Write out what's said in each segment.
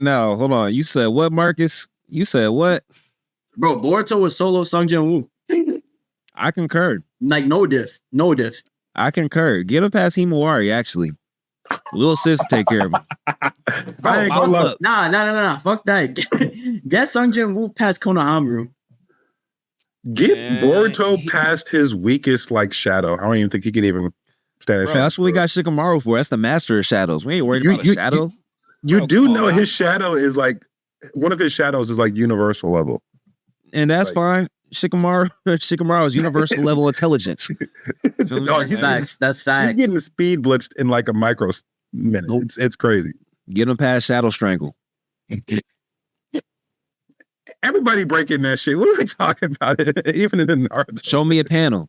No, hold on. You said what, Marcus? You said what? Bro, Boruto was solo Sung Jin Woo. I concur. Like, no diff. I concur. Get him past Himawari, actually. Little sis take care of him. Bro, nah. Fuck that. Get Sung Jin Woo past Konohamaru. Get Boruto past his weakest like shadow. I don't even think he could even stand. Bro, that's what we got Shikamaru for. That's the master of shadows. We ain't worried about a shadow. You do know his shadow is like one of his shadows is like universal level, and that's fine. Shikamaru's universal level intelligence. No, that's facts. He's getting the speed blitzed in like a micro minute. Nope. It's crazy. Get him past Shadow Strangle. Everybody breaking that shit. What are we talking about? Even in the Naruto. Show me a panel.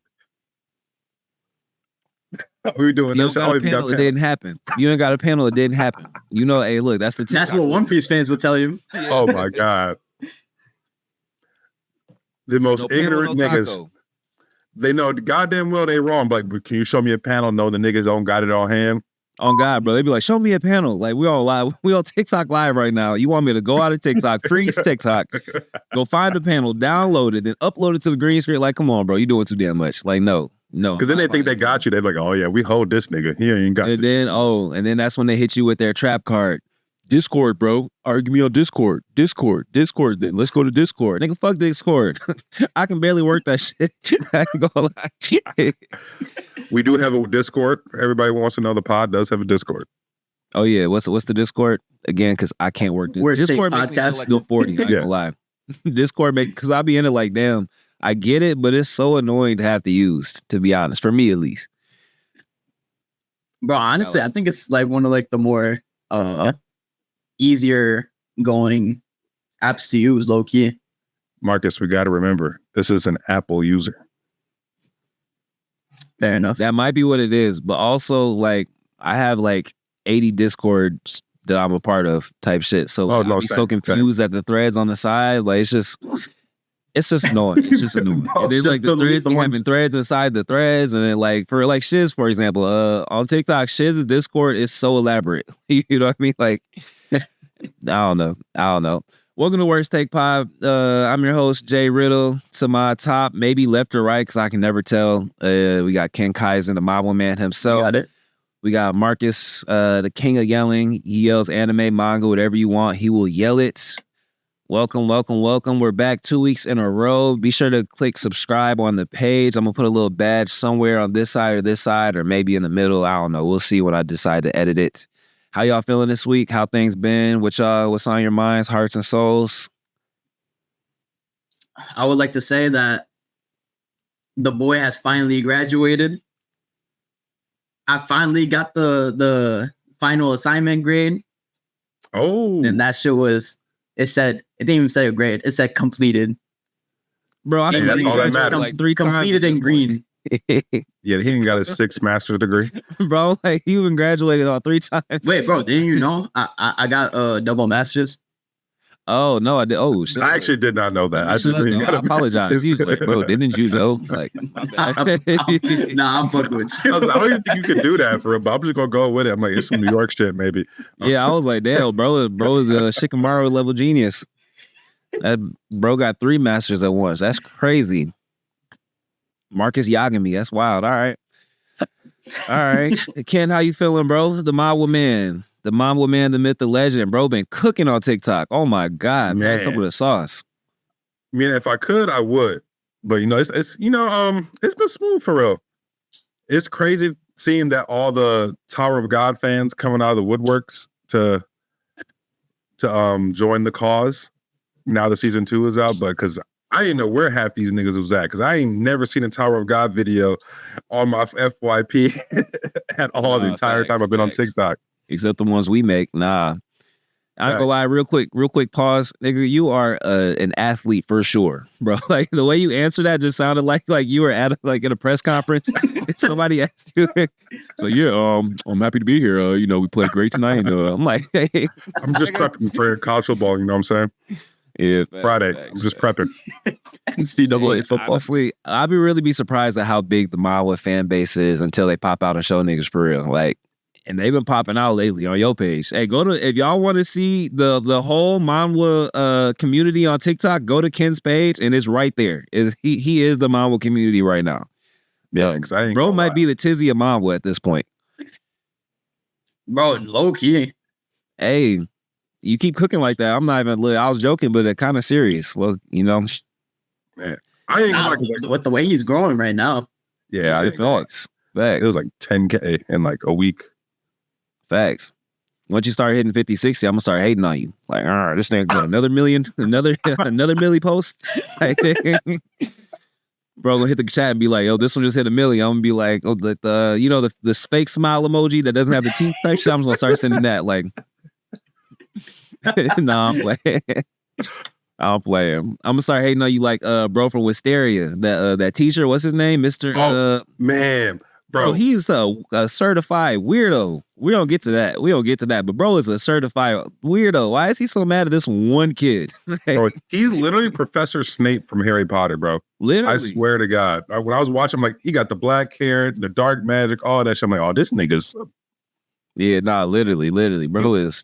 We doing this. You got a panel, it didn't happen. You ain't got a panel, it didn't happen. You know, hey, look, that's the TikTok. That's what One Piece fans would tell you. Oh my God. The most ignorant niggas. They know goddamn well they wrong, but can you show me a panel? No, the niggas don't got it on hand. On God, bro. They be like, show me a panel. Like, we all live. We on TikTok live right now. You want me to go out of TikTok, freeze TikTok, go find the panel, download it, then upload it to the green screen? Like, come on, bro. You doing too damn much. Like, no. Because then they think they got you. They're like, oh, yeah, we hold this nigga. He ain't got and this. And then that's when they hit you with their trap card. Discord, bro. Argue me on Discord. Discord. Then let's go to Discord. Nigga, fuck Discord. I can barely work that shit. I ain't gonna lie. We do have a Discord. Everybody wants to know the pod does have a Discord. Oh yeah, what's the Discord again? Because I can't work this. Discord makes me feel like I'm 40. I ain't gonna lie. Discord because I'll be in it like, damn, I get it, but it's so annoying to have to use. To be honest, for me at least. Bro, honestly, I think it's like one of like the more easier going apps to use, low key. Marcus, we got to remember this is an Apple user. Fair enough. That might be what it is, but also like I have like 80 Discords that I'm a part of type shit. So like, I'm so confused at the threads on the side. Like it's just annoying. It's just annoying. It is like the threads be having threads inside the threads, and then like for like Shiz, for example, on TikTok, Shiz's Discord is so elaborate. You know what I mean? Like I don't know. Welcome to Worst Take Pod. I'm your host, Jay Riddle. To my top, maybe left or right, because I can never tell. We got Ken Kaizen, the Marvel Man himself. Got it. We got Marcus, the king of yelling. He yells anime, manga, whatever you want. He will yell it. Welcome. We're back 2 weeks in a row. Be sure to click subscribe on the page. I'm going to put a little badge somewhere on this side, or maybe in the middle. I don't know. We'll see when I decide to edit it. How y'all feeling this week? How things been? What's on your minds, hearts, and souls? I would like to say that the boy has finally graduated. I finally got the final assignment grade. Oh. And that shit was, it didn't even say a grade. It said completed. Bro, I think that's all that matters. Like 3 completed times in green. Yeah, he even got his 6th master's degree. Bro, like you even graduated all 3 times. Wait, bro, didn't you know I got double masters? Oh no, I did. Oh shit. I actually did not know that. I apologize. He was like, bro, didn't you know? Like, nah, I'm fucking with you. I don't even think you could do that for real, but I'm just gonna go with it. I'm like, it's some New York shit, maybe. Yeah, I was like, damn, bro is a Shikamaru level genius. That bro got 3 masters at once. That's crazy. Marcus Yagami, that's wild. All right. Ken, how you feeling, bro? The Mawa Man, the myth, the legend. Bro, been cooking on TikTok. Oh my God, man. What's up with the sauce? I mean, if I could, I would. But you know, it's it's been smooth for real. It's crazy seeing that all the Tower of God fans coming out of the woodworks to join the cause. Now the season 2 is out, but because I didn't know where half these niggas was at, because I ain't never seen a Tower of God video on my FYP at all the entire time I've been on TikTok. Except the ones we make. Nah. I ain't gonna lie, real quick pause. Nigga, you are an athlete for sure, bro. Like the way you answered that just sounded like you were at in a press conference. Somebody asked you. So yeah, I'm happy to be here. We played great tonight. I'm like, hey. I'm just prepping for college football, you know what I'm saying? Yeah, Friday. I'm just prepping. NCAA football. Honestly, I'd really be surprised at how big the Mawa fan base is until they pop out and show niggas for real. Like, And they've been popping out lately on your page. Hey, if y'all want to see the whole manhwa community on TikTok, go to Ken's page and it's right there. He is the manhwa community right now. Yeah, exciting. Bro might be the tizzy of manhwa at this point. Bro, low key. Hey, you keep cooking like that. I'm not even. I was joking, but it's kind of serious. Well, man, I ain't with the way he's growing right now. Yeah, it was. Facts. It was like 10K in like a week. Facts. Once you start hitting 50, 60, I'm gonna start hating on you. Like, this nigga got another million, another milli post. Bro, gonna hit the chat and be like, "Yo, this one just hit 1 million." I'm gonna be like, "Oh, the fake smile emoji that doesn't have the teeth type shit." I'm just gonna start sending that. Like, nah, I'm playing. I'll play him. I'm gonna start hating on you, like bro from Wisteria. That teacher, what's his name, Mr. Man, bro, he's a certified weirdo. We don't get to that. But bro is a certified weirdo. Why is he so mad at this one kid? Bro, he's literally Professor Snape from Harry Potter, bro. Literally, I swear to God. When I was watching, I'm like, he got the black hair, the dark magic, all that shit. I'm like, oh, this nigga's. Yeah, nah, literally, bro is.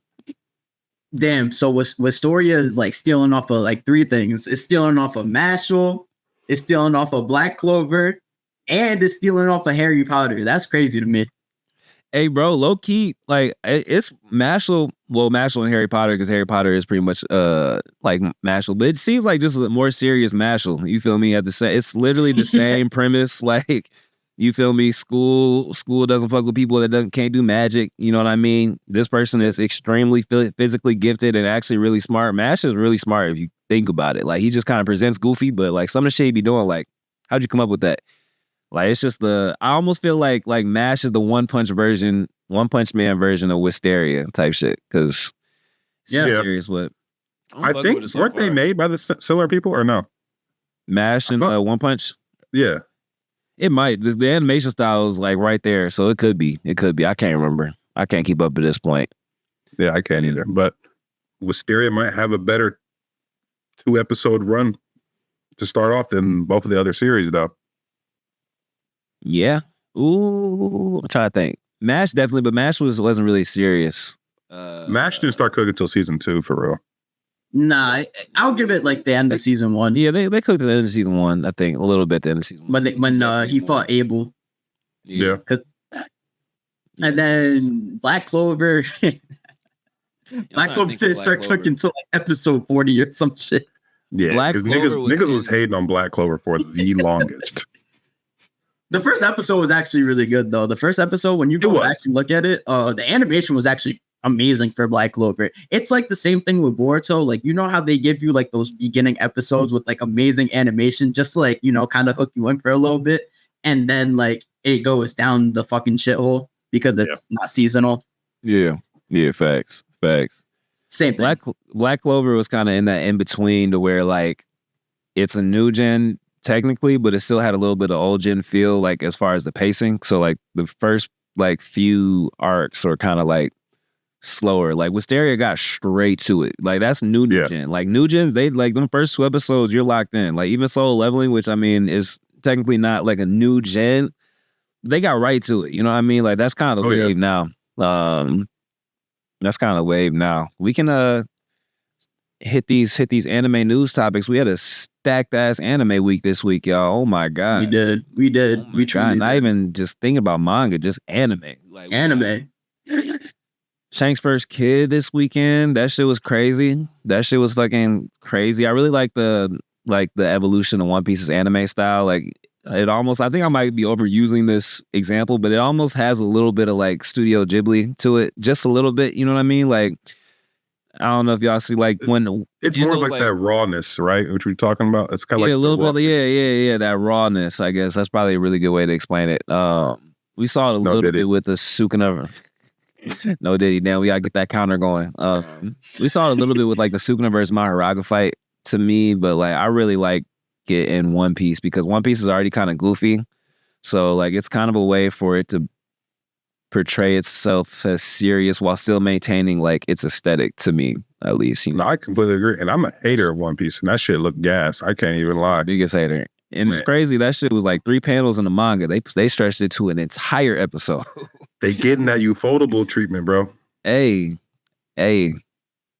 Damn, so Wisteria is like stealing off of like 3 things. It's stealing off of Mashal, it's stealing off of Black Clover, and it's stealing off of Harry Potter. That's crazy to me. Hey, bro, low key, like it's Mashal. Well, Mashal and Harry Potter, because Harry Potter is pretty much like Mashal, but it seems like just a more serious Mashal. You feel me? It's literally the same premise. Like, you feel me? School doesn't fuck with people that can't do magic. You know what I mean? This person is extremely physically gifted and actually really smart. Mash is really smart if you think about it. Like, he just kind of presents goofy, but like some of the shit he be doing, like, how'd you come up with that? Like, it's just I almost feel like Mash is the One Punch Man version of Wisteria type shit. Because serious, but I think weren't they made by the similar people or no? Mash and One Punch. Yeah, it might. The animation style is like right there, so it could be. I can't remember. I can't keep up at this point. Yeah, I can't either. But Wisteria might have a better 2-episode run to start off than both of the other series, though. Yeah. Ooh, I'm trying to think. Mash definitely, but Mash wasn't really serious. Mash didn't start cooking until season 2, for real. Nah, I'll give it like the end of season 1. Yeah, they cooked at the end of season 1, I think, a little bit at the end of season 1. When he fought Abel. Yeah. And then Black Clover. Black Clover didn't start cooking until like episode 40 or some shit. Yeah, because niggas was hating on Black Clover for the longest. The first episode was actually really good, though. The first episode, when you go back and look at it, the animation was actually amazing for Black Clover. It's like the same thing with Boruto. Like, you know how they give you like those beginning episodes with like amazing animation, just to, like, kind of hook you in for a little bit, and then like it goes down the fucking shithole because it's not seasonal. Yeah, facts. Same thing. Black Clover was kind of in that in between to where like it's a new gen technically, but it still had a little bit of old gen feel, like as far as the pacing. So like the first like few arcs are kind of like slower. Like Wisteria got straight to it. Like that's new gen. Like new gens, they like them first 2 episodes, you're locked in. Like even Soul Leveling, which I mean is technically not like a new gen, they got right to it. You know what I mean? Like that's kind of the wave now. That's kind of the wave now. We can hit these anime news topics. We had a stacked ass anime week this week, y'all. Oh my god, we did. Oh we tried. Not even just thinking about manga, just anime. Like anime. Shanks' first kid this weekend. That shit was crazy. That shit was fucking crazy. I really like the evolution of One Piece's anime style. Like it almost, I think I might be overusing this example, but it almost has a little bit of like Studio Ghibli to it, just a little bit. You know what I mean? Like, I don't know if y'all see like when it's more like that rawness, right? Which we're talking about. It's kind of like a little bit. Yeah. That rawness. I guess that's probably a really good way to explain it. We saw it a little bit with the Sukuna. No Diddy. Damn, we gotta get that counter going. We saw it a little bit with like the Sukuna versus Maharaga fight to me, but like I really like it in One Piece because One Piece is already kind of goofy, so like it's kind of a way for it to portray itself as serious while still maintaining like its aesthetic, to me at least. No, I completely agree, and I'm a hater of One Piece, and that shit looked gas. I can't even lie. Biggest hater. And it's crazy. That shit was like 3 panels in the manga. They stretched it to an entire episode. They getting that ufotable treatment, bro. Hey,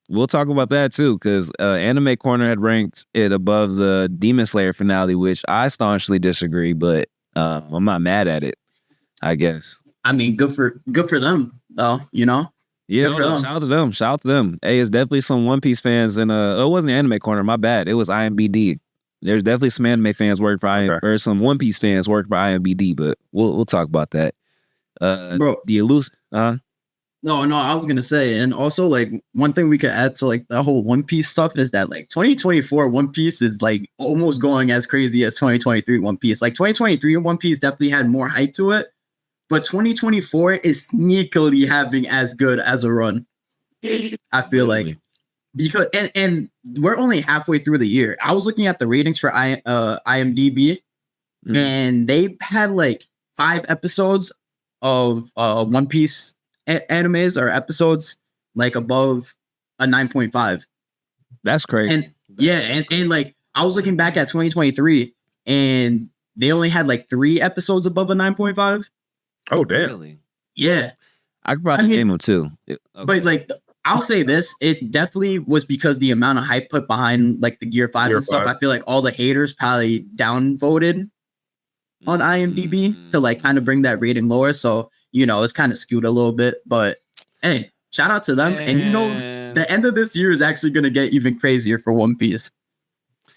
we'll talk about that too, because Anime Corner had ranked it above the Demon Slayer finale, which I staunchly disagree, but I'm not mad at it, I guess. I mean, good for them, though, you know? Yeah, shout out to them. Shout out to them. Hey, it's definitely some One Piece fans, and it wasn't the Anime Corner, my bad. It was IMDb. There's definitely some anime fans work for or some One Piece fans work for IMDb, but we'll talk about that. Bro, the Illusive. No, I was gonna say, and also like one thing we could add to like the whole One Piece stuff is that like 2024 One Piece is like almost going as crazy as 2023 One Piece. Like 2023 One Piece definitely had more hype to it, but 2024 is sneakily having as good as a run. I feel like because and we're only halfway through the year. I was looking at the ratings for IMDb, and they had like 5 episodes of One Piece animes or episodes like above a 9.5. That's crazy. And and like I was looking back at 2023 and they only had like 3 episodes above a 9.5. Oh damn. Really? Yeah. I could probably name them too. Okay. But like I'll say this, it definitely was because the amount of hype put behind like the Gear 5 and stuff. I feel like all the haters probably downvoted on IMDb to like kind of bring that rating lower. So, you know, it's kind of skewed a little bit, but hey, shout out to them. And you know, the end of this year is actually going to get even crazier for One Piece.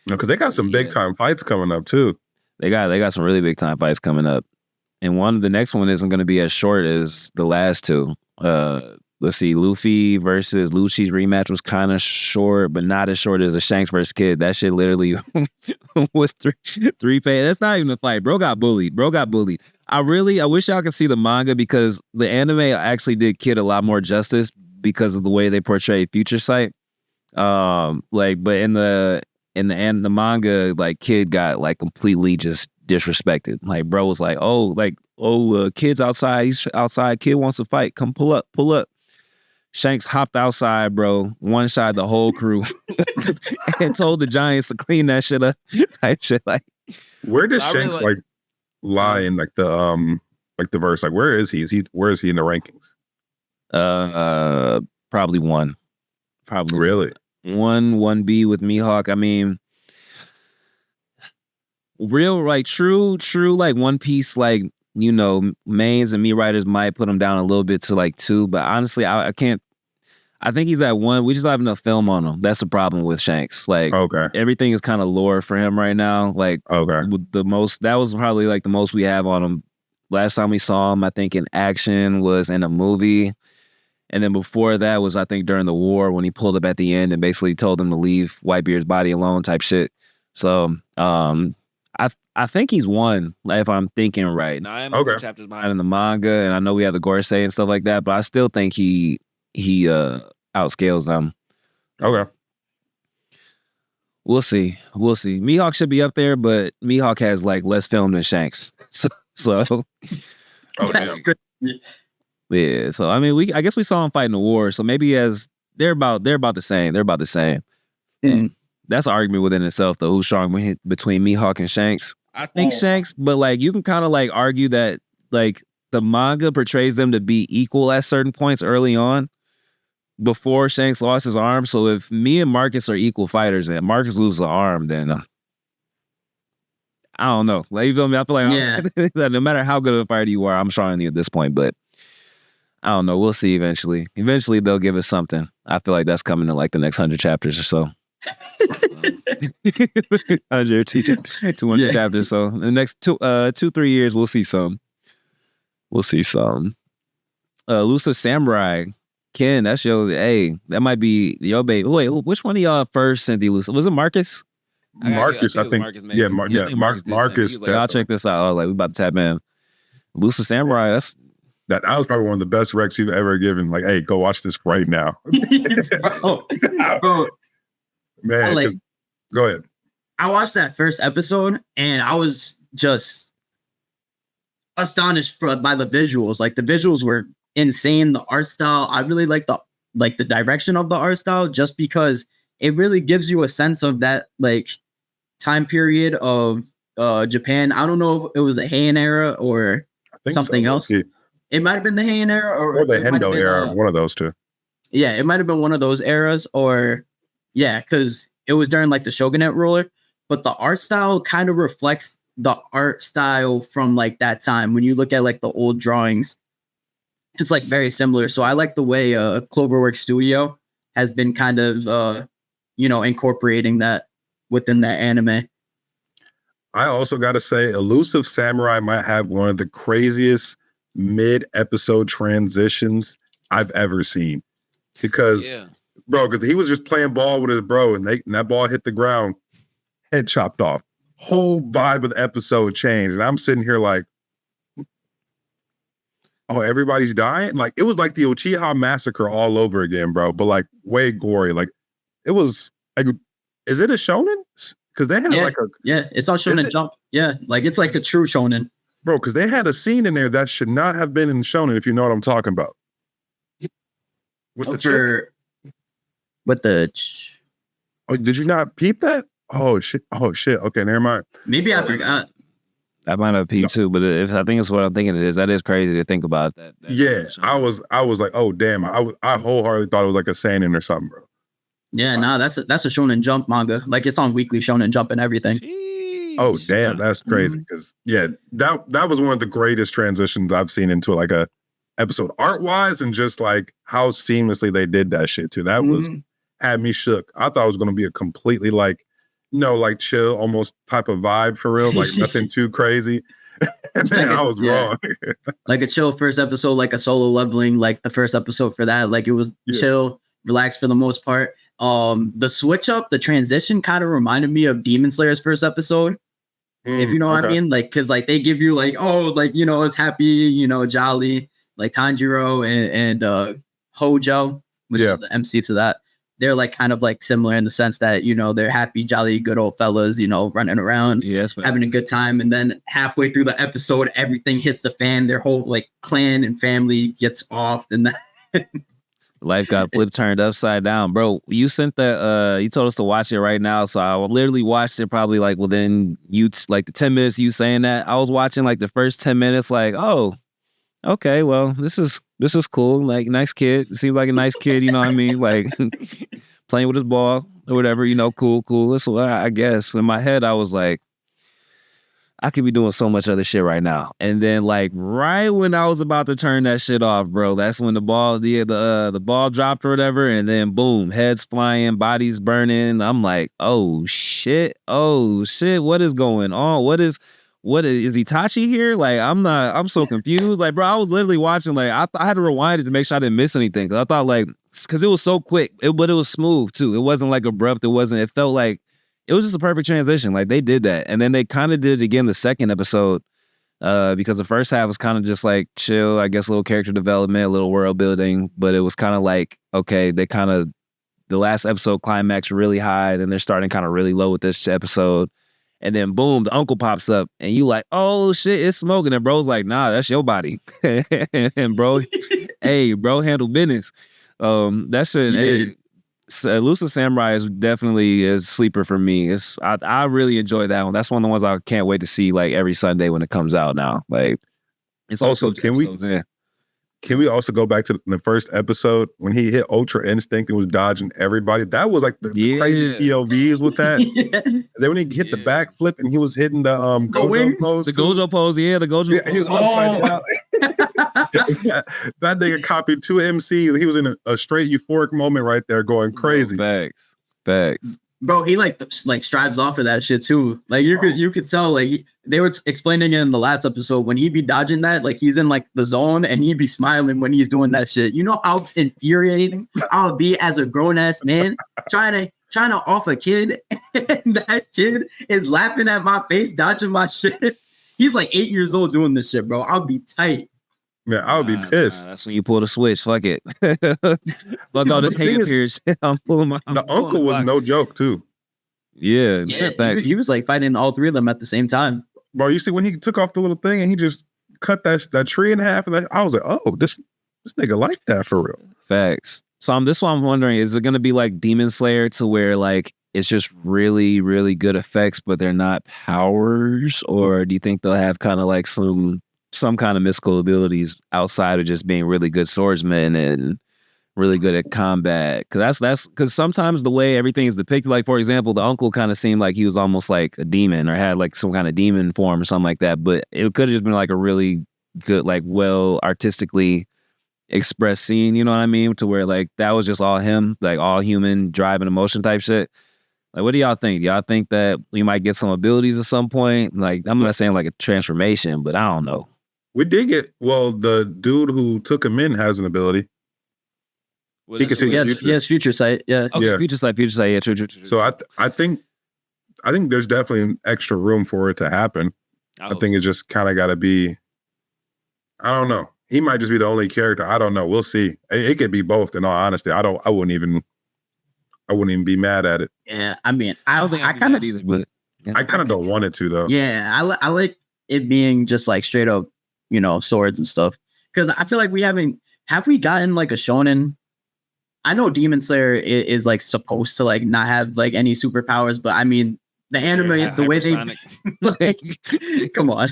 No, because they got some big time fights coming up too. They got some really big time fights coming up. And the next one isn't going to be as short as the last 2. Let's see, Luffy versus Lucci's rematch was kind of short, but not as short as the Shanks versus Kid. That shit literally was 3 pages. That's not even a fight. Bro got bullied. I wish y'all could see the manga because the anime actually did Kid a lot more justice because of the way they portray Future Sight. But in the manga, like Kid got like completely just disrespected. Like bro was like, Kid's outside. He's outside. Kid wants to fight. Come pull up. Shanks hopped outside, bro. One shot the whole crew and told the Giants to clean that shit up. Like, where does Shanks like lie in like the verse? Like, where is he? Where is he in the rankings? Probably 1. Probably really 1B with Mihawk. I mean, real like true like One Piece like. You know, mains and me writers might put him down a little bit to like 2, but honestly, I can't. I think he's at 1. We just don't have enough film on him. That's the problem with Shanks. Like, everything is kind of lore for him right now. Like, that was probably like the most we have on him. Last time we saw him, I think in action was in a movie, and then before that was I think during the war when he pulled up at the end and basically told him to leave Whitebeard's body alone type shit. So, I think he's 1, like, if I'm thinking right. Now I am a few chapters behind in the manga, and I know we have the Gorosei and stuff like that, but I still think he outscales them. Okay. We'll see. Mihawk should be up there, but Mihawk has like less film than Shanks. So that's good. Yeah. So I mean, I guess we saw him fight in the war, so maybe they're about the same. And that's an argument within itself, though. Who's strong between Mihawk and Shanks? I think Shanks, but like you can kind of like argue that like the manga portrays them to be equal at certain points early on before Shanks lost his arm. So if me and Marcus are equal fighters and Marcus loses an arm, then I don't know. Like, you feel me? I feel like no matter how good of a fighter you are, I'm stronger than you at this point. But I don't know. We'll see eventually. Eventually they'll give us something. I feel like that's coming in like the next 100 chapters or so. 100 200 chapters. So in the next 2-3 years, we'll see some. Elusive Samurai, Ken, that's that might be your baby. Wait, which one of y'all first sent the Elusive? Was it Marcus? Marcus, I think. Marcus, Marcus. Like, I'll check this out. Like, we about to tap in. Elusive Samurai. That was probably one of the best recs you've ever given. Like, hey, go watch this right now, bro. Man, go ahead. I watched that first episode and I was just astonished by the visuals. Like the visuals were insane. The art style, I really like the direction of the art style, just because it really gives you a sense of that like time period of Japan. I don't know if it was the Heian era or something else. It might have been the Heian era or the Hendo era, one of those two. Yeah, it might have been one of those eras, or because it was during like the Shogunate ruler. But the art style kind of reflects the art style from like that time. When you look at like the old drawings, it's like very similar. So I like the way Cloverworks Studio has been kind of incorporating that within that anime. I also got to say, Illusive Samurai might have one of the craziest mid-episode transitions I've ever seen. Because, because he was just playing ball with his bro, and that ball hit the ground, head chopped off. Whole vibe of the episode changed. And I'm sitting here like, oh, everybody's dying? Like, it was like the Uchiha massacre all over again, bro. But like, way gory. Like, it was like, is it a shonen? Because they had it's on Shonen Jump. Yeah, like it's like a true shonen, bro. Because they had a scene in there that should not have been in shonen, if you know what I'm talking about. With oh, did you not peep that? Oh shit! Okay, never mind. Maybe I forgot. I might have peeped too, but I think it's what I'm thinking it is. That is crazy to think about that. I was like, oh damn! I wholeheartedly thought it was like a seinen or something, bro. Yeah, that's a Shonen Jump manga. Like it's on Weekly Shonen Jump and everything. Jeez. Oh damn, that's crazy. Because that was one of the greatest transitions I've seen into like a episode, art wise, and just like how seamlessly they did that shit too. That was had me shook. I thought it was going to be a completely like chill, almost type of vibe for real, like nothing too crazy. And then I was wrong. Like a chill first episode, like a Solo Leveling, like the first episode for that, like it was chill, relaxed for the most part. The switch up, the transition kind of reminded me of Demon Slayer's first episde. If you know what I mean, like because like they give you like it's happy, jolly, like Tanjiro and Hojo, which is the MC to that. They're like kind of like similar in the sense that they're happy, jolly, good old fellas, running around, having a good time. And then halfway through the episode, everything hits the fan. Their whole like clan and family gets off, and life got turned upside down, bro. You sent that. You told us to watch it right now, so I literally watched it probably like within like the 10 minutes you saying that. I was watching like the first 10 minutes, like, oh, okay, well, this is cool. Like, nice kid. Seems like a nice kid. You know what I mean? Like playing with his ball or whatever. Cool. That's what I guess. In my head, I was like, I could be doing so much other shit right now. And then like right when I was about to turn that shit off, bro, that's when the ball dropped or whatever, and then boom, heads flying, bodies burning. I'm like, oh shit, what is going on? What is Itachi here? Like I'm so confused. Like, bro, I was literally watching, like I had to rewind it to make sure I didn't miss anything. Cause I thought like, cause it was so quick, but it was smooth too. It wasn't like abrupt. It felt like it was just a perfect transition. Like they did that. And then they kind of did it again the second episode because the first half was kind of just like chill, I guess, a little character development, a little world building. But it was kind of like, okay, the last episode climax really high. Then they're starting kind of really low with this episode. And then boom, the uncle pops up and you like, oh shit, it's smoking. And bro's like, nah, that's your body. And bro, hey, bro, handle business. That shit. Illusive Samurai is definitely a sleeper for me. I really enjoy that one. That's one of the ones I can't wait to see like every Sunday when it comes out now. Like it's also can we also go back to the first episode when he hit Ultra Instinct and was dodging everybody? That was like the crazy POVs with that. Then when he hit the backflip and he was hitting the Gojo pose. The Gojo pose, the Gojo pose. He was that nigga copied two MCs. He was in a straight euphoric moment right there going crazy. Facts. Bro, he like strives off of that shit too. Like you could tell, like they were explaining it in the last episode when he'd be dodging that, like he's in like the zone and he'd be smiling when he's doing that shit. You know how infuriating I'll be as a grown ass man trying to off a kid and that kid is laughing at my face, dodging my shit. He's like 8 years old doing this shit, bro. I'll be tight. Yeah, I would be pissed. That's when you pull the switch. Fuck it. Fuck all this hate appears. I'm pulling my. The uncle was no joke too. Yeah, he was like fighting all three of them at the same time. Bro, you see when he took off the little thing and he just cut that tree in half, and I was like, oh, this nigga like that for real. Facts. So this one I'm wondering, is it gonna be like Demon Slayer to where like it's just really, really good effects, but they're not powers, or do you think they'll have kind of like some some kind of mystical abilities outside of just being really good swordsmen and really good at combat. Because sometimes the way everything is depicted, like for example, the uncle kind of seemed like he was almost like a demon or had like some kind of demon form or something like that. But it could have just been like a really good, like well artistically expressed scene, you know what I mean? To where like that was just all him, like all human drive and emotion type shit. Like, what do y'all think? Y'all think that we might get some abilities at some point? Like, I'm not saying like a transformation, but I don't know. We did get, well, the dude who took him in has an ability. Well, he has future sight. Yeah. Okay, yeah. Future sight. Yeah, true. So I think there's definitely an extra room for it to happen. I think it just kind of got to be, I don't know. He might just be the only character. I don't know. We'll see. It could be both. In all honesty, I wouldn't even be mad at it. Yeah, I mean, I kind of either, but I kind of don't want it to though. Yeah, I like it being just like straight up, you know, swords and stuff. Because I feel like have we gotten like a shonen? I know Demon Slayer is like supposed to like not have like any superpowers, but I mean the anime, the way they like, come on.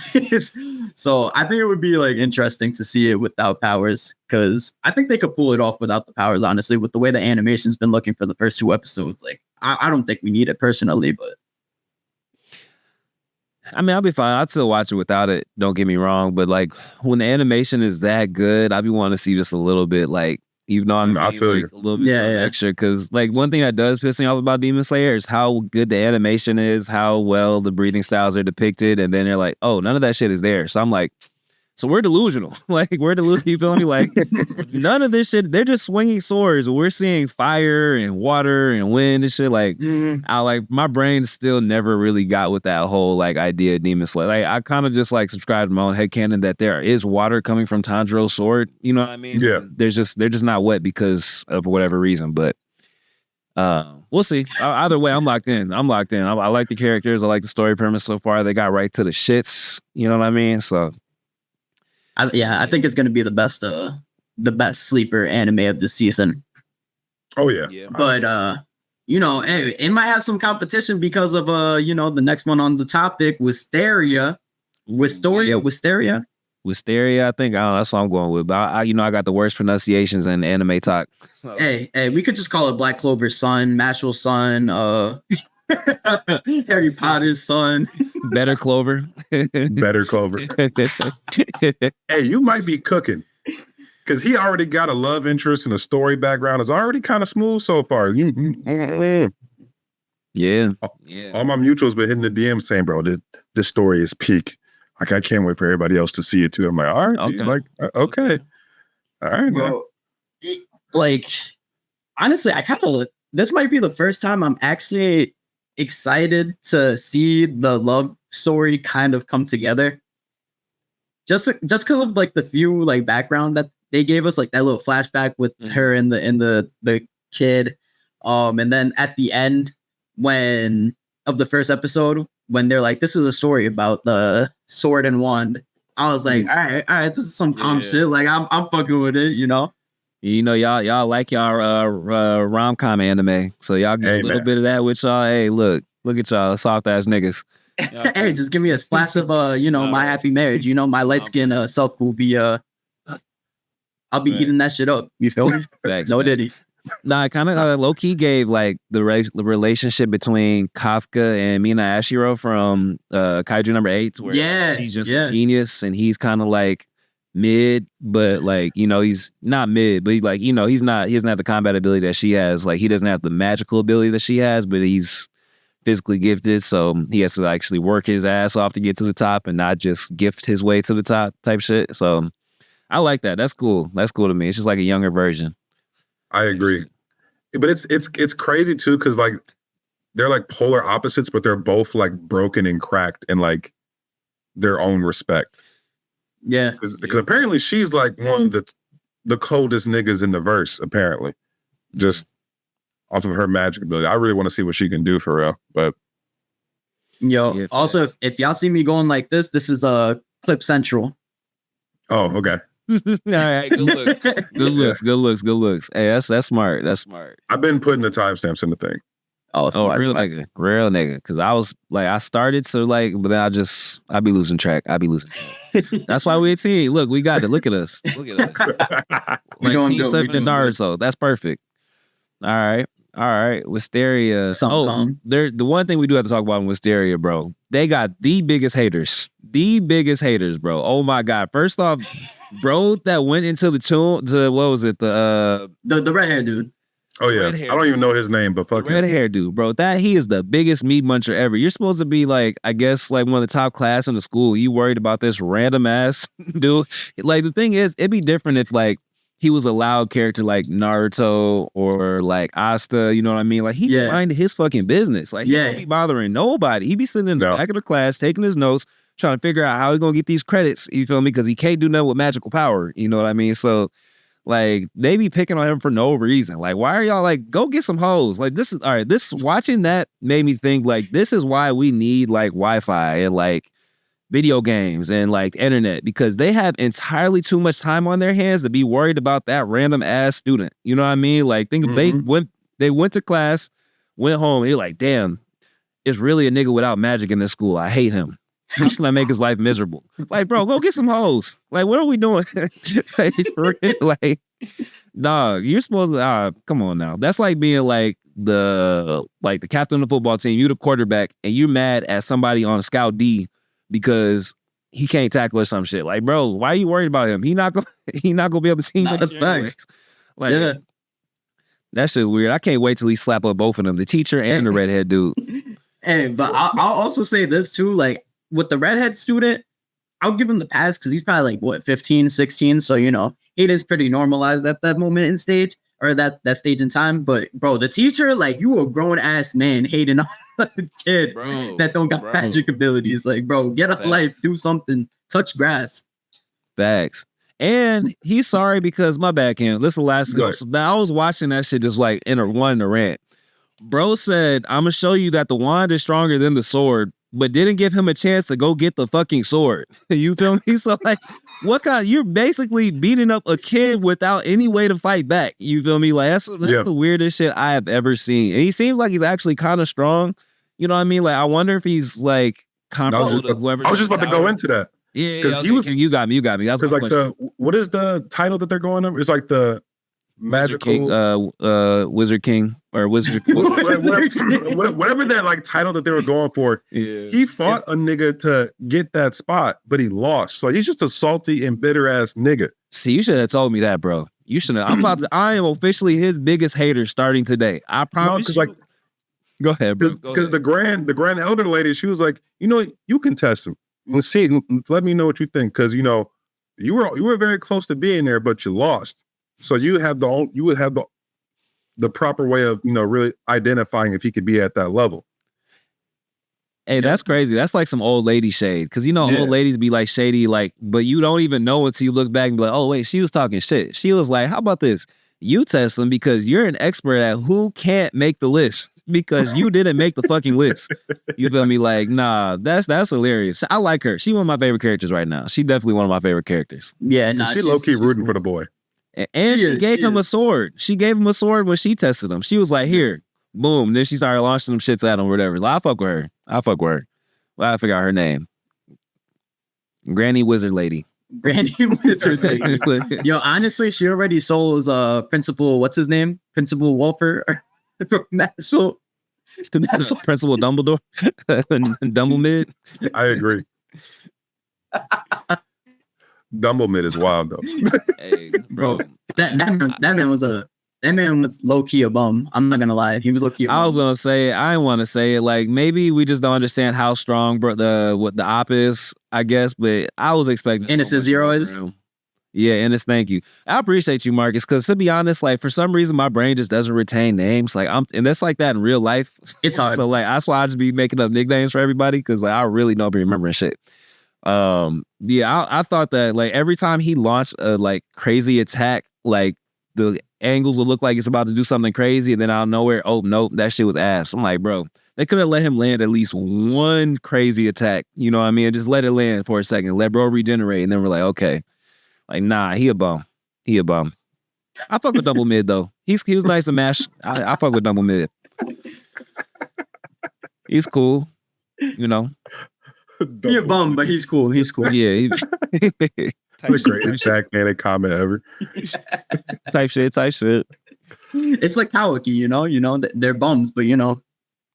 So I think it would be like interesting to see it without powers, because I think they could pull it off without the powers, honestly, with the way the animation's been looking for the first 2 episodes. Like I don't think we need it personally, but I mean, I'll be fine. I'd still watch it without it. Don't get me wrong, but like when the animation is that good, I'd be wanting to see just a little bit, like, even though I feel like a little bit extra, because like one thing that does piss me off about Demon Slayer is how good the animation is, how well the breathing styles are depicted, and then they're like, oh, none of that shit is there. So I'm like, so we're delusional. Like, we're delusional. You feel me? Like, none of this shit. They're just swinging swords. We're seeing fire and water and wind and shit. Like, my brain still never really got with that whole like idea of Demon Slayer. Like, I kind of just like subscribed to my own headcanon that there is water coming from Tanjiro's sword. You know what I mean? Yeah. They're just not wet because of whatever reason. But we'll see. Either way, I'm locked in. I like the characters. I like the story premise so far. They got right to the shits. You know what I mean? So. I think it's going to be the best sleeper anime of the season. Oh yeah. But you know, it might have some competition because of you know, the next one on the topic, Wisteria. Wisteria. I think that's what I'm going with. But I got the worst pronunciations in anime talk. Hey, we could just call it Black Clover's son, Mashl's son, Harry Potter's son. Better Clover. Better Clover. Hey, you might be cooking, because he already got a love interest and a story background. It's already kind of smooth so far. Yeah. All my mutuals been hitting the DM saying, bro, this story is peak. Like, I can't wait for everybody else to see it too. I'm like, all right. Okay. Like, okay. All right. Well, like, honestly, this might be the first time I'm actually excited to see the love story kind of come together. Just because of like the few like background that they gave us, like that little flashback with her and the kid, and then at the end of the first episode when they're like, this is a story about the sword and wand, I was like, all right, this is some calm shit. Like I'm fucking with it, you know. You know, y'all like y'all rom-com anime, so y'all get a little bit of that with y'all. Hey, look at y'all soft ass niggas. Hey, just give me a splash of you know, my happy marriage. You know, my light skin self will be I'll be eating that shit up. You feel me? No diddy. Nah, it kind of low key gave like the relationship between Kafka and Mina Ashiro from Kaiju number 8, where she's just a genius and he's kind of like mid, but like, you know, he's not mid, but he doesn't have the combat ability that she has. Like, he doesn't have the magical ability that she has, but he's physically gifted, so he has to actually work his ass off to get to the top and not just gift his way to the top type shit. So I like that. That's cool to me. It's just like a younger version. I agree, but it's crazy too, because like they're like polar opposites, but they're both like broken and cracked in like their own respect. Yeah, because apparently she's like one of the coldest niggas in the verse, apparently, just off of her magic ability. I really want to see what she can do for real. But also, if y'all see me going like this is a Clip Central. Oh, okay. All right, good looks. Hey, that's smart. That's smart. I've been putting the timestamps in the thing. Oh, real nigga. Because I was like, I started to like, but then I be losing track. That's why we're a team. Look, we got it. Look at us. Like Team 7 and Naruto. That's perfect. All right. Wisteria. The one thing we do have to talk about in Wisteria, bro. They got the biggest haters. Bro. Oh my God. First off, bro, that went into the tune to what was it? The red hair dude. Oh yeah, I don't even know his name, but fuck red hair dude, bro. He is the biggest meat muncher ever. You're supposed to be like, I guess, like one of the top class in the school. You worried about this random ass dude? Like the thing is, it'd be different if like he was a loud character like Naruto or like Asta. You know what I mean? Like he minded his fucking business. Like he don't be bothering nobody. He be sitting in the back of the class taking his notes, trying to figure out how he's gonna get these credits. You feel me? Because he can't do nothing with magical power. You know what I mean? So. Like, they be picking on him for no reason. Like, why are y'all like, go get some hoes? Like, this is, all right, watching that made me think, like, this is why we need, like, Wi-Fi and, like, video games and, like, internet. Because they have entirely too much time on their hands to be worried about that random-ass student. You know what I mean? Like, think if they went to class, went home, and you're like, damn, it's really a nigga without magic in this school. I hate him. He's gonna make his life miserable. Like, bro, go get some hoes. Like, what are we doing? Like, dog, you're supposed to come on now. That's like being like the captain of the football team, you the quarterback, and you're mad at somebody on Scout D because he can't tackle or some shit. Like, bro, why are you worried about him? He not gonna be able to team with us. Like, that shit's weird. I can't wait till he slap up both of them, the teacher and the redhead dude. Hey, but I'll also say this too, like, with the redhead student, I'll give him the pass because he's probably like, what, 15, 16? So, you know, it is pretty normalized at that moment in stage or that stage in time. But, bro, the teacher, like, you a grown-ass man hating on a kid that don't got magic abilities. Like, bro, get a life, do something, touch grass. Facts. And he's sorry because, my bad, Cam, this is the last thing. So I was watching that shit just like in a rant. Bro said, I'm going to show you that the wand is stronger than the sword, but didn't give him a chance to go get the fucking sword. You feel me? So like, you're basically beating up a kid without any way to fight back. You feel me? Like that's the weirdest shit I have ever seen. And he seems like he's actually kind of strong. You know what I mean? Like, I wonder if he's like comparable to whoever. I was just about to go into that. Yeah, because you got me. Because like what is the title that they're going over? It's like the magical Wizard King or Wizard whatever that like title that they were going for. Yeah. He fought a nigga to get that spot, but he lost. So he's just a salty and bitter ass nigga. See, you should have told me that, bro. You should have. I am officially his biggest hater starting today. I promise. No, like, go ahead, bro. Because the grand elder lady, she was like, you know, you can test him. Let's see. Let me know what you think. Because you know, you were very close to being there, but you lost. So you would have the proper way of, you know, really identifying if he could be at that level. Hey, that's crazy. That's like some old lady shade. Because, you know, old ladies be like shady, like, but you don't even know until you look back and be like, oh, wait, she was talking shit. She was like, how about this? You test them because you're an expert at who can't make the list because you didn't make the fucking list. You feel me? Like, nah, that's hilarious. I like her. She one of my favorite characters right now. She definitely one of my favorite characters. Yeah, nah, she low-key rooting for the boy. And she gave him a sword. She gave him a sword when she tested him. She was like, here, boom. Then she started launching them shits at him or whatever. Like, I fuck with her. Well, I figure out her name. Granny Wizard Lady. Granny Wizard Lady. Yo, honestly, she already sold Principal, what's his name? Principal Wolfer. Principal Dumbledore. Dumbledore. I agree. Dumbledore is wild though. Hey, bro, that man was low key a bum. I'm not gonna lie, he was low key a bum. I was gonna say I didn't want to say it. Like maybe we just don't understand how strong what the op is. I guess, but I was expecting. Innocent Zero is. Yeah, Ennis, thank you. I appreciate you, Marcus, because to be honest, like for some reason my brain just doesn't retain names. Like and that's like that in real life. It's hard. So like that's why I just be making up nicknames for everybody because like I really don't be remembering shit. I thought that like every time he launched a like crazy attack, like the angles would look like it's about to do something crazy, and then out of nowhere, oh nope, that shit was ass. I'm like, bro, they could have let him land at least one crazy attack. You know what I mean? Just let it land for a second, let bro regenerate, and then we're like, okay. Like, nah, he a bum. I fuck with double mid though. He was nice to mash. I fuck with double mid. He's cool. You know. He a bum, but he's cool. He's cool. Yeah. The greatest Jack comment ever. Type shit. It's like Kawaki, you know, they're bums, but you know,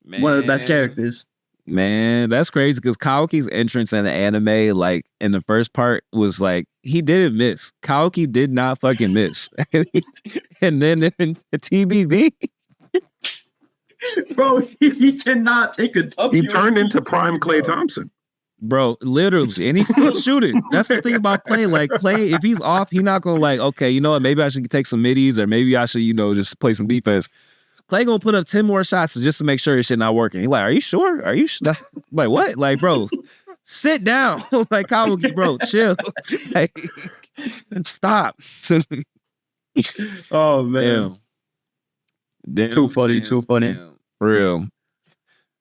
one of the best characters. Man, that's crazy because Kawaki's entrance in the anime, like in the first part, was like he didn't miss. Kawaki did not fucking miss. And then in the TBV, bro, he cannot take a W. He turned into Prime Klay Thompson. Bro, literally, and he's still shooting. That's the thing about Klay. Like Klay, if he's off, he's not gonna like, okay, you know what? Maybe I should take some middies, or maybe I should, you know, just play some defense. Klay gonna put up 10 more shots just to make sure his shit not working. He's like, are you sure? Are you like what? Like, bro, sit down. Like, Kawaki, bro, chill. Like, stop. Oh man, Damn. Too funny. Damn. For real.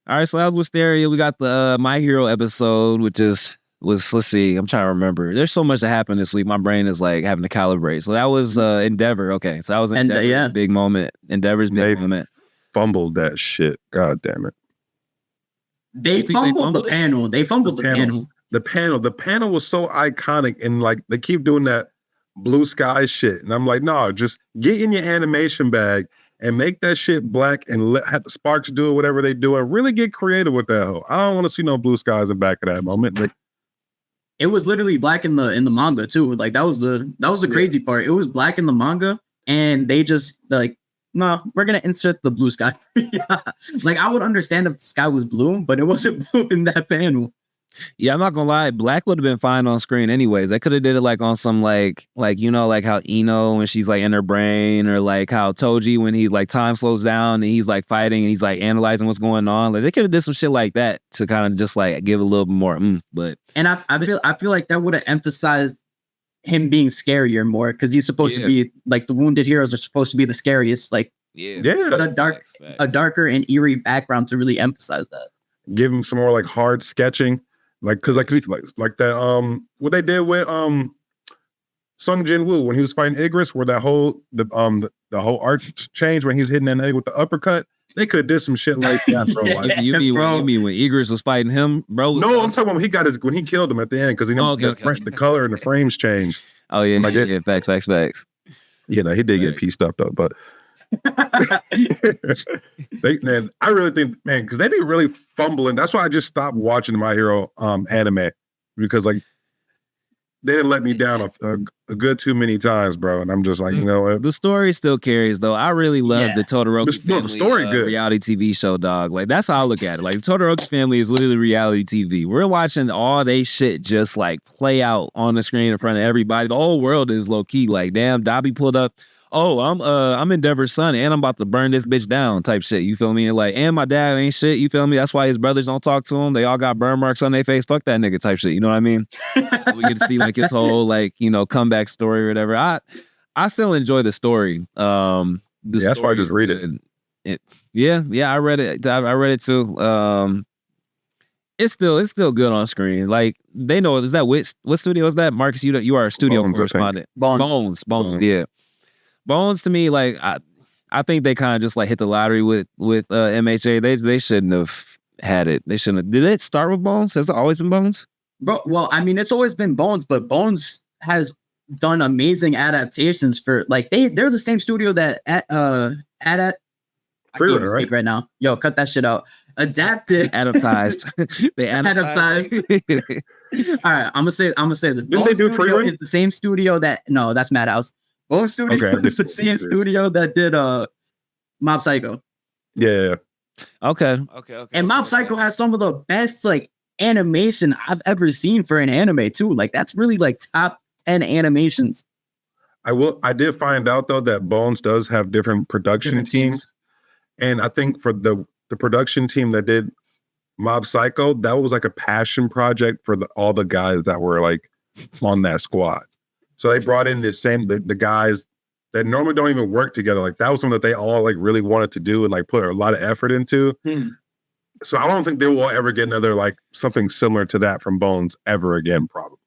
All right, so that was Wisteria. We got the My Hero episode, which was let's see, I'm trying to remember. There's so much that happened this week. My brain is like having to calibrate. So that was Endeavor. Okay, so that was Endeavor. Big moment. Endeavor's big moment. Fumbled that shit. God damn it. They fumbled the panel. They fumbled the panel. The panel was so iconic, and like they keep doing that blue sky shit. And I'm like, no, just get in your animation bag and make that shit black and have the Sparks do whatever they do and really get creative with that hoe. I don't want to see no blue skies in the back of that moment. Like, it was literally black in the manga too. Like that was the crazy part. It was black in the manga, and they just like, no, we're gonna insert the blue sky. Like I would understand if the sky was blue, but it wasn't blue in that panel. Yeah, I'm not gonna lie. Black would have been fine on screen anyways. They could have did it like on some like you know, like how Ino when she's like in her brain, or like how Toji when he like time slows down and he's like fighting and he's like analyzing what's going on. Like they could have did some shit like that to kind of just like give a little bit more. But I feel like that would have emphasized him being scarier more, because he's supposed to be like, the wounded heroes are supposed to be the scariest. Like but a darker and eerie background to really emphasize that. Give him some more like hard sketching. Like that what they did with Sung Jin Woo when he was fighting Igris, where that whole the whole arch changed when he was hitting that egg with the uppercut. They could have did some shit like that, bro. Like, you mean when Igris was fighting him, bro? No, I'm talking about when he killed him at the end, because the color and the frames changed. Oh yeah, like, yeah, facts. You know, he did get pieced up though, but I really think, man, because they be really fumbling. That's why I just stopped watching My Hero anime, because like they didn't let me down a good too many times, bro. And I'm just like, you know what? The story still carries though. I really love the Todoroki family, the story good reality TV show, dog. Like that's how I look at it. Like Todoroki family is literally reality TV. We're watching all they shit just like play out on the screen in front of everybody. The whole world is low key. Like, damn, Dobby pulled up. Oh, I'm Endeavor's son, and I'm about to burn this bitch down type shit. You feel me? Like, and my dad ain't shit. You feel me? That's why his brothers don't talk to him. They all got burn marks on their face. Fuck that nigga type shit. You know what I mean? We get to see like his whole like, you know, comeback story or whatever. I still enjoy the story. That's why I just read it. Yeah, I read it. I read it too. It's still good on screen. Like they know. Is that what studio is that? Marcus, you are a studio correspondent. Bones. Yeah. Bones to me, like I think they kind of just like hit the lottery with MHA. They shouldn't have had it. They shouldn't have. Did it start with Bones? Has it always been Bones? Bro, well, I mean, it's always been Bones, but Bones has done amazing adaptations for like they're the same studio that Freeland, right? Right now. Yo, cut that shit out. Adaptized. They adaptized. All right, I'm gonna say that. Didn't they do Freeland? It's the same studio that's Madhouse. Bone Studio is the same studio that did Mob Psycho. Yeah. Okay. And Mob Psycho has some of the best like animation I've ever seen for an anime too. Like that's really like top 10 animations. I did find out though that Bones does have different production teams. And I think for the production team that did Mob Psycho, that was like a passion project for all the guys that were like on that squad. So they brought in the guys that normally don't even work together. Like that was something that they all like really wanted to do and like put a lot of effort into. So I don't think they will ever get another like something similar to that from Bones ever again, probably.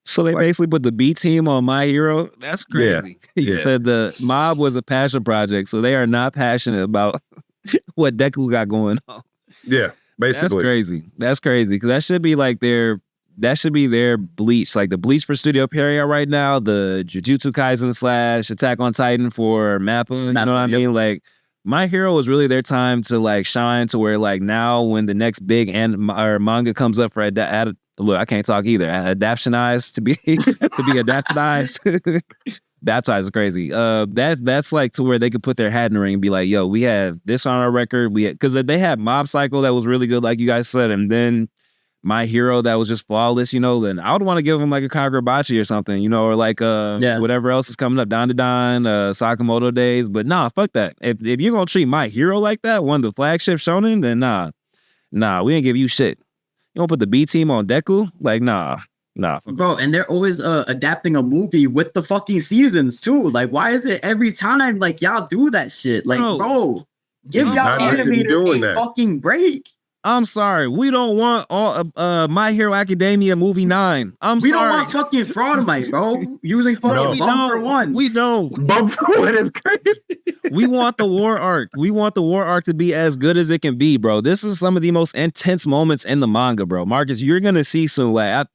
So they basically put the B team on My Hero. That's crazy. You said the Mob was a passion project, so they are not passionate about what Deku got going on. Yeah. Basically. That's crazy because that should be like their Bleach, like the Bleach for Studio Pierrot right now, the Jujutsu Kaisen / Attack on Titan for Mappa. You know what I mean? Like My Hero was really their time to like shine to where like now when the next big manga comes up for look, I can't talk either. Adaptationized to be adaptationized. Baptized is crazy. That's like to where they could put their hat in the ring and be like, yo, we have this on our record. Because they had Mob Psycho that was really good, like you guys said, and then My Hero that was just flawless, you know, then I would want to give them like a Kagurabachi or something, you know, or like whatever else is coming up, Dandadan, Sakamoto days. But nah, fuck that. If you're gonna treat My Hero like that, one of the flagship shonen, then nah, we ain't give you shit. You don't put the B team on Deku? Like, nah. Bro, and they're always adapting a movie with the fucking seasons too. Like, why is it every time like y'all do that shit? Like, bro, give y'all animators a fucking break. I'm sorry. We don't want all My Hero Academia movie 9. We don't want fucking Fraudamite, bro. Using fucking Bum for One. We don't. Bum for One is crazy. We want the war arc. We want the war arc to be as good as it can be, bro. This is some of the most intense moments in the manga, bro. Marcus, you're gonna see soon. Like,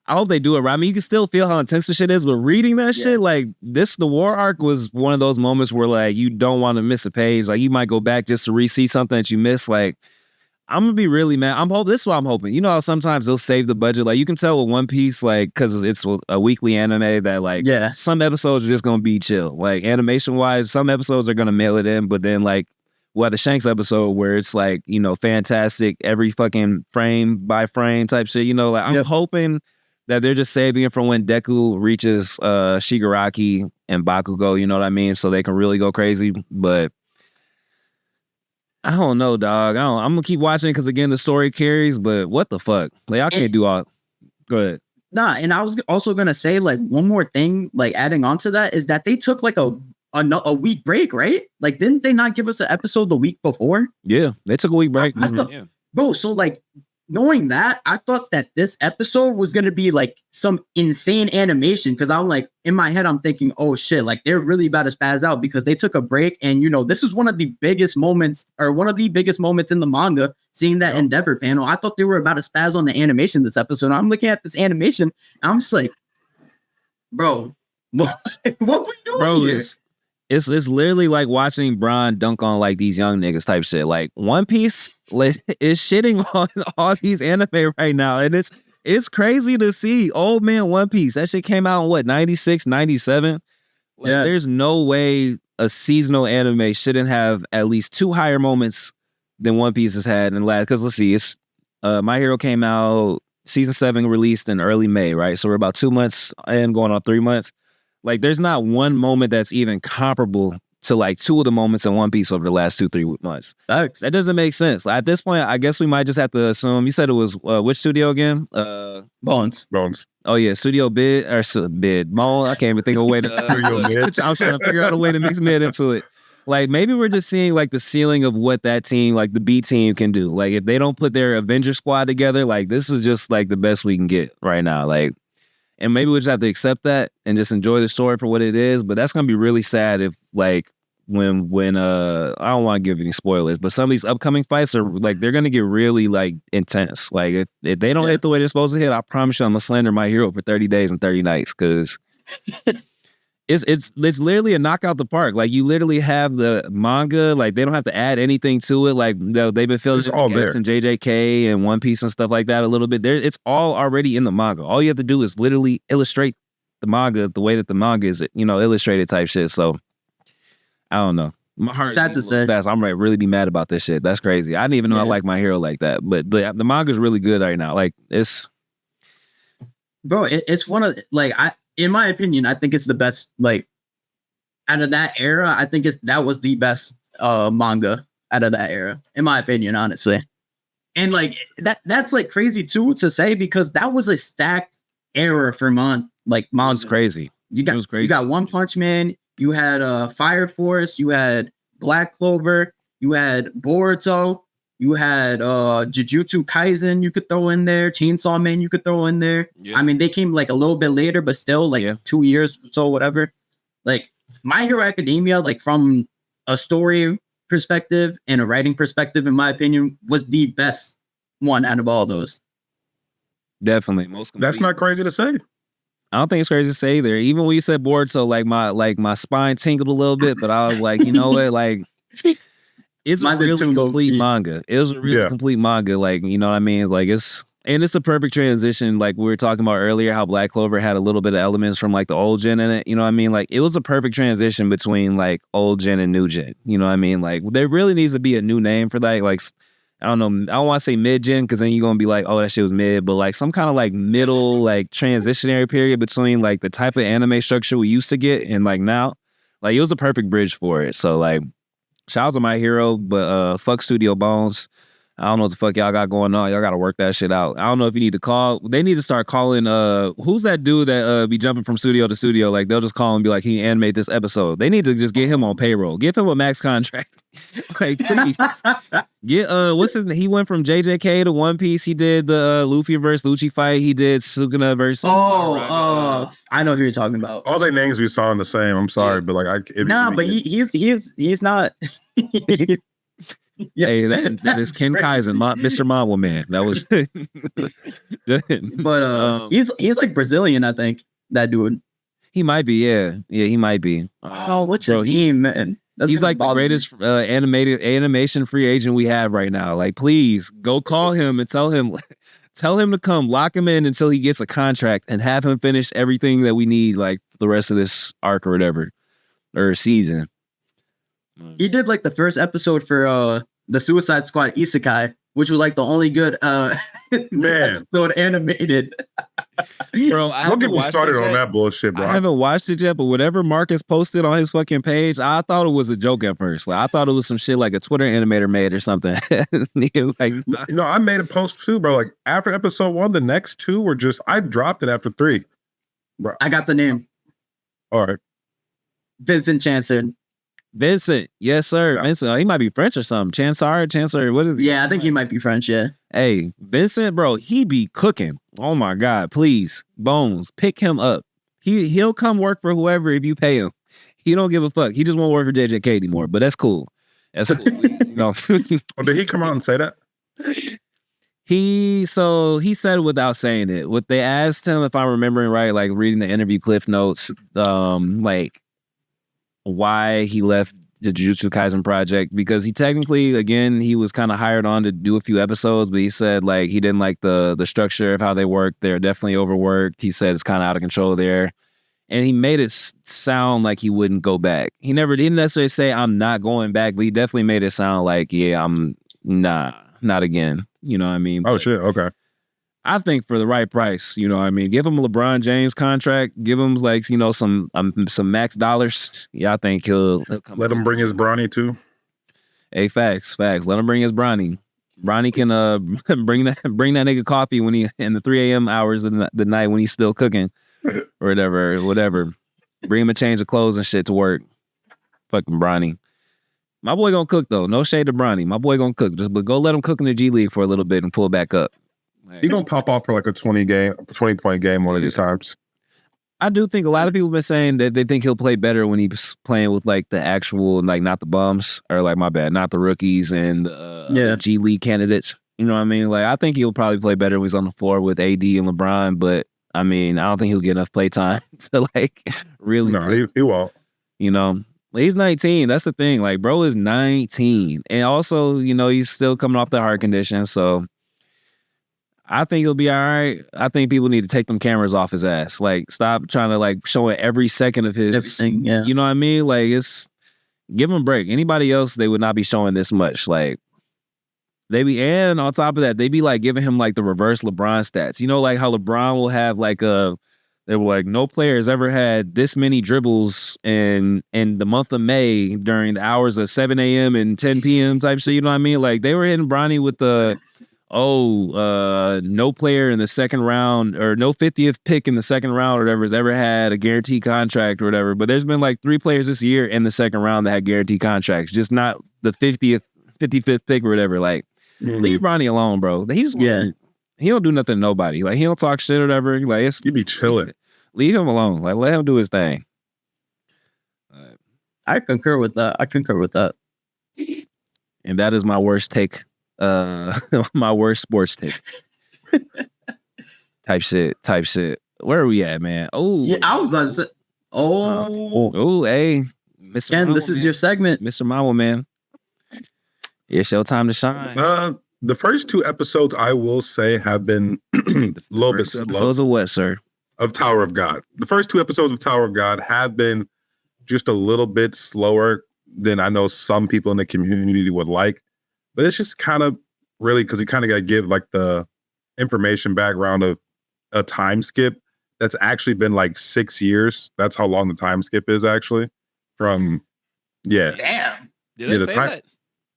I hope they do it right. I mean, you can still feel how intense the shit is, but reading that shit, like the war arc was one of those moments where like you don't want to miss a page. Like you might go back just to re-see something that you missed. Like, I'm gonna be really mad. This is what I'm hoping. You know how sometimes they'll save the budget. Like you can tell with One Piece, like because it's a weekly anime that like some episodes are just gonna be chill. Like animation wise, some episodes are gonna mail it in, but then like we'll have the Shanks episode where it's like, you know, fantastic every fucking frame by frame type shit. You know, like I'm hoping that they're just saving it for when Deku reaches Shigaraki and Bakugo. You know what I mean? So they can really go crazy, but. I don't know, dog. I'm gonna keep watching because again, the story carries. But what the fuck? Like, I can't do all. Go ahead. Nah, and I was also gonna say like one more thing, like adding on to that is that they took like a week break, right? Like, didn't they not give us an episode the week before? Yeah, they took a week break. Bro, so like knowing that, I thought that this episode was gonna be like some insane animation because I'm like in my head, I'm thinking, oh shit, like they're really about to spaz out because they took a break, and you know, this is one of the biggest moments in the manga. Seeing that Endeavor panel, I thought they were about to spaz on the animation this episode. I'm looking at this animation, and I'm just like, bro, what we doing here? It's literally like watching Bron dunk on like these young niggas type shit. Like One Piece is shitting on all these anime right now. And it's crazy to see old man One Piece. That shit came out in what, 96, 97? Like, there's no way a seasonal anime shouldn't have at least 2 higher moments than One Piece has had in the last. Because let's see, it's My Hero came out, season 7 released in early May, right? So we're about 2 months in, going on 3 months. Like, there's not one moment that's even comparable to like 2 of the moments in One Piece over the last 2-3 months. Thanks. That doesn't make sense. At this point, I guess we might just have to assume. You said it was which studio again? Bones. Oh yeah, Studio Bid or Bid. Bone. I can't even think of a way to. I'm trying to figure out a way to mix mid into it. Like maybe we're just seeing like the ceiling of what that team, like the B team, can do. Like if they don't put their Avenger squad together, like this is just like the best we can get right now. Like. And maybe we just have to accept that and just enjoy the story for what it is. But that's gonna be really sad if like when I don't want to give any spoilers, but some of these upcoming fights are like they're gonna get really like intense. Like if they don't hit the way they're supposed to hit, I promise you I'm gonna slander My Hero for 30 days and 30 nights because it's literally a knockout the park. Like you literally have the manga, like they don't have to add anything to it. Like they've been filling all there and JJK and One Piece and stuff like that a little bit. There, it's all already in the manga. All you have to do is literally illustrate the manga the way that the manga is, you know, illustrated type shit. So I don't know. My heart sad to say. Fast. I'm ready really be mad about this shit. That's crazy. I didn't even know I like My Hero like that. But the manga's really good right now. Like it's it's one of like in my opinion, I think it's the best, like, out of that era. I think that was the best manga out of that era, in my opinion, honestly. And, like, that's, like, crazy, too, to say, because that was a stacked era for mangas. It was crazy. You got One Punch Man, you had Fire Force, you had Black Clover, you had Boruto, you had Jujutsu Kaisen you could throw in there, Chainsaw Man you could throw in there. Yeah. I mean, they came like a little bit later, but still like 2 years or so, whatever. Like My Hero Academia, like from a story perspective and a writing perspective, in my opinion, was the best one out of all those. Definitely most complete. That's not crazy to say. I don't think it's crazy to say either. Even when you said Boruto, like my spine tingled a little bit, but I was like, you know what, like it's a really complete manga. It was a really complete manga. Like, you know what I mean? Like it's a perfect transition. Like we were talking about earlier, how Black Clover had a little bit of elements from like the old gen in it. You know what I mean? Like it was a perfect transition between like old gen and new gen. You know what I mean? Like there really needs to be a new name for that. Like I don't know. I don't want to say mid gen because then you're gonna be like, oh, that shit was mid. But like some kind of like middle like transitionary period between like the type of anime structure we used to get and like now. Like it was a perfect bridge for it. So like, shout out to My Hero, but fuck Studio Bones. I don't know what the fuck y'all got going on. Y'all got to work that shit out. I don't know if you need to call. They need to start calling. Who's that dude that be jumping from studio to studio? Like they'll just call and be like, "He animate this episode." They need to just get him on payroll. Give him a max contract. Like, please. Get what's his name? He went from JJK to One Piece. He did the Luffy versus Lucci fight. He did Sukuna versus. I know who you're talking about. All the names we saw in the same. I'm sorry, but like he's not. Yeah. Hey, that is Ken Kaizen, Mr. Marvel Man. That was but he's like Brazilian, I think. That dude. He might be, yeah. Yeah, he might be. What's his name, man? He's like the greatest animation free agent we have right now. Like, please go call him and tell him to come, lock him in until he gets a contract and have him finish everything that we need, like the rest of this arc or whatever, or season. He did like the first episode for the Suicide Squad Isekai, which was like the only good episode animated. Bro, don't get me started on that bullshit, bro. I haven't watched it yet, but whatever Marcus posted on his fucking page, I thought it was a joke at first. Like I thought it was some shit like a Twitter animator made or something. Like, I made a post too, bro. Like after episode 1, the next 2 were just I dropped it after 3. Bro. I got the name. All right. Vincent Chancellor. Vincent, yes sir. Yeah. Vincent, he might be French or something. Chancellor, what is he? Yeah, I think he might be French, yeah. Hey, Vincent, bro, he be cooking. Oh my God, please. Bones, pick him up. He'll come work for whoever if you pay him. He don't give a fuck. He just won't work for JJK anymore, but that's cool. That's cool. Did he come out and say that? He said it without saying it. What they asked him, if I'm remembering right, like reading the interview cliff notes, like why he left the Jujutsu Kaisen project, because he technically, again, he was kind of hired on to do a few episodes, but he said like he didn't like the structure of how they work. They're definitely overworked. He said it's kind of out of control there, and he made it sound like he wouldn't go back. He didn't necessarily say I'm not going back, but he definitely made it sound like, yeah, I'm not again. You know what I mean? Oh shit, okay. I think for the right price, you know what I mean? Give him a LeBron James contract. Give him like, you know, some max dollars. Yeah, I think he'll come. Let him bring his Bronny too. Hey, facts. Let him bring his Bronny. Bronny can bring that nigga coffee when he in the 3 a.m. hours of the night when he's still cooking or whatever. Bring him a change of clothes and shit to work. Fucking Bronny. My boy gonna cook though. No shade to Bronny. My boy gonna cook. But go let him cook in the G League for a little bit and pull back up. He gonna pop off for like a 20-point game one of these times. I do think a lot of people have been saying that they think he'll play better when he's playing with like the actual, like not the bums, or like my bad, not the rookies and the G League candidates. You know what I mean? Like I think he'll probably play better when he's on the floor with AD and LeBron, but I mean, I don't think he'll get enough play time to like really. No, he won't. You know, he's 19. That's the thing. Like, bro is 19, and also, you know, he's still coming off the heart condition, so. I think he'll be all right. I think people need to take them cameras off his ass. Like, stop trying to like showing every second of his. Everything, yeah. You know what I mean? Like, give him a break. Anybody else, they would not be showing this much. Like, and on top of that, they be like giving him like the reverse LeBron stats. You know, like how LeBron will have like they were like, no player has ever had this many dribbles in the month of May during the hours of 7 a.m. and 10 p.m. type shit. You know what I mean? Like, they were hitting Bronny with the. No player in the second round or no 50th pick in the second round or whatever has ever had a guaranteed contract or whatever. But there's been like 3 players this year in the second round that had guaranteed contracts, just not the 55th pick or whatever. Like, leave Ronnie alone, bro. He don't do nothing to nobody. Like, he don't talk shit or whatever. Like, you be chilling. Leave him alone. Like, let him do his thing. I concur with that. And that is my worst take My worst sports take. Type shit. Where are we at, man? Oh, yeah, I was about to say. Hey, Mr. Ken, Mama, this is man. your segment, Mr. Mama, man. It's your time to shine. The first 2 episodes, I will say, have been a little bit slow. Episodes of what, sir? Of Tower of God. The first 2 episodes of Tower of God have been just a little bit slower than I know some people in the community would like. But it's just kind of really because you kind of got to give like the information background of a time skip that's actually been like 6 years. That's how long the time skip is actually. Damn. Did they say that?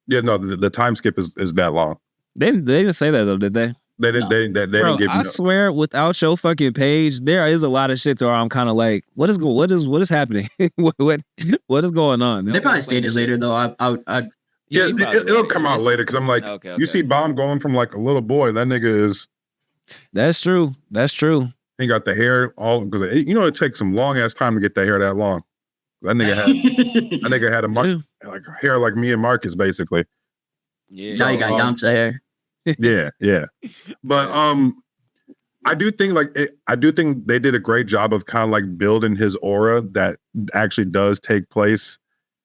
Yeah, no, the time skip is that long. They didn't say that though, did they? They didn't. They didn't give. I swear, without your fucking page, there is a lot of shit where I'm kind of like, what is happening? what is going on? They probably stated later though. It'll come out later because I'm like, okay. You see Bomb going from like a little boy. That nigga is. That's true. He got the hair all because it takes some long ass time to get that hair that long. That nigga had like hair like me and Marcus basically. Yeah, now you got Yamcha hair. Yeah. But I do think they did a great job of kind of like building his aura that actually does take place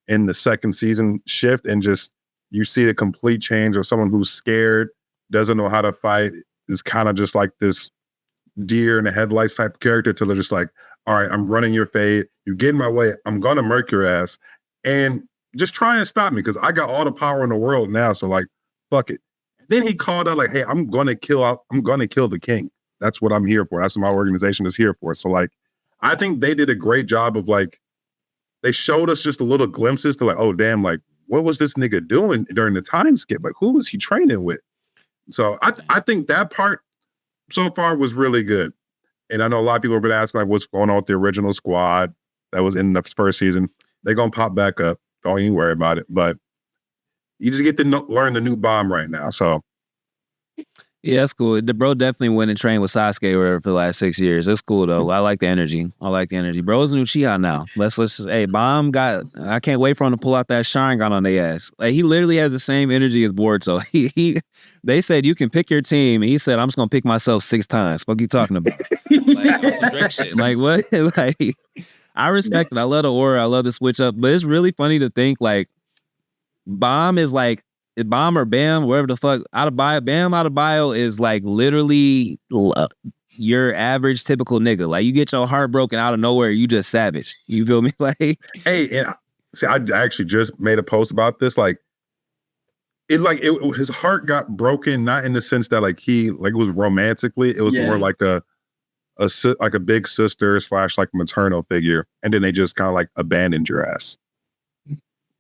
in the second season shift, and just you see a complete change of someone who's scared, doesn't know how to fight, is kind of just like this deer in the headlights type character till they're just like, all right, I'm running your fade, you get in my way, I'm gonna murk your ass, and just try and stop me because I got all the power in the world now, so like fuck it. Then he called out like, hey, I'm gonna kill the king. That's what I'm here for. That's what my organization is here for. So like, I think they did a great job of like, they showed us just a little glimpses to like, oh damn, like what was this nigga doing during the time skip? Like who was he training with? So I think that part so far was really good. And I know a lot of people have been asking like what's going on with the original squad that was in the first season. They're gonna pop back up. Don't even worry about it. But you just get to learn the new Bomb right now. So yeah, that's cool. The bro definitely went and trained with Sasuke or whatever for the last 6 years. That's cool though. I like the energy. Bro's a new Uchiha now. Let's just, hey, Bomb I can't wait for him to pull out that Sharingan on their ass. Like he literally has the same energy as Boruto. They said you can pick your team, and he said I'm just gonna pick myself 6 times. What are you talking about? Like some Drake shit. Like what? Like I respect it. I love the aura. I love the switch up. But it's really funny to think like Bomb is like Bomb or Bam, wherever the fuck Bam out of bio is like literally your average typical nigga. Like you get your heart broken out of nowhere, you just savage. You feel me? Like hey, and see, I actually just made a post about this. Like his heart got broken, not in the sense that like it was romantically. It was more like a big sister / like maternal figure, and then they just kind of like abandoned your ass.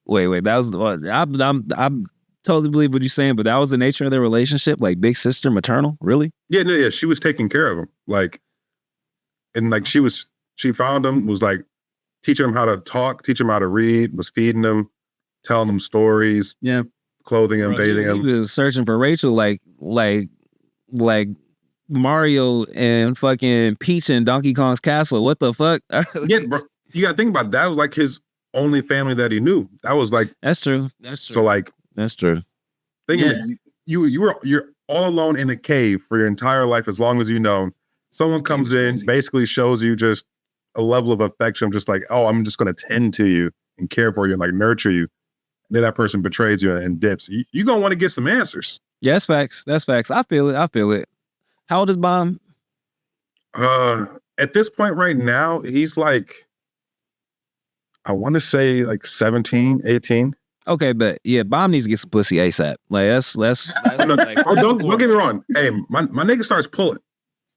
Wait, that was what I'm totally believe what you're saying, but that was the nature of their relationship, like big sister, maternal, really? Yeah, she was taking care of him, like, and like she found him, was like teaching him how to talk, teaching him how to read, was feeding him, telling him stories, clothing him, bathing him. He was searching for Rachel, like Mario and fucking Peach in Donkey Kong's castle. What the fuck? Yeah, bro, you gotta think about it. That was like his only family that he knew. That was like that's true. So like. That's true. You're all alone in a cave for your entire life, as long as you know. Someone comes in, basically shows you just a level of affection, just like, oh, I'm just going to tend to you and care for you and like nurture you. And then that person betrays you and dips. You're going to want to get some answers. Yeah, that's facts. I feel it. How old is Bomb? At this point right now, he's like, I want to say like 17, 18. Okay, but yeah, Bomb needs to get some pussy ASAP. Like that's like, don't get me wrong. Hey, my nigga starts pulling.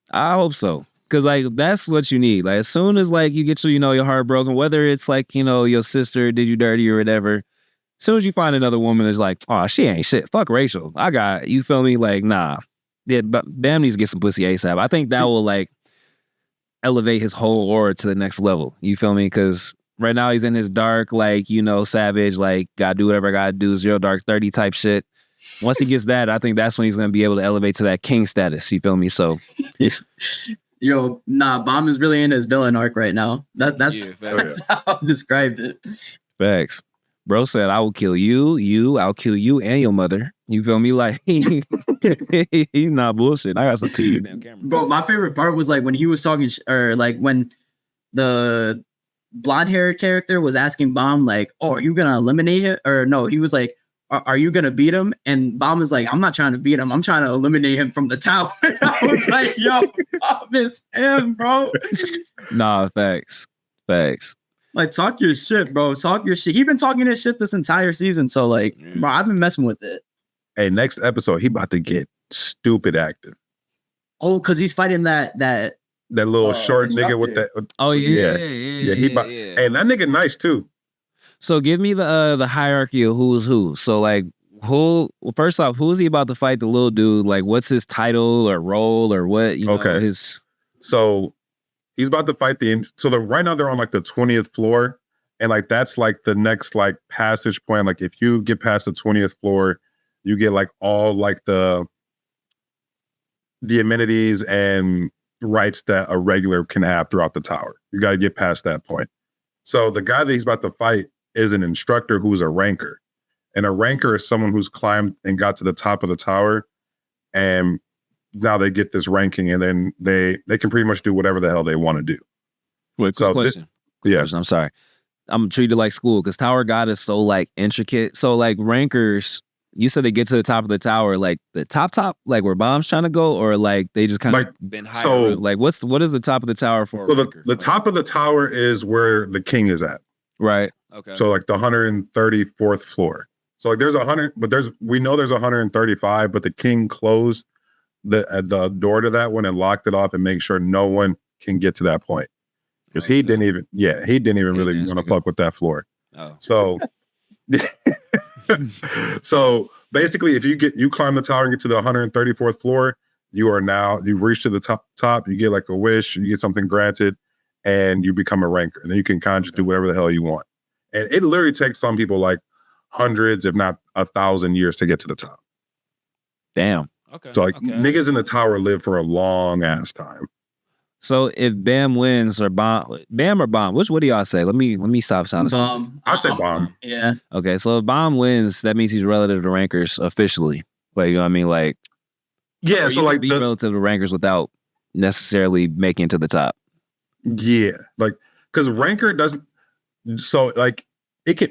I hope so. Cause like that's what you need. Like as soon as like you get your heart broken, whether it's like, your sister did you dirty or whatever, as soon as you find another woman that's like, oh, she ain't shit. Fuck Rachel. I got, you feel me? Like, nah. Yeah, but Bam needs to get some pussy ASAP. I think that will like elevate his whole aura to the next level. You feel me? Cause right now he's in his dark, like, savage, like, gotta do whatever I gotta do, 0 Dark 30 type shit. Once he gets that, I think that's when he's gonna be able to elevate to that king status. You feel me? So, Bomb is really in his villain arc right now. That's how I describe it. Facts. Bro said, I will kill you, I'll kill you and your mother. You feel me? Like he's not bullshit. I got some tea in the damn camera. Bro, my favorite part was like when he was talking, or like when the blonde haired character was asking Bomb like, "Oh, are you gonna eliminate him?" Or no, he was like, "Are you gonna beat him?" And Bomb is like, "I'm not trying to beat him. I'm trying to eliminate him from the tower." I was like, "Yo, Bomb is him, bro." Nah, facts. Like, talk your shit, bro. Talk your shit. He been talking his shit this entire season. So like, bro, I've been messing with it. Hey, next episode, he about to get stupid active. Oh, because he's fighting that little short nigga with that. Oh yeah. He about, hey, that nigga nice too. So give me the hierarchy of who's who. So like first off, who's he about to fight the little dude? Like what's his title or role or what? You know, his. So he's about to fight right now they're on like the 20th floor, and like that's like the next like passage point. Like if you get past the 20th floor, you get like all like the amenities and rights that a regular can have throughout the tower. You got to get past that point. So the guy that he's about to fight is an instructor who's a ranker. And a ranker is someone who's climbed and got to the top of the tower, and now they get this ranking, and then they can pretty much do whatever the hell they want to do. Wait, so question. I'm sorry. I'm treated like school because Tower God is so like intricate. So like rankers, you said they get to the top of the tower, like the top, like where Bomb's trying to go, or like they just kind of like, been higher. So, like what is the top of the tower for? So the top of the tower is where the king is at. Right. Okay. So like the 134th floor. So like there's 100, but we know there's 135, but the king closed the door to that one and locked it off and make sure no one can get to that point. Because he didn't even really want to fuck with that floor. Oh. So so basically if you climb the tower and get to the 134th floor, you reach to the top, you get like a wish, you get something granted, and you become a ranker. And then you can kind of just do whatever the hell you want. And it literally takes some people like hundreds, if not 1,000 years to get to the top. Damn. Okay. So like niggas in the tower live for a long ass time. So if Bam wins or Bomb, what do y'all say? Let me stop sounding. Bomb. I say Bomb. Yeah. Okay, so if Bomb wins, that means he's relative to rankers officially. Like, you know what I mean? Like, yeah. So like be relative to rankers without necessarily making it to the top. Yeah, like because ranker doesn't. So like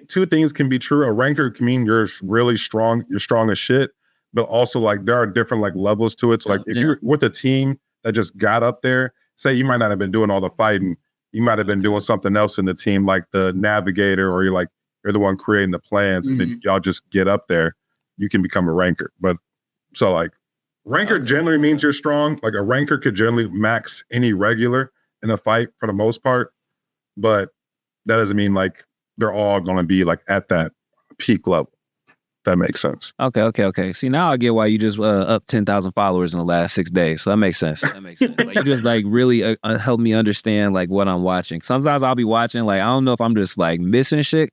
two things can be true. A ranker can mean you're really strong. You're strong as shit. But also like there are different like levels to it. So like if you're with a team that just got up there, say you might not have been doing all the fighting, you might have been doing something else in the team, like the navigator, or you're the one creating the plans, and then y'all just get up there, you can become a ranker. But so like ranker generally means you're strong. Like a ranker could generally max any regular in a fight for the most part, but that doesn't mean like they're all going to be like at that peak level. That makes sense. Okay. See, now I get why you just up 10,000 followers in the last 6 days. So that makes sense. Like, you just like really help me understand like what I'm watching. Sometimes I'll be watching, like, I don't know if I'm just like missing shit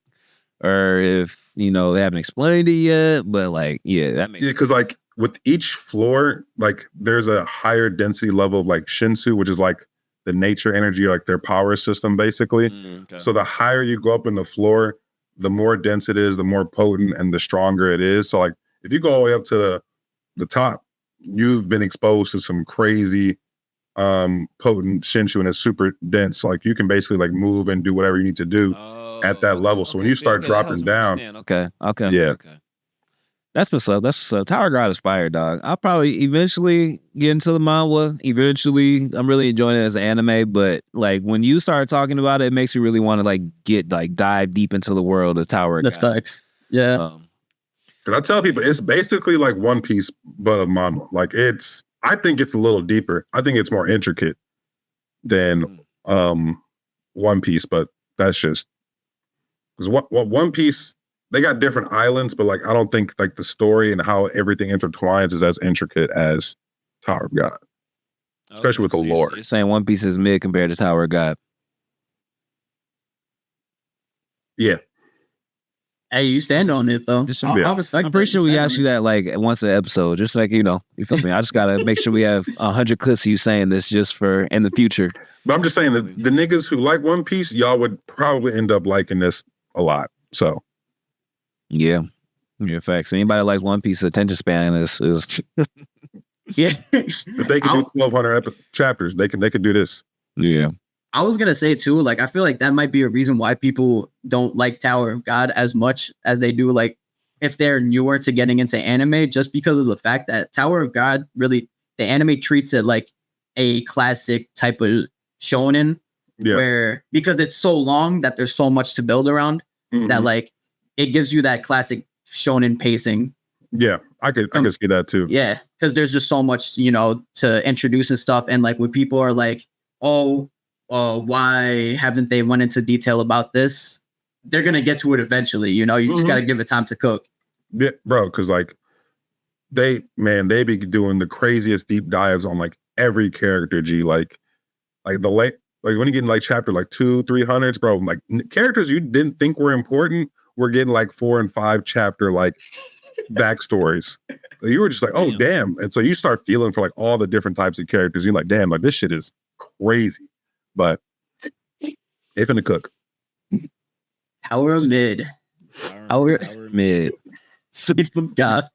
or if, they haven't explained it yet. But like, yeah, that makes sense. Because like with each floor, like there's a higher density level of like Shinsu, which is like the nature energy, like their power system, basically. Okay. So the higher you go up in the floor, the more dense it is, the more potent and the stronger it is. So like if you go all the way up to the top, you've been exposed to some crazy potent Shinshu, and it's super dense. Like you can basically like move and do whatever you need to do at that level. So when you start dropping down, okay. Yeah. That's what's up. Tower God is fire, dog. I'll probably eventually get into the manga. Eventually, I'm really enjoying it as an anime. But like when you start talking about it, it makes you really want to like dive deep into the world of Tower God. That's facts. Yeah. Because I tell people it's basically like One Piece, but a manga. Like I think it's a little deeper. I think it's more intricate than One Piece, but that's just because One Piece. They got different islands, but like I don't think like the story and how everything intertwines is as intricate as Tower of God, especially with the lore. You're saying One Piece is mid compared to Tower of God. Yeah. Hey, you stand on it though. I'm pretty sure we asked you that like once an episode, just like you feel me. I just gotta make sure we have 100 clips of you saying this just for in the future. But I'm just saying that the niggas who like One Piece, y'all would probably end up liking this a lot. So. Yeah. Yeah, facts. Anybody like One Piece attention span is yeah. If they can do 1,200 chapters, they can do this. Yeah. I was gonna say too, like I feel like that might be a reason why people don't like Tower of God as much as they do, like if they're newer to getting into anime, just because of the fact that Tower of God really, the anime treats it like a classic type of shonen, where because it's so long that there's so much to build around, that like it gives you that classic shonen pacing. Yeah, I could see that too. Yeah, because there's just so much, to introduce and stuff. And like when people are like, why haven't they went into detail about this? They're gonna get to it eventually. You just gotta give it time to cook. Yeah, bro, because like they be doing the craziest deep dives on like every character. Like the late, like when you get in like chapter like 200-300s, bro, like characters you didn't think were important, we're getting like 4 and 5 chapter like backstories. You were just like, oh damn. And so you start feeling for like all the different types of characters. You're like, damn, like this shit is crazy. But they finna cook. Tower of Mid. Tower Mid. Sleep of God.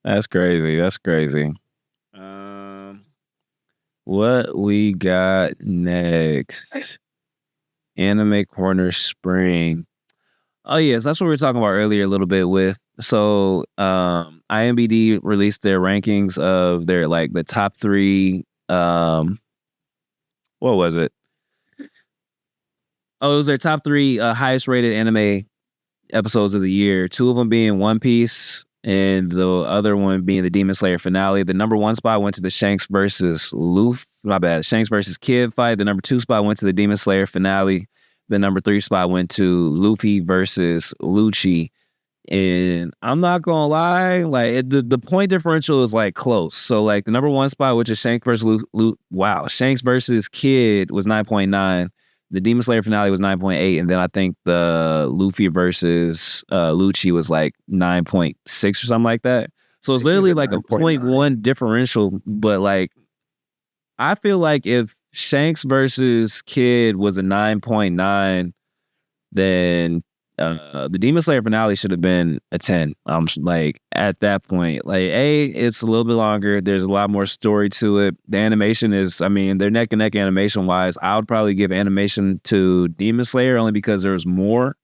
That's crazy. What we got next? Anime Corner Spring. Oh yes, that's what we were talking about earlier a little bit with. So IMDb released their rankings of their like the top 3 what was it? Oh, it was their top 3 highest rated anime episodes of the year. 2 of them being One Piece and the other one being the Demon Slayer finale. The number 1 spot went to the Shanks versus Shanks versus Kid fight. The number 2 spot went to the Demon Slayer finale. The number 3 spot went to Luffy versus Lucci. And I'm not gonna lie, like the point differential is like close. So like the number 1 spot, which is Shanks versus Shanks versus Kid was 9.9. The Demon Slayer finale was 9.8, and then I think the Luffy versus Lucci was like 9.6 or something like that. So it's literally like a 0.1 differential. But like, I feel like if Shanks versus Kid was a 9.9, then the Demon Slayer finale should have been a 10. Like at that point, like it's a little bit longer. There's a lot more story to it. The animation is, they're neck and neck animation wise. I would probably give animation to Demon Slayer only because there was more.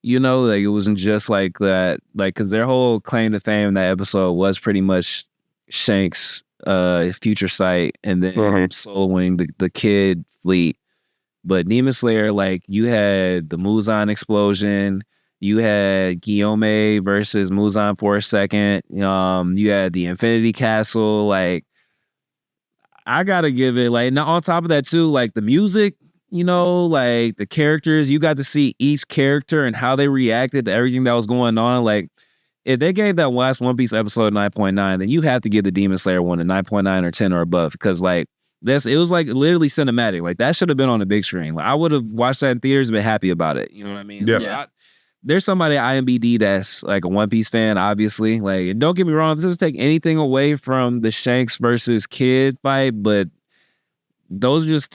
Like it wasn't just like that. Like because their whole claim to fame in that episode was pretty much Shanks' future sight and then soloing the Kid fleet. But Demon Slayer, like you had the Muzan explosion, you had Guillaume versus Muzan for a second, you had the Infinity Castle. Like I gotta give it like, now on top of that too, like the music, like the characters, you got to see each character and how they reacted to everything that was going on. Like if they gave that last One Piece episode 9.9, then you have to give the Demon Slayer one a 9.9 or 10 or above, because like it was like literally cinematic. Like that should have been on the big screen. Like I would have watched that in theaters and been happy about it. You know what I mean? Yeah. There's somebody at IMDb that's like a One Piece fan, obviously. Like, don't get me wrong, this doesn't take anything away from the Shanks versus Kid fight, but those are just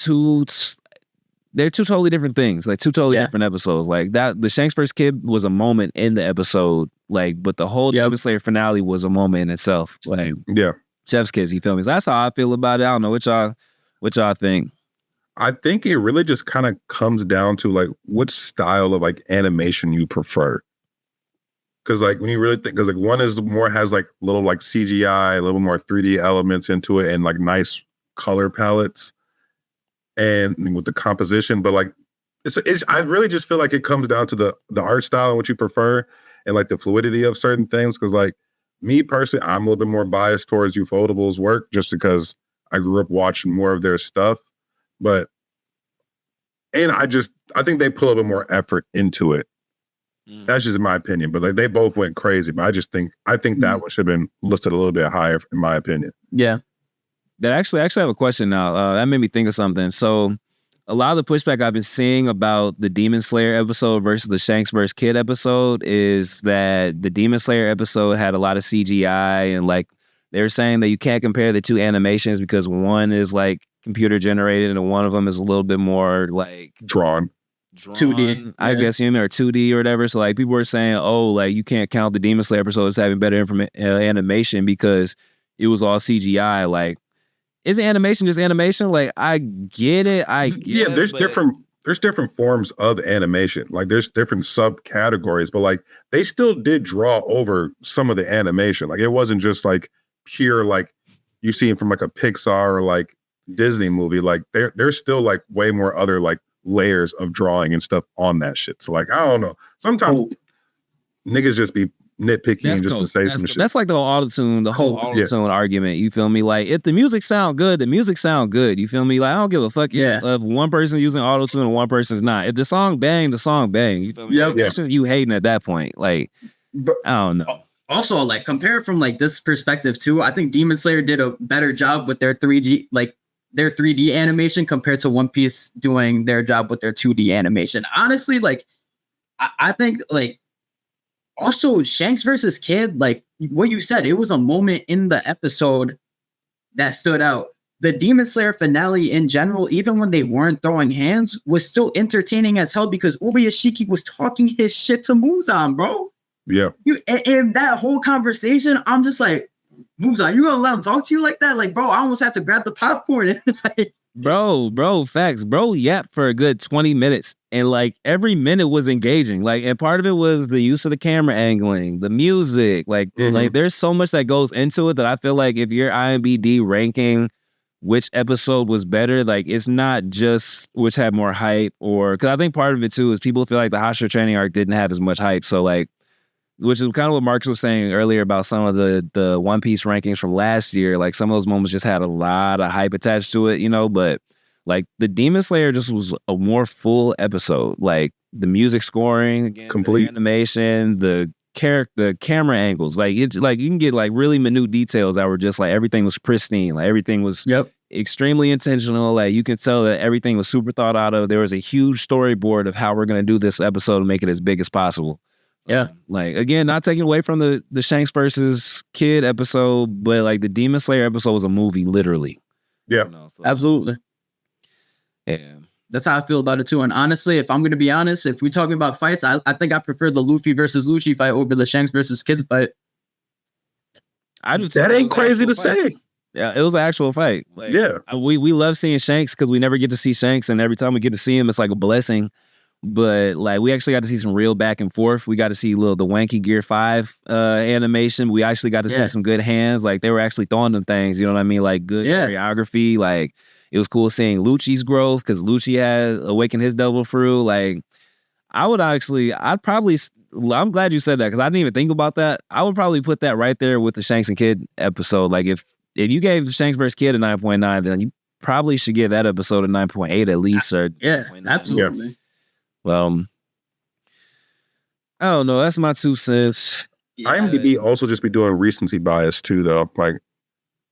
they're 2 totally different things. Like 2 totally different episodes. Like that, the Shanks versus Kid was a moment in the episode. Like, but the whole Demon Slayer finale was a moment in itself. Like, Chef's kiss, you feel me? So that's how I feel about it. I don't know what y'all think. I think it really just kind of comes down to like what style of like animation you prefer. Because like when you really think, because like one is more has like little like CGI, a little more 3D elements into it, and like nice color palettes, and with the composition. But like it's I really just feel like it comes down to the art style and what you prefer, and like the fluidity of certain things. Because like me personally, I'm a little bit more biased towards Ufotable's work just because I grew up watching more of their stuff. But, and I think they put a little bit more effort into it. That's just my opinion. But like they both went crazy. But I think that one should have been listed a little bit higher, in my opinion. Yeah. That I actually have a question now. That made me think of something. So a lot of the pushback I've been seeing about the Demon Slayer episode versus the Shanks vs. Kid episode is that the Demon Slayer episode had a lot of CGI, and like they were saying that you can't compare the 2 animations because one is like computer generated and one of them is a little bit more like drawn. 2D, I guess, or 2D or whatever. So like people were saying, oh, like you can't count the Demon Slayer episodes having better animation because it was all CGI. Like, isn't animation just animation? Like, I get it. I get yeah. There's different forms of animation. Like there's different subcategories, but like they still did draw over some of the animation. Like it wasn't just like pure like you see it from like a Pixar or like Disney movie. Like there's still like way more other like layers of drawing and stuff on that shit. So like I don't know. Sometimes niggas just be nitpicky and just to say some shit. That's like the whole auto-tune argument. You feel me? Like if the music sound good, the music sound good. You feel me? Like I don't give a fuck if one person using auto-tune and one person's not. If the song bang, the song bang. You feel me? Yep. That's just you hating at that point. Like I don't know. Also, like compare it from like this perspective too. I think Demon Slayer did a better job with their 3D their 3D animation compared to One Piece doing their job with their 2D animation. Honestly, like I think like also Shanks versus Kid, like what you said, it was a moment in the episode that stood out. The Demon Slayer finale in general, even when they weren't throwing hands, was still entertaining as hell because Ubuyashiki was talking his shit to Muzan, bro. Yeah. And that whole conversation, I'm just like, Muzan, you gonna let him talk to you like that? Like, bro, I almost had to grab the popcorn. And like, bro, facts. Bro yapped for a good 20 minutes. And like every minute was engaging. Like, and part of it was the use of the camera angling, the music. Like, like there's so much that goes into it that I feel like if you're IMDb ranking which episode was better, like it's not just which had more hype, or because I think part of it too is people feel like the Hashira training arc didn't have as much hype. So like, which is kind of what Marcus was saying earlier about some of the One Piece rankings from last year. Like some of those moments just had a lot of hype attached to it, you know, but like the Demon Slayer just was a more full episode. Like the music scoring, again, complete, the animation, the camera angles, like it, like you can get like really minute details that were just like everything was pristine, like everything was extremely intentional. Like you can tell that everything was super thought out of. There was a huge storyboard of how we're gonna do this episode and make it as big as possible. Yeah. Like again, not taking away from the Shanks versus Kid episode, but like the Demon Slayer episode was a movie, literally. Yeah. You know, absolutely. Yeah. That's how I feel about it too. And honestly, if I'm going to be honest, if we're talking about fights, I think I prefer the Luffy versus Lucci fight over the Shanks versus Kid fight. I do. That ain't crazy to say. Yeah, it was an actual fight. Like, yeah. We love seeing Shanks because we never get to see Shanks, and every time we get to see him, it's like a blessing. But like we actually got to see some real back and forth. We got to see the Wanky Gear 5 animation. We actually got to see some good hands. Like they were actually throwing them things, you know what I mean? Like good choreography. Like it was cool seeing Lucci's growth because Lucci had awakened his double fruit. Like I'm glad you said that because I didn't even think about that. I would probably put that right there with the Shanks and Kid episode. Like if you gave Shanks vs. Kid a 9.9, then you probably should give that episode a 9.8 at least. Or absolutely. Yeah. Well, I don't know. That's my 2 cents. IMDb also just be doing recency bias too, though. Like,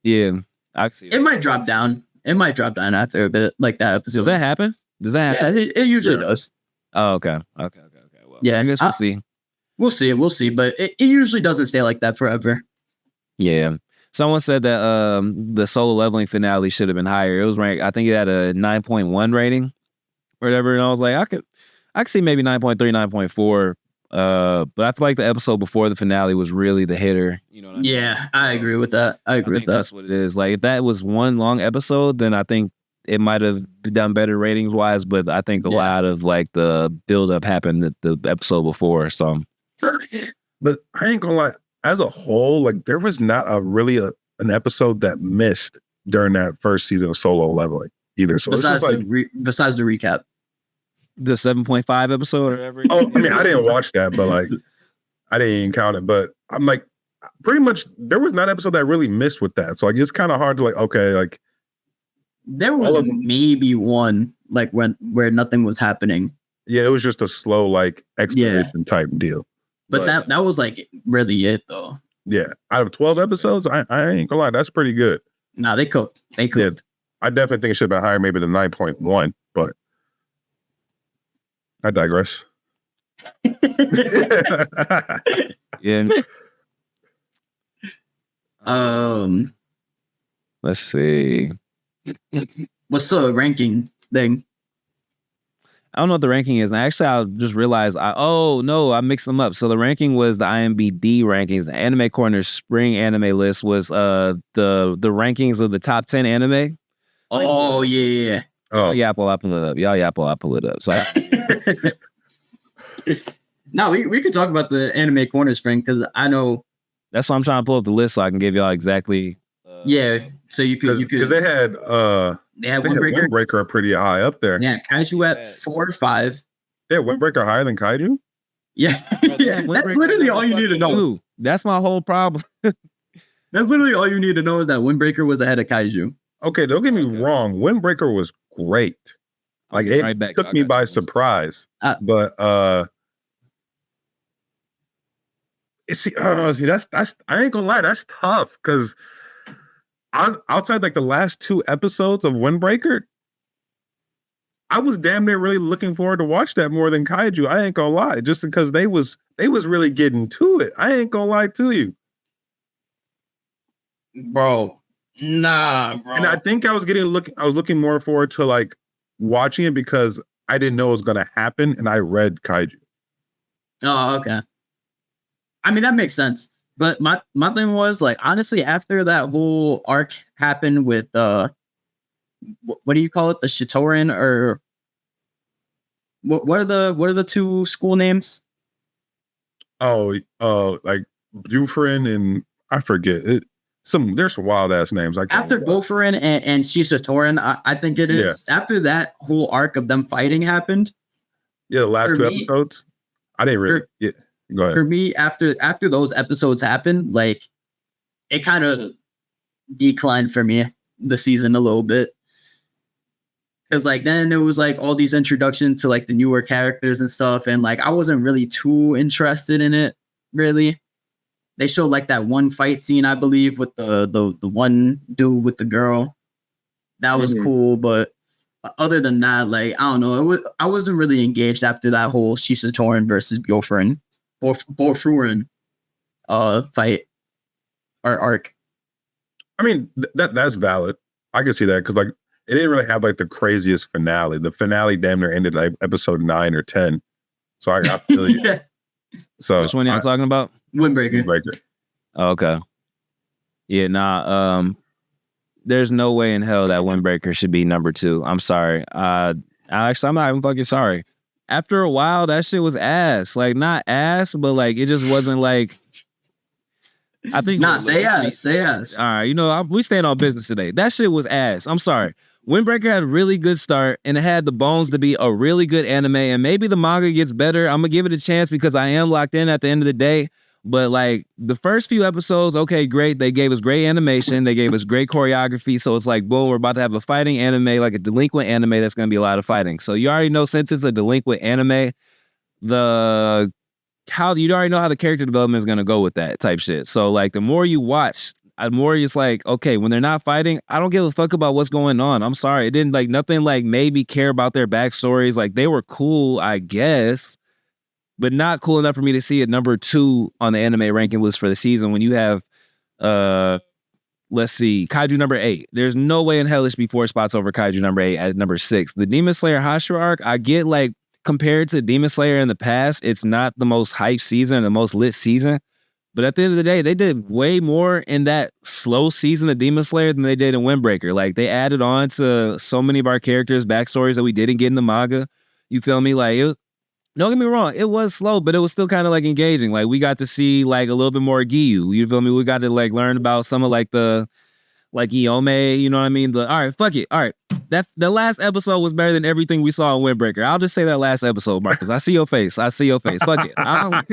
yeah, I see. It might drop down. It might drop down after a bit, like that episode. Does that happen? Yeah, it usually does. Oh, okay. Well, yeah, I guess we'll see. We'll see. But it usually doesn't stay like that forever. Yeah. Someone said that the Solo Leveling finale should have been higher. It was ranked. I think it had a 9.1 rating, or whatever. And I was like, I could see maybe 9.3, 9.4. But I feel like the episode before the finale was really the hitter. You know what I mean? Yeah, I agree with that. I agree with that. That's what it is. Like if that was one long episode, then I think it might have done better ratings wise. But I think a lot of like the build up happened at the episode before. So, but I ain't gonna lie. As a whole, like there was not an episode that missed during that first season of Solo Leveling either. So besides the recap. The 7.5 episode or whatever. Oh, I mean, I didn't watch that, but like, I didn't even count it. But I'm like, pretty much, there was not an episode that really missed with that. So like, it's kind of hard to like, okay, like, there was maybe one like where nothing was happening. Yeah, it was just a slow like expedition type deal. But that was like really it though. Yeah, out of 12 episodes, I ain't gonna lie, that's pretty good. Nah, they cooked. Yeah, I definitely think it should have been higher, maybe than 9.1, but. I digress. Yeah. Let's see. What's the ranking thing? I don't know what the ranking is. And actually, I just realized, I mixed them up. So the ranking was the IMDb rankings. The Anime Corner Spring Anime List was the rankings of the top 10 anime. Oh, yeah. Oh, yeah, I'll pull it up. I'll pull it up. So no, we could talk about the Anime Corner Spring because I know. That's why I'm trying to pull up the list so I can give y'all exactly. So you could because they had Windbreaker pretty high up there. Yeah, Kaiju at 4 or 5. Yeah, Windbreaker higher than Kaiju. Yeah, yeah. That's literally all you need to know. That's my whole problem. That's literally all you need to know is that Windbreaker was ahead of Kaiju. Okay, don't get me wrong. Windbreaker was great. Like it took me by surprise. But see, that's I ain't gonna lie, that's tough because outside like the last 2 episodes of Windbreaker, I was damn near really looking forward to watch that more than Kaiju. I ain't gonna lie, just because they was really getting to it. I ain't gonna lie to you, bro. Nah, bro. And I think I was looking more forward to like watching it because I didn't know it was gonna happen, and I read Kaiju. Oh, okay. I mean, that makes sense. But my thing was like, honestly, after that whole arc happened with what do you call it? The Shitoran or what are the 2 school names? Like Bufrin and I forget it. There's some wild ass names. After Bofrin and Shitoran, I think it is. Yeah. After that whole arc of them fighting happened. Yeah, the last 2 episodes. I didn't really. Yeah. Go ahead. For me, after those episodes happened, like it kind of declined for me the season a little bit. Cause like then it was like all these introductions to like the newer characters and stuff, and like I wasn't really too interested in it, really. They showed like that one fight scene, I believe, with the one dude with the girl. That was cool, but other than that, like I don't know, I wasn't really engaged after that whole Shisatoran versus Bofrin. Bofrin fight or arc. I mean, that's valid. I can see that because like it didn't really have like the craziest finale. The finale damn near ended like episode 9 or 10. So I feel you. Yeah. So which one y'all talking about? Windbreaker. Oh, okay. Yeah, there's no way in hell that Windbreaker should be number 2. I'm sorry. Alex, I'm not even fucking sorry. After a while, that shit was ass. Like, not ass, but like, it just wasn't like. I think. Say ass. All right, we stand on business today. That shit was ass. I'm sorry. Windbreaker had a really good start, and it had the bones to be a really good anime. And maybe the manga gets better. I'm gonna give it a chance because I am locked in at the end of the day. But like the first few episodes, okay, great. They gave us great animation. They gave us great choreography. So it's like, boom, we're about to have a fighting anime, like a delinquent anime that's going to be a lot of fighting. So you already know, since it's a delinquent anime, you already know how the character development is going to go with that type shit. So like the more you watch, the more it's like, okay, when they're not fighting, I don't give a fuck about what's going on. I'm sorry. It didn't like nothing like made me care about their backstories. Like they were cool, I guess, but not cool enough for me to see it number 2 on the anime ranking list for the season when you have, let's see, Kaiju number 8. There's no way in hell it should be 4 spots over Kaiju number 8 at number 6. The Demon Slayer Hashira arc, I get like, compared to Demon Slayer in the past, it's not the most hype season, the most lit season. But at the end of the day, they did way more in that slow season of Demon Slayer than they did in Windbreaker. Like, they added on to so many of our characters' backstories that we didn't get in the manga. You feel me? Like, don't get me wrong, it was slow, but it was still kind of like engaging. Like we got to see like a little bit more Giyu. You feel me? We got to like learn about some of like the like Iome, you know what I mean? All right, fuck it. All right. The last episode was better than everything we saw in Windbreaker. I'll just say that last episode, Marcus. I see your face. Fuck it.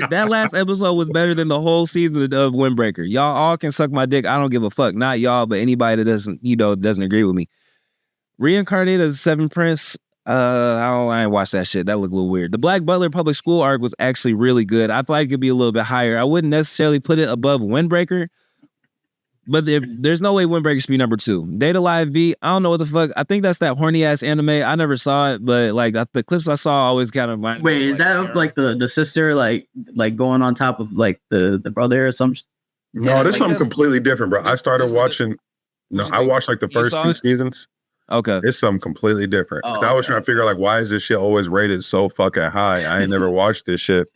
That last episode was better than the whole season of Windbreaker. Y'all all can suck my dick. I don't give a fuck. Not y'all, but anybody that doesn't agree with me. Reincarnated as Seven Prince. I ain't watched that shit. That looked a little weird. The Black Butler Public School arc was actually really good. I thought it could be a little bit higher. I wouldn't necessarily put it above Windbreaker, but there's no way Windbreaker should be number 2. Data Live V, I don't know what the fuck. I think that's that horny ass anime. I never saw it, but like the clips I saw always kind of mind. Wait, is that like the sister like going on top of like the brother or something? No, this is something completely different, bro. I started watching. No, I watched like the first 2 seasons. Okay. It's something completely different. I was trying to figure out like, why is this shit always rated so fucking high? I ain't never watched this shit.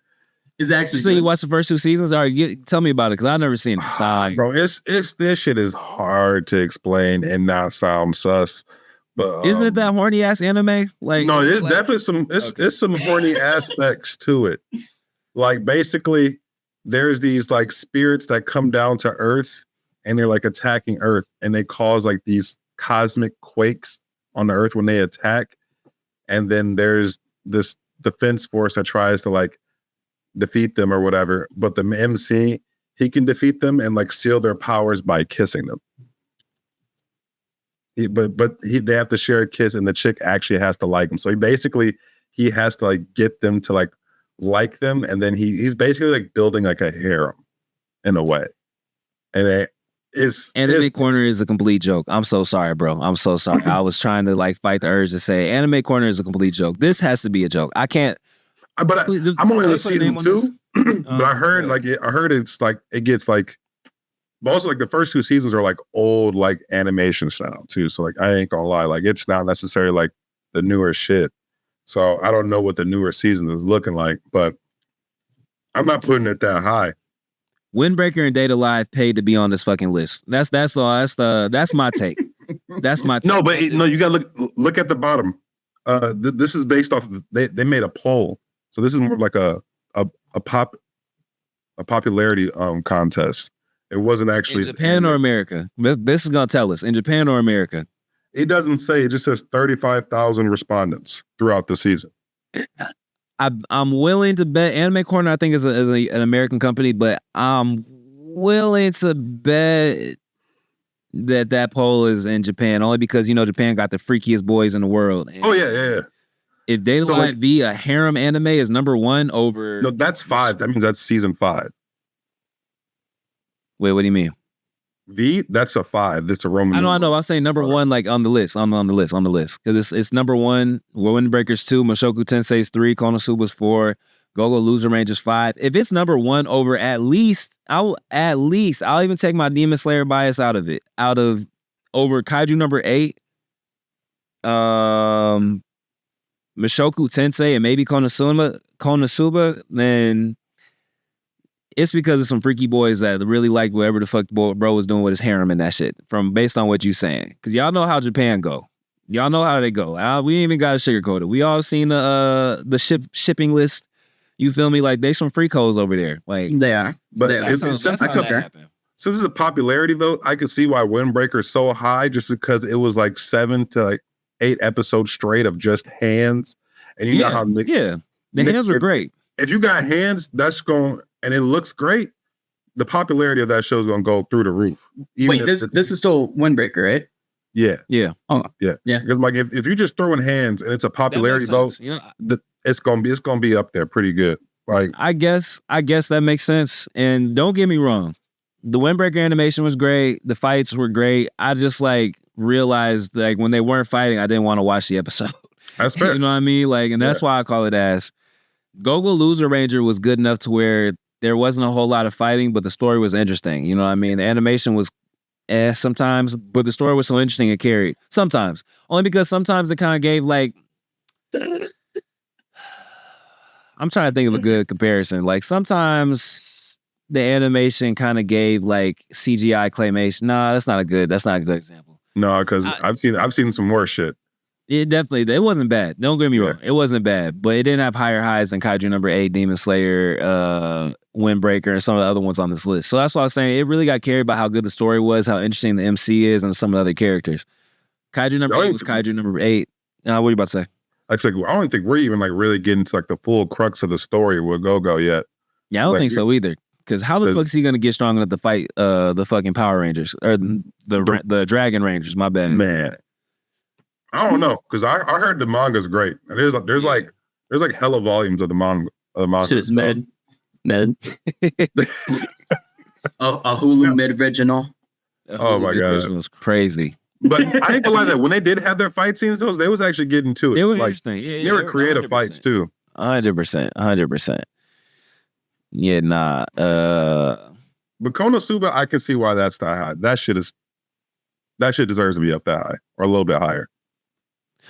It's actually so you watched the first 2 seasons? All right, tell me about it because I've never seen it. So bro, it's this shit is hard to explain and not sound sus. But isn't it that horny ass anime? Like no, there's definitely some it's some horny aspects to it. Like basically, there's these like spirits that come down to Earth and they're like attacking Earth, and they cause like these cosmic quakes on the Earth when they attack. And then there's this defense force that tries to like defeat them or whatever. But the MC, he can defeat them and like seal their powers by kissing them. They have to share a kiss, and the chick actually has to like him. So he has to like get them to like them, and then he's basically like building like a harem in a way. And Anime Corner is a complete joke. I'm so sorry, bro. I'm so sorry. I was trying to like fight the urge to say Anime Corner is a complete joke. This has to be a joke. I can't. But I'm only in season 2. But I heard it's like it gets like. But also, like, the first 2 seasons are like old, like animation style too. So like, I ain't gonna lie, like it's not necessarily like the newer shit. So I don't know what the newer season is looking like, but I'm not putting it that high. Windbreaker and Date Alive paid to be on this fucking list. That's my take. That's my take. No, but no, you gotta look at the bottom. This is based off of they made a poll, so this is more like a popularity contest. It wasn't actually in Japan or America. This is gonna tell us in Japan or America. It doesn't say. It just says 35,000 respondents throughout the season. I'm willing to bet Anime Corner, I think, is an American company, but I'm willing to bet that poll is in Japan only because Japan got the freakiest boys in the world. And yeah. If Date Alive V, a harem anime, is number 1 over. No, that's 5. That means that's season 5. Wait, what do you mean? V, that's a 5. That's a Roman. I know. I'm saying number 1, like on the list, on the list, because it's number 1. Windbreaker's 2, Mushoku Tensei's 3, Konosuba's 4, Go-Go Loser Ranger's 5. If it's number 1 over I'll even take my Demon Slayer bias out of it. Over Kaiju number 8, Mushoku Tensei, and maybe Konosuba, then. It's because of some freaky boys that really like whatever the fuck bro was doing with his harem and that shit. Based on what you saying, because y'all know how Japan go. Y'all know how they go. We ain't even got to sugarcoat it. We all seen the shipping list. You feel me? Like they some freak hoes over there. Like they are. But that's okay. Since it's a popularity vote, I can see why Windbreaker is so high, just because it was like 7 to like 8 episodes straight of just hands, and you know how the hands are great. If you got hands, that's going. And it looks great. The popularity of that show is going to go through the roof. Wait, this is still Windbreaker, right? Yeah. Oh, yeah. Because like if you're just throwing hands and it's a popularity vote, it's going to be up there pretty good. Like I guess that makes sense. And don't get me wrong, the Windbreaker animation was great. The fights were great. I just like realized like when they weren't fighting, I didn't want to watch the episode. That's fair. You know what I mean? Like, and that's why I call it ass. Go-Go Loser Ranger was good enough to where there wasn't a whole lot of fighting, but the story was interesting. You know what I mean? The animation was sometimes, but the story was so interesting it carried. Sometimes. Only because sometimes it kind of gave like... I'm trying to think of a good comparison. Like sometimes the animation kind of gave like CGI claymation. Nah, that's not a good example. No, because I've seen some worse shit. It wasn't bad. Don't get me wrong. It wasn't bad, but it didn't have higher highs than Kaiju number 8, Demon Slayer, Windbreaker, and some of the other ones on this list. So that's why I was saying it really got carried by how good the story was, how interesting the MC is, and some of the other characters. Kaiju number 8 was Kaiju number 8. What are you about to say? I don't think we're even like really getting to like the full crux of the story with Go-Go yet. Yeah, I don't think so either. Because how the fuck is he gonna get strong enough to fight the fucking Power Rangers or the Dragon Rangers? My bad, man. I don't know, because I heard the manga's great. And there's like hella volumes of the manga. Shit is med. A Hulu mid original. Oh my god, it was crazy. But I ain't gonna lie, that when they did have their fight scenes, they was actually getting to it. They were like, interesting. Yeah, they were creative 100%. Fights too. 100%. Yeah, nah. But Konosuba, I can see why that's that high. That shit deserves to be up that high or a little bit higher.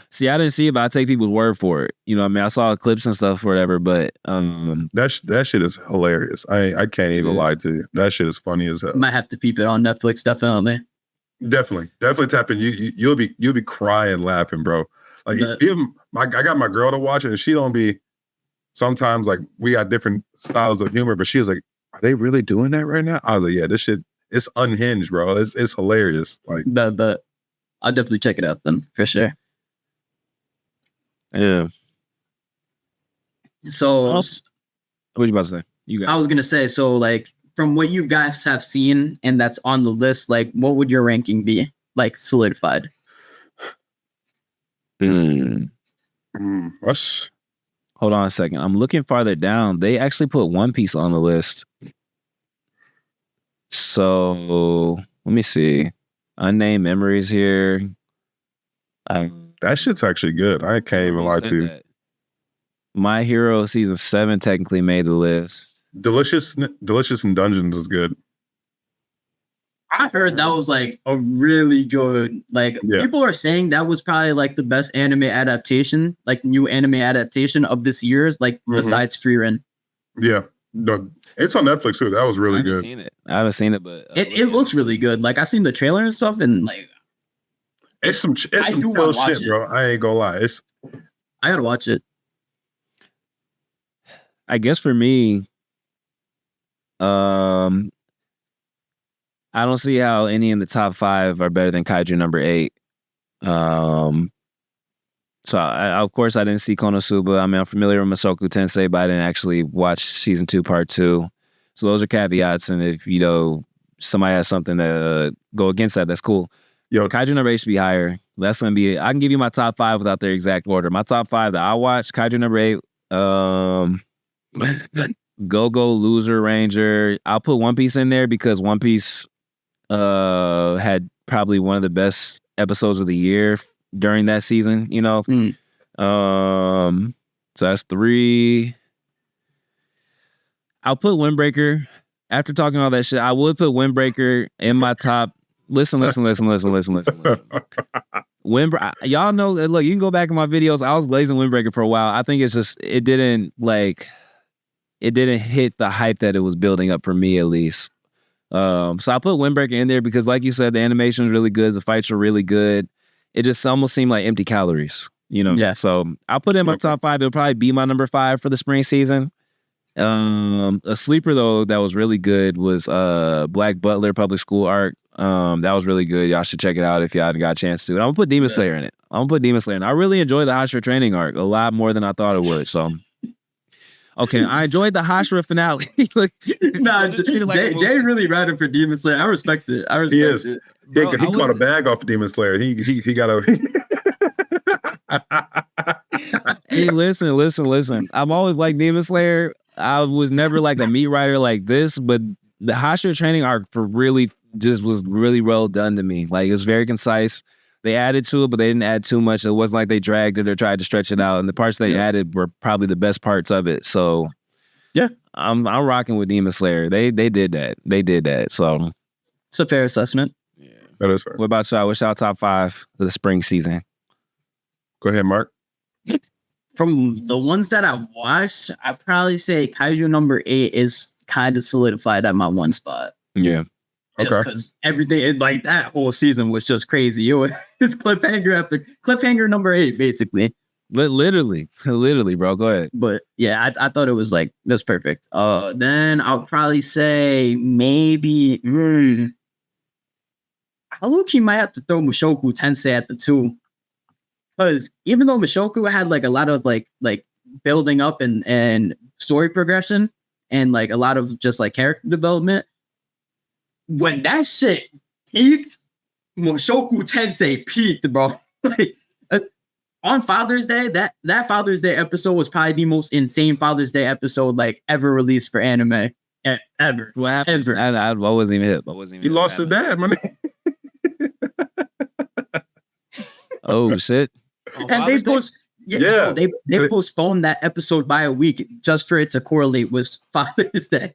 See, I didn't see it, but I take people's word for it. You know what I mean? I saw clips and stuff or whatever, but that shit is hilarious. I can't even lie to you. That shit is funny as hell. Might have to peep it on Netflix, definitely. Definitely tap in. You'll be crying laughing, bro. Like I got my girl to watch it, and she don't be. Sometimes like we got different styles of humor, but she was like, "Are they really doing that right now?" I was like, "Yeah, this shit, it's unhinged, bro. It's hilarious." Like, but I'll definitely check it out then for sure. Yeah. So, what you about to say? I was gonna say, so like from what you guys have seen and that's on the list, like what would your ranking be? Like solidified. Hold on a second. I'm looking farther down. They actually put One Piece on the list. So let me see. Unnamed Memories here. That shit's actually good. I can't even lie to you. My Hero season 7 technically made the list. Delicious in Dungeons is good. I heard that was like a really good, like people are saying that was probably like the best anime adaptation, like new anime adaptation of this year's, like besides Frieren. Yeah. It's on Netflix too. That was really good. I haven't seen it, but it looks really good. Like I've seen the trailer and stuff, and like it's some cool shit, bro. I ain't gonna lie. I gotta watch it. I guess for me, I don't see how any in the top 5 are better than Kaiju number 8. So of course I didn't see Konosuba. I mean, I'm familiar with Masoku Tensei, but I didn't actually watch season 2, part 2. So those are caveats. And if somebody has something to go against that, that's cool. Yo, Kaiju number 8 should be higher. That's gonna be. I can give you my top 5 without their exact order. My top 5 that I watched: Kaiju number 8, Go-Go, Loser, Ranger. I'll put One Piece in there because One Piece had probably one of the best episodes of the year during that season, so that's 3. I'll put Windbreaker. After talking all that shit, I would put Windbreaker in my top. Listen. Y'all know, look, you can go back in my videos. I was blazing Windbreaker for a while. I think it's just it didn't hit the hype that it was building up for me, at least. So I put Windbreaker in there because, like you said, the animation is really good. The fights are really good. It just almost seemed like empty calories, Yeah. So I'll put it in my top 5. It'll probably be my number 5 for the spring season. A sleeper though that was really good was Black Butler Public School arc. That was really good. Y'all should check it out if y'all got a chance to. And I'm gonna put Demon Slayer in it. I really enjoyed the Hashira training arc a lot more than I thought it would. So. Okay, I enjoyed the Hashira finale. Jay really riding for Demon Slayer. I respect it. He caught a bag off of Demon Slayer. He got a. Hey, listen. I've always liked Demon Slayer. I was never like a meat writer like this, but the Hashira training arc was really well done to me. Like it was very concise. They added to it, but they didn't add too much. It wasn't like they dragged it or tried to stretch it out. And the parts they added were probably the best parts of it. So, yeah, I'm rocking with Demon Slayer. They did that. So, it's a fair assessment. Yeah, that is fair. What about y'all? What's y'all top 5 for the spring season? Go ahead, Mark. From the ones that I watched, I'd probably say Kaiju number 8 is kind of solidified at my 1 spot. Yeah. Just because everything, like that whole season was just crazy. It's cliffhanger after cliffhanger number 8, basically. Literally, bro. Go ahead. But yeah, I thought it was like, that's perfect. Then I'll probably say maybe, I low-key might have to throw Mushoku Tensei at the 2. Because even though Mushoku had like a lot of like building up and story progression and like a lot of just like character development, when that shit peaked, Mushoku Tensei peaked, bro. Like, on Father's Day, that Father's Day episode was probably the most insane Father's Day episode like ever released for anime. Ever. What happened? Ever. I wasn't even hip. He lost his dad, man. Oh, shit. And they postponed that episode by a week just for it to correlate with Father's Day.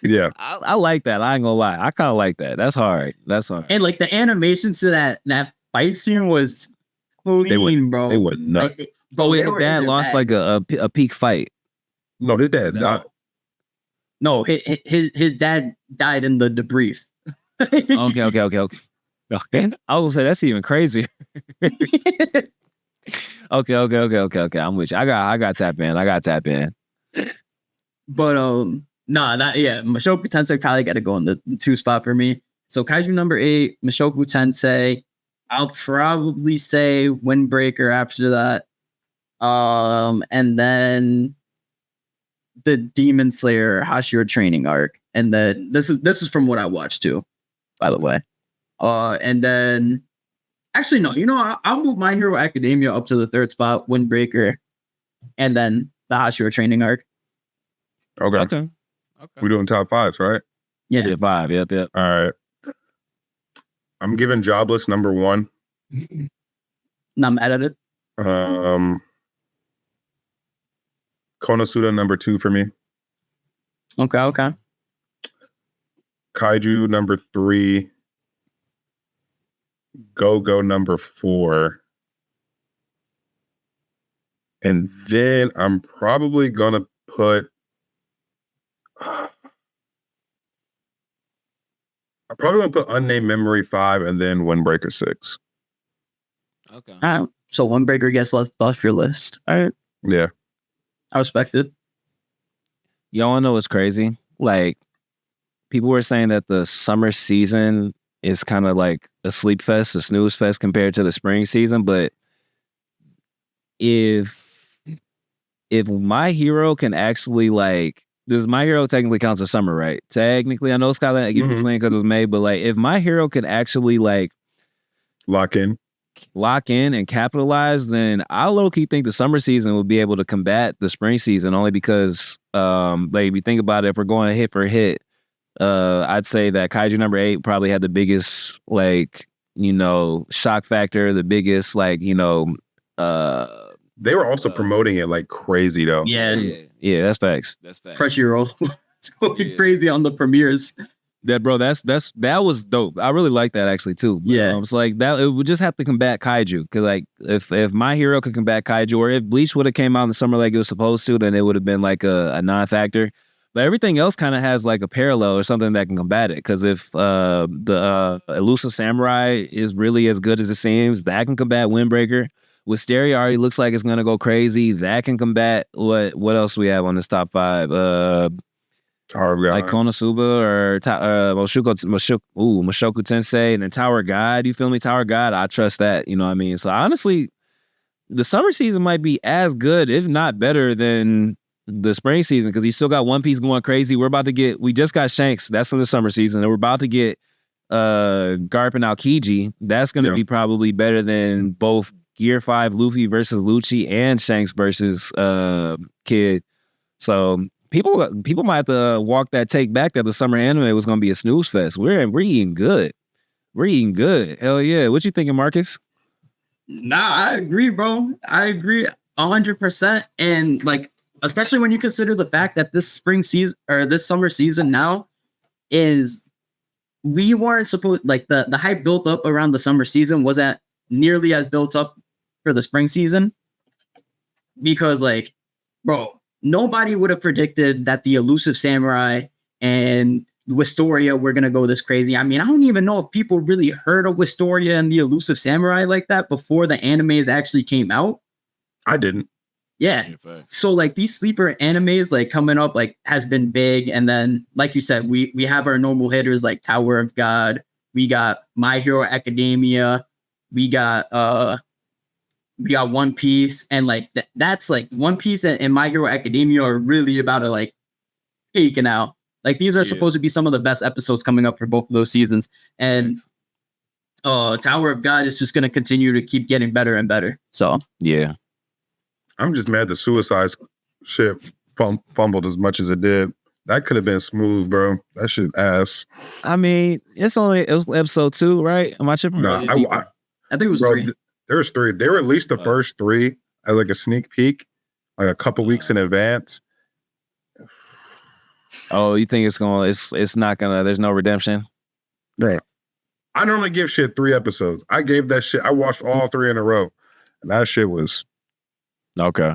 Yeah, I like that. I ain't gonna lie. I kind of like that. That's hard. And like the animation to that fight scene was clean, bro. They were nuts. Bro, his dad lost like a peak fight. No, his dad died. No, his dad died in the debrief. Okay. I was gonna say that's even crazier. Okay. I'm with you. I got tap in. But Mushoku Tensei probably got to go in the 2 spot for me. So Kaiju number 8, Mushoku Tensei. I'll probably say Windbreaker after that. And then the Demon Slayer Hashira training arc. And then this is from what I watched too, by the way. And then actually no, I'll move My Hero Academia up to the 3rd spot, Windbreaker, and then the Hashira training arc. Okay. We're doing top 5s, right? Yeah, 5. Yep. All right. I'm giving Jobless number 1. Not mad at it. Konosuba number 2 for me. Okay. Kaiju number 3. Go number 4. And then I'm probably gonna put Unnamed Memory 5 and then Windbreaker 6. Okay. So Windbreaker gets left off your list. All right. Yeah. I respect it. Y'all wanna know what's crazy? Like, people were saying that the summer season is kind of like a sleep fest, a snooze fest compared to the spring season. But if My Hero can actually does My Hero technically counts as summer, right? Technically, I know it's kind of like because it was May, but if My Hero can actually lock in and capitalize, then I low-key think the summer season will be able to combat the spring season, only because if you think about it, if we're going hit for hit, I'd say that Kaiju number 8 probably had the biggest shock factor, the biggest they were also promoting it like crazy though. Yeah, that's facts. Crunchyroll. It's going crazy on the premieres. That was dope. I really like that actually too. But, it's like that. It would just have to combat Kaiju, because if My Hero could combat Kaiju, or if Bleach would have came out in the summer like it was supposed to, then it would have been like a non-factor. But everything else kind of has like a parallel or something that can combat it. Because if the Elusive Samurai is really as good as it seems, that can combat Windbreaker. Wisteria already looks like it's gonna go crazy. That can combat what else we have on this top 5? Like Konosuba or Mushoku Tensei, and then Tower God. You feel me? Tower God, I trust that. You know what I mean? So honestly, the summer season might be as good, if not better, than the spring season, because you still got One Piece going crazy. We just got Shanks. That's in the summer season, and we're about to get Garp and Aokiji. That's going to be probably better than both Gear 5 Luffy versus Lucci and Shanks versus Kid. So people might have to walk that take back that the summer anime was going to be a snooze fest. We're eating good. We're eating good. Hell yeah. What you thinking, Marcus? Nah, I agree, bro. I agree 100%. And especially when you consider the fact that this spring season or this summer season now is, we weren't supposed, the hype built up around the summer season wasn't nearly as built up for the spring season, because bro, nobody would have predicted that the Elusive Samurai and Wisteria were gonna go this crazy. I mean, I don't even know if people really heard of Wisteria and the Elusive Samurai like that before the animes actually came out. I didn't. Yeah. So these sleeper animes coming up has been big. And then like you said, we have our normal hitters like Tower of God. We got My Hero Academia. We got One Piece, and that's One Piece and My Hero Academia are really about to peaking out. These are supposed to be some of the best episodes coming up for both of those seasons. And Tower of God is just gonna continue to keep getting better and better. So yeah. I'm just mad the Suicide shit fumbled as much as it did. That could have been smooth, bro. That shit ass. I mean, it was episode 2, right? Am I tripping? No, I think it was 3. There was 3. They released the first 3 as a sneak peek, a couple weeks in advance. Oh, you think it's not gonna, there's no redemption? Bro, I normally give shit 3 episodes. I gave that shit, I watched all 3 in a row. And that shit was okay.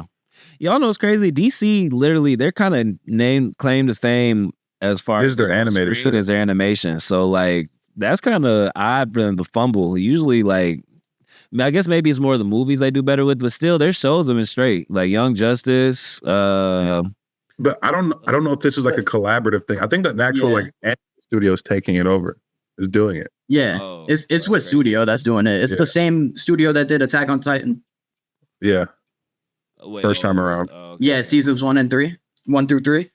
Y'all know what's crazy? DC literally, they're kind of claim to fame as far as their animated shit as their animation. So like that's kind of odd for them to fumble. Usually, like I guess maybe it's more the movies they do better with, but still their shows have been straight. Like Young Justice. But I don't know if this is like a collaborative thing. I think that actual like studio is taking it over, is doing it. Yeah, it's with Studio that's doing it. It's the same studio that did Attack on Titan. Yeah. First time around. Okay. Yeah, seasons 1 through 3.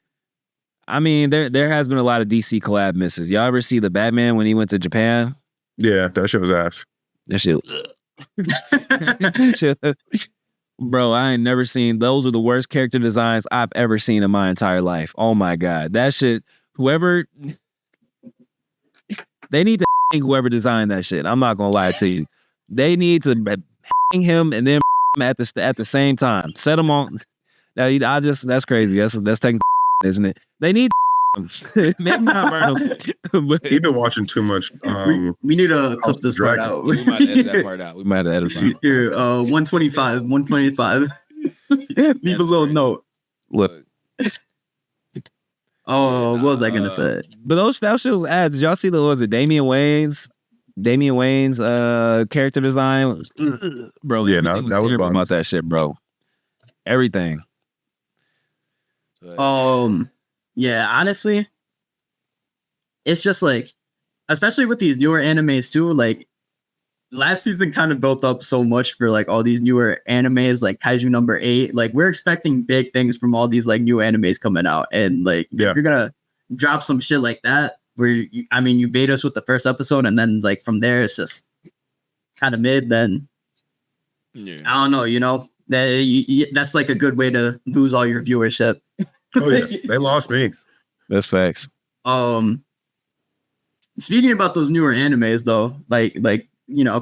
I mean, there has been a lot of DC collab misses. Y'all ever see the Batman when he went to Japan? Yeah, that shit was ass. That shit. Bro, I ain't never seen. Those are the worst character designs I've ever seen in my entire life. Oh my god, that shit. Whoever they need to whoever designed that shit. I'm not gonna lie to you. They need to him and then at the same time. Set them on. Now that's crazy. That's taking isn't it? They need maybe not burn them. You've been watching too much. We need to clip this part out. We might edit that part out. We might edit it. Here, 125. Leave a little note. Look. Oh, what was I gonna say? But that shit was ads. Did y'all see Damian Wayne's character design? Bro, yeah, no, that was about that shit, bro. Everything. Yeah, honestly, it's just like, especially with these newer animes too, like last season kind of built up so much for like all these newer animes like Kaiju number 8. Like we're expecting big things from all these like new animes coming out, and like if you're gonna drop some shit like that where you bait us with the first episode and then like from there it's just kind of mid, then I don't know, that's like a good way to lose all your viewership. Oh yeah, they lost me. That's facts. Speaking about those newer animes though, like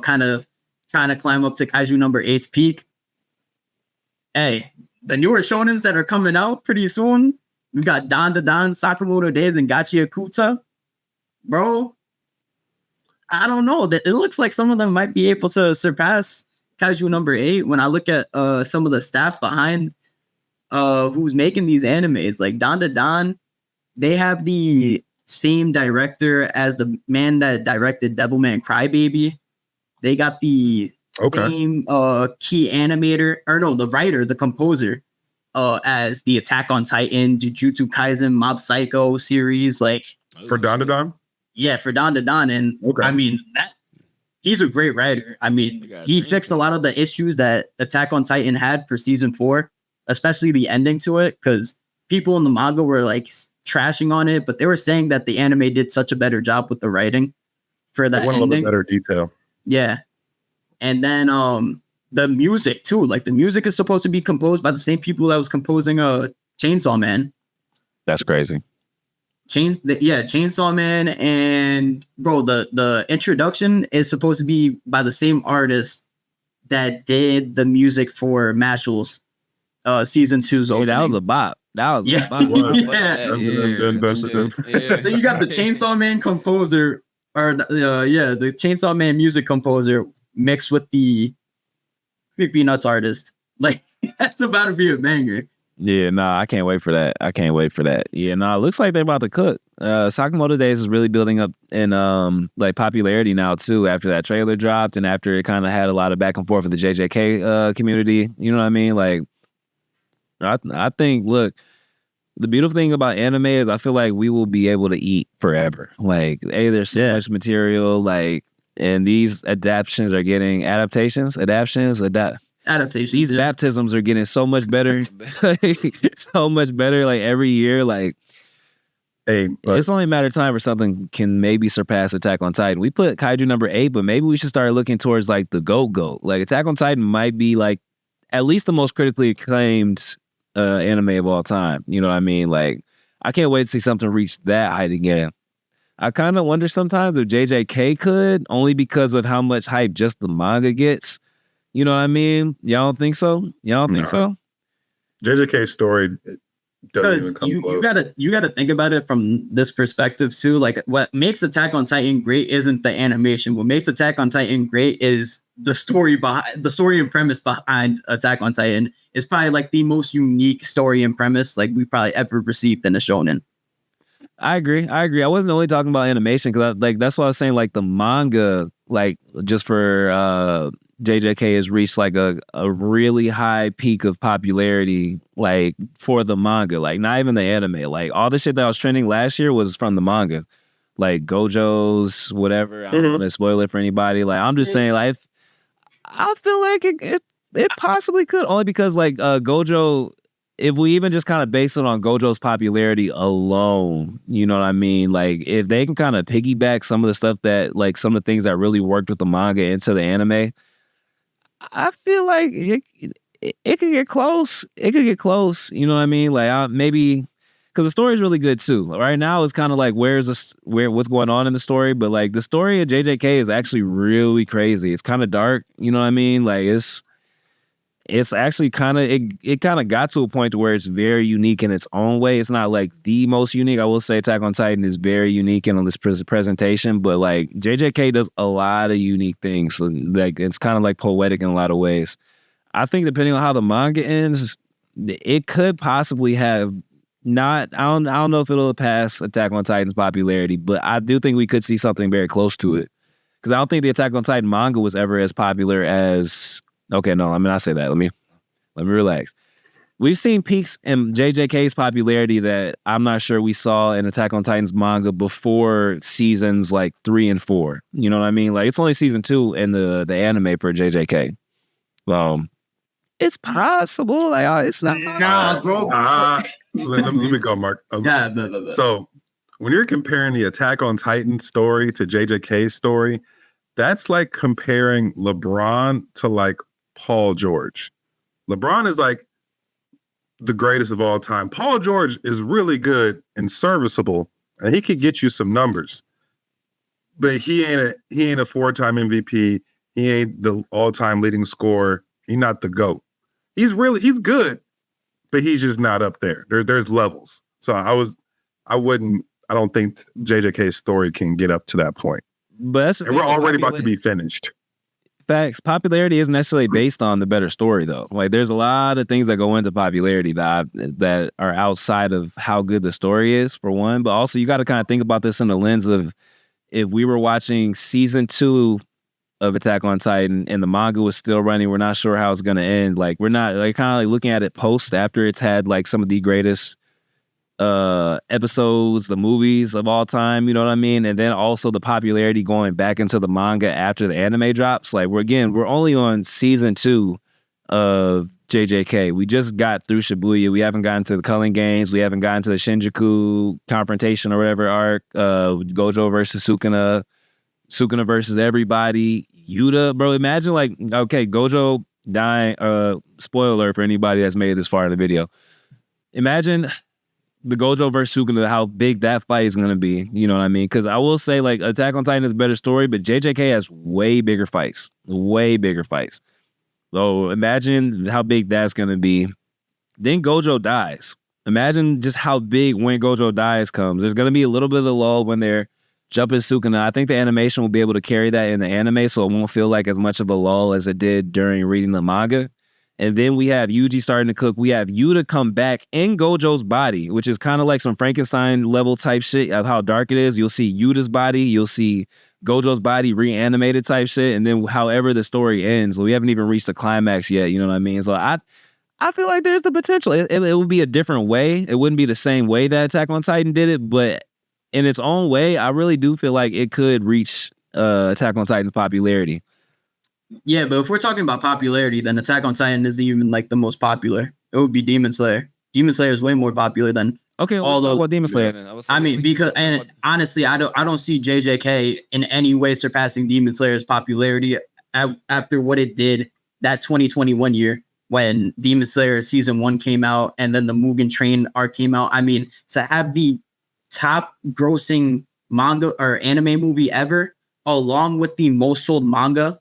kind of trying to climb up to Kaiju number 8's peak. Hey, the newer shonens that are coming out pretty soon. We got Dandadan, Sakamoto Days, and Gatchiakuta. Bro, I don't know. It looks like some of them might be able to surpass Kaiju number 8 when I look at some of the staff behind who's making these animes. Like Dandadan, they have the same director as the man that directed Devilman Crybaby. They got the same key animator, or no, the writer, the composer, as the Attack on Titan, Jujutsu Kaisen, Mob Psycho series. Like for Dandadan? Yeah, for Dandadan. And I mean, he's a great writer. I mean, he fixed a lot of the issues that Attack on Titan had for season 4, especially the ending to it, because people in the manga were like trashing on it, but they were saying that the anime did such a better job with the writing for the ending. A little bit better detail. Yeah. And then the music too. Like the music is supposed to be composed by the same people that was composing Chainsaw Man. That's crazy. Chainsaw Man, and bro, the introduction is supposed to be by the same artist that did the music for Mashl's season 2's opening. That was a bop. That was a bop. So you got the Chainsaw Man composer, or the Chainsaw Man music composer mixed with the Creepy Nuts artist. Like that's about to be a banger. Yeah, I can't wait for that. Yeah, it looks like they're about to cook. Sakamoto Days is really building up in like popularity now too, after that trailer dropped and after it kind of had a lot of back and forth with the JJK community. You know what I mean? Like I think, look, the beautiful thing about anime is I feel like we will be able to eat forever. Like, there's so much material, like, and these adaptations are getting adaptations. These baptisms are getting so much better, so much better. Like every year, like, it's only a matter of time for something can maybe surpass Attack on Titan. We put Kaiju number 8, but maybe we should start looking towards like the GOAT. Like Attack on Titan might be like at least the most critically acclaimed anime of all time. You know what I mean? Like, I can't wait to see something reach that height again. I kind of wonder sometimes if JJK could, only because of how much hype just the manga gets. You know what I mean? Y'all don't think so? Think so? JJK's story Because you gotta think about it from this perspective too. Like, what makes Attack on Titan great isn't the animation. What makes Attack on Titan great is the story and premise behind Attack on Titan is probably like the most unique story and premise like we probably ever received in a shonen. I agree. I wasn't only talking about animation because that's what I was saying. Like the manga, like just for JJK has reached like a really high peak of popularity, like for the manga, like not even the anime. Like all the shit that was trending last year was from the manga, like Gojo's whatever. I don't want to spoil it for anybody. Like I'm just saying, like I feel like it possibly could, only because like Gojo. If we even just kind of base it on Gojo's popularity alone, you know what I mean? Like, if they can kind of piggyback some of the stuff that, like, some of the things that really worked with the manga into the anime, I feel like it could get close. It could get close. You know what I mean? Like, maybe because the story is really good too. Right now, it's kind of like what's going on in the story, but like the story of JJK is actually really crazy. It's kind of dark. You know what I mean? Like, it's actually kind of it kind of got to a point to where it's very unique in its own way. It's not like the most unique. I will say Attack on Titan is very unique in this presentation, but like JJK does a lot of unique things. So like it's kind of like poetic in a lot of ways. I think depending on how the manga ends, it could possibly have not. I don't know if it'll pass Attack on Titan's popularity, but I do think we could see something very close to it. Because I don't think the Attack on Titan manga was ever as popular as. Okay, no, I mean, I say that. Let me relax. We've seen peaks in JJK's popularity that I'm not sure we saw in Attack on Titan's manga before seasons like 3 and 4. You know what I mean? Like, it's only season 2 in the anime for JJK. It's possible. Like, it's not. Nah, bro. Let me go, Mark. So, when you're comparing the Attack on Titan story to JJK's story, that's like comparing LeBron to like Paul George. LeBron is like the greatest of all time. Paul George is really good and serviceable, and he could get you some numbers. But he ain't a 4-time MVP. He ain't the all-time leading scorer. He's not the GOAT. He's good, but he's just not up there. There's levels. So I don't think JJK's story can get up to that point. But we're already about to be finished. Facts. Popularity isn't necessarily based on the better story, though. Like, there's a lot of things that go into popularity that are outside of how good the story is, for one. But also, you got to kind of think about this in the lens of if we were watching season 2 of Attack on Titan and the manga was still running, we're not sure how it's going to end. Like, we're not like kind of like looking at it post after it's had like some of the greatest episodes, the movies of all time, you know what I mean? And then also the popularity going back into the manga after the anime drops. Like, we're only on season 2 of JJK. We just got through Shibuya. We haven't gotten to the Culling Games. We haven't gotten to the Shinjuku confrontation or whatever arc. Gojo versus Sukuna versus everybody. Yuta, bro, imagine like, okay, Gojo dying. Spoiler alert for anybody that's made it this far in the video. Imagine the Gojo versus Sukuna, how big that fight is going to be. You know what I mean? Because I will say, like, Attack on Titan is a better story, but JJK has way bigger fights. So imagine how big that's going to be. Then Gojo dies. Imagine just how big when Gojo dies comes. There's going to be a little bit of a lull when they're jumping Sukuna. I think the animation will be able to carry that in the anime, so it won't feel like as much of a lull as it did during reading the manga. And then we have Yuji starting to cook. We have Yuta come back in Gojo's body, which is kind of like some Frankenstein level type shit of how dark it is. You'll see Yuta's body. You'll see Gojo's body reanimated type shit. And then however the story ends, we haven't even reached the climax yet. You know what I mean? So I feel like there's the potential. It would be a different way. It wouldn't be the same way that Attack on Titan did it. But in its own way, I really do feel like it could reach Attack on Titan's popularity. Yeah, but if we're talking about popularity, then Attack on Titan isn't even like the most popular. It would be Demon Slayer. Demon Slayer is way more popular than all the Demon Slayer. Then. Honestly, I don't see JJK in any way surpassing Demon Slayer's popularity after what it did that 2021 year when Demon Slayer season 1 came out and then the Mugen Train arc came out. I mean, to have the top grossing manga or anime movie ever, along with the most sold manga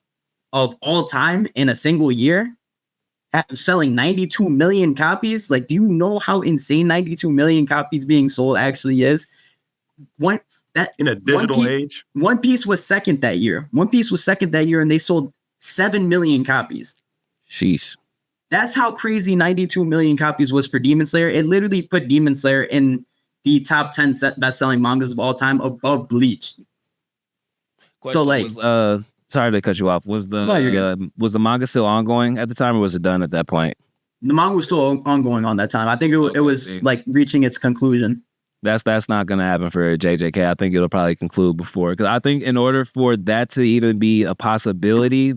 of all time in a single year, selling 92 million copies. Like, do you know how insane 92 million copies being sold actually is? In a digital age, One Piece was second that year. And they sold 7 million copies. Sheesh. That's how crazy 92 million copies was for Demon Slayer. It literally put Demon Slayer in the top 10 best-selling mangas of all time, above Bleach. So, like, sorry to cut you off. Was the manga still ongoing at the time, or was it done at that point? The manga was still ongoing on that time. I think it was like reaching its conclusion. That's not going to happen for JJK. I think it'll probably conclude before. Because I think in order for that to even be a possibility,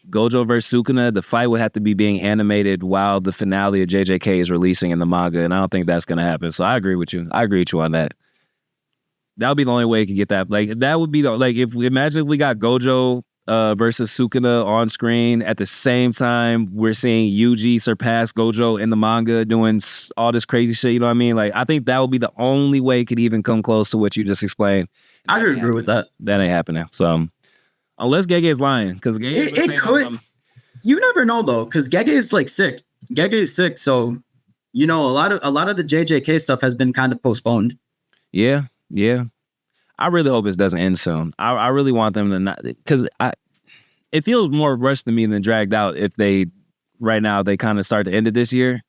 Gojo versus Sukuna, the fight would have to be being animated while the finale of JJK is releasing in the manga. And I don't think that's going to happen. So I agree with you. On that. That would be the only way you could get that. Like, that would be if we got Gojo versus Sukuna on screen at the same time we're seeing Yuji surpass Gojo in the manga doing all this crazy shit, you know what I mean? Like, I think that would be the only way it could even come close to what you just explained. I could agree with that. That ain't happening. So unless Gege is lying, because it could. You never know though, because Gege is like sick. Gege is sick, so a lot of the JJK stuff has been kind of postponed. Yeah. I really hope it doesn't end soon. I really want them to not, because it feels more rushed to me than dragged out if they kind of start to end it this year.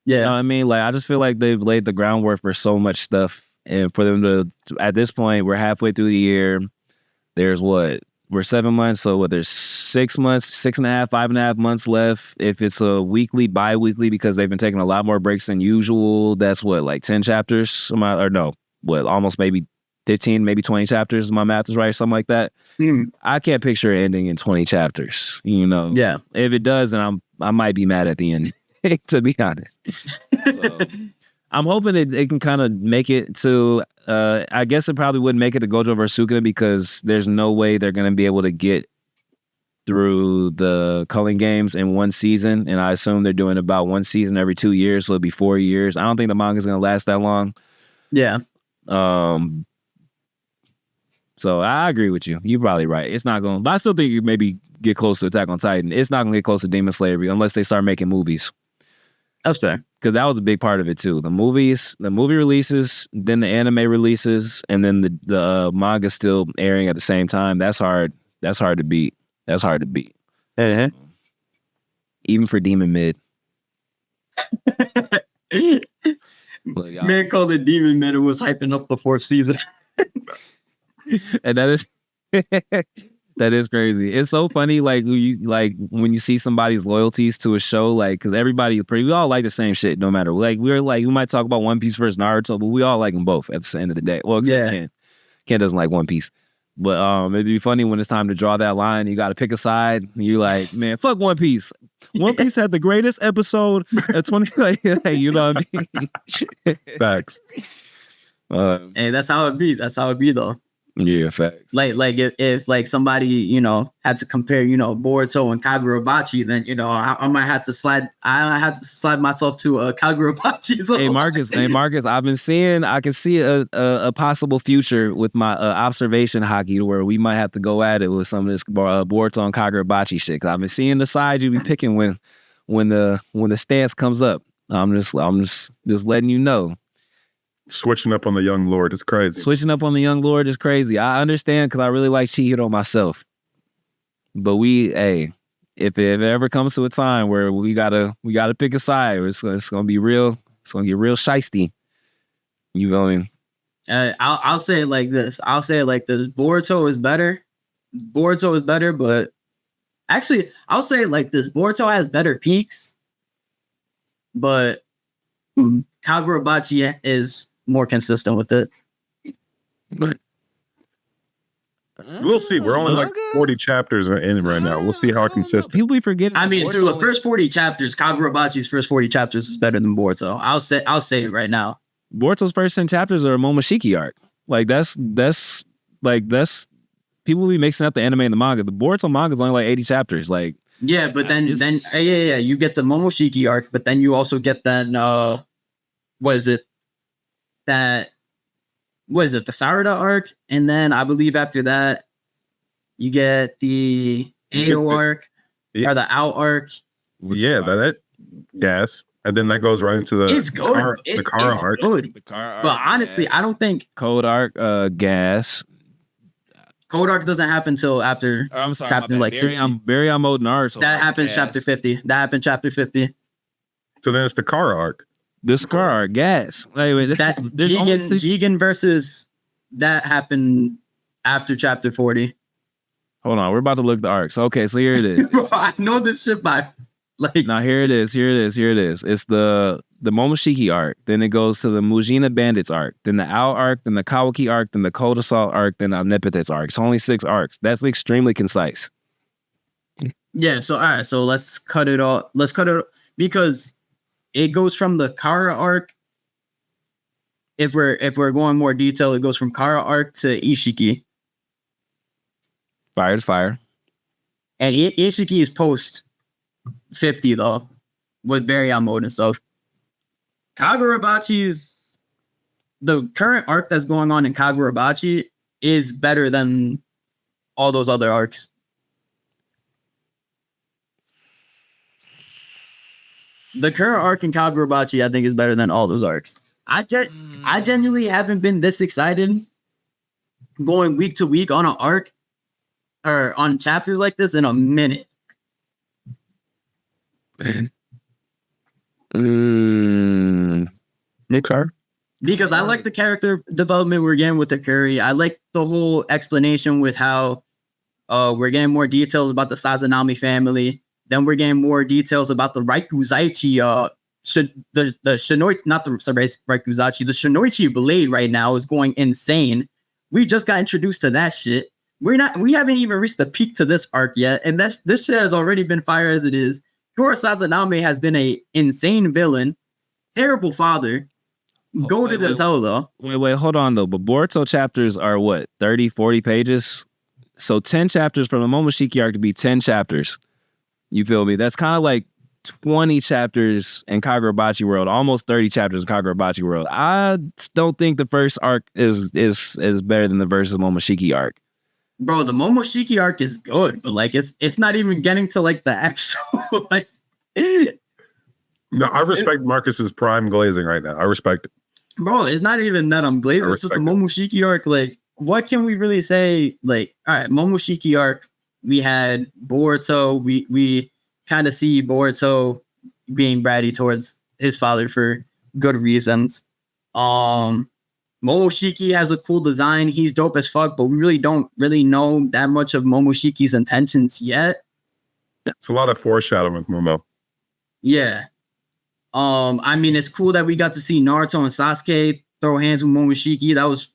Yeah. You know what I mean? Like, I just feel like they've laid the groundwork for so much stuff. And for them to, at this point, we're halfway through the year. There's we're 7 months. So there's 6 months, 6.5, 5.5 months left. If it's a weekly, bi-weekly, because they've been taking a lot more breaks than usual, that's like 10 chapters? Almost maybe 15, maybe 20 chapters, if my math is right, something like that. I can't picture it ending in 20 chapters, Yeah. If it does, then I might be mad at the end, to be honest. So, I'm hoping it can kind of make it to, I guess it probably wouldn't make it to Gojo vs. Sukuna, because there's no way they're going to be able to get through the culling games in one season. And I assume they're doing about one season every 2 years, so it'll be 4 years. I don't think the manga's going to last that long. Yeah. So I agree with you. You're probably right. It's not going to, but I still think you maybe get close to Attack on Titan. It's not going to get close to Demon Slayer unless they start making movies. That's fair. Because that was a big part of it too. The movie releases, then the anime releases, and then the manga still airing at the same time. That's hard to beat. Uh-huh. Even for Demon Mid. Look, man called it Demon Mid and was hyping up the 4th season. And that is crazy. It's so funny, like when you see somebody's loyalties to a show, like, because we all like the same shit, no matter. Like, we might talk about One Piece versus Naruto, but we all like them both at the end of the day. Well, yeah, Ken doesn't like One Piece, but it'd be funny when it's time to draw that line. You got to pick a side. You're like, man, fuck One Piece. One Piece had the greatest episode at 20. Like, you know what I mean? Facts. Hey, that's how it be. That's how it be, though. Yeah, facts. Like if like somebody had to compare Boruto and Kagurabachi, then I might have to slide. I have to slide myself to Kagurabachi. So. Hey Marcus, I can see a possible future with my observation hockey, where we might have to go at it with some of this Boruto and Kagurabachi shit. Cause I've been seeing the side you be picking when the stance comes up. I'm just letting you know. Switching up on the young lord is crazy. I understand, because I really like Chihiro myself. But if it ever comes to a time where we gotta pick a side, it's gonna be real. It's gonna get real shiesty. You know what I mean? I'll say it like this. Boruto is better, but actually, I'll say it like this. Boruto has better peaks, but Kagurabachi is more consistent with it. But we'll see. We're only like 40 chapters in right now. We'll see how consistent. People be forgetting. I mean, through the first 40 chapters, Kagurabachi's first 40 chapters is better than Boruto. I'll say it right now. Boruto's first 10 chapters are a Momoshiki arc. Like that's people be mixing up the anime and the manga. The Boruto manga is only like 80 chapters. Like, yeah, but then you get the Momoshiki arc, but then you also get that the Sarada arc, and then I believe after that you get the AO arc or the Ao arc, Yeah, that gas. And then that goes right into the it's good. The Kara arc. Good. The car arc, But honestly, gas. I don't think Code arc, gas. Code arc doesn't happen until after I'm sorry, chapter like 60. Barry on mode Naruto. That happens chapter 50. That happened chapter 50. So then it's the Kara arc. This car arc, gas. Wait, That Jigen versus that happened after chapter 40. Hold on, we're about to look the arcs. Okay, so here it is. Bro, I know this shit by like. Now here it is. It's the Momoshiki arc. Then it goes to the Mujina Bandits arc. Then the Owl arc. Then the Kawaki arc. Then the Cold Assault arc. Then the Omnipotence arc. It's only 6 arcs. That's extremely concise. Yeah. So all right. So let's cut it all. Let's cut it because it goes from the Kara arc. If we're going more detail, it goes from Kara arc to Ishiki. Fire to fire. And Ishiki is post 50 though, with Baryon mode and stuff. Kagurabachi's the current arc that's going on in Kagurabachi is better than all those other arcs. The current arc in Kagurabachi, I think, is better than all those arcs. I genuinely haven't been this excited going week to week on an arc or on chapters like this in a minute. Okay. Because I like the character development we're getting with the Curry. I like the whole explanation with how we're getting more details about the Sazanami family. Then we're getting more details about the Raikuzaichi, the Shinoichi, not the Raikuzaichi, the Shinoichi Blade right now is going insane. We just got introduced to that shit. We haven't even reached the peak to this arc yet, and this shit has already been fire as it is. Kuro Sazanami has been a insane villain, terrible father, goated as hell though. Wait, hold on though. But Boruto chapters are what, 30, 40 pages? So 10 chapters from the Momoshiki arc to be 10 chapters. You feel me? That's kind of like 20 chapters in Kagurabachi World, almost 30 chapters in Kagurabachi World. I don't think the first arc is better than the versus Momoshiki arc. Bro, the Momoshiki arc is good, but like it's not even getting to like the actual like. No, I respect Marcus's prime glazing right now. I respect it. Bro, it's not even that I'm glazing. It's just the Momoshiki arc. Like, what can we really say? Like, all right, Momoshiki arc. We had Boruto. We kind of see Boruto being bratty towards his father for good reasons. Momoshiki has a cool design. He's dope as fuck, but we really don't really know that much of Momoshiki's intentions yet. It's a lot of foreshadowing with Momo. Yeah. I mean, it's cool that we got to see Naruto and Sasuke throw hands with Momoshiki. That was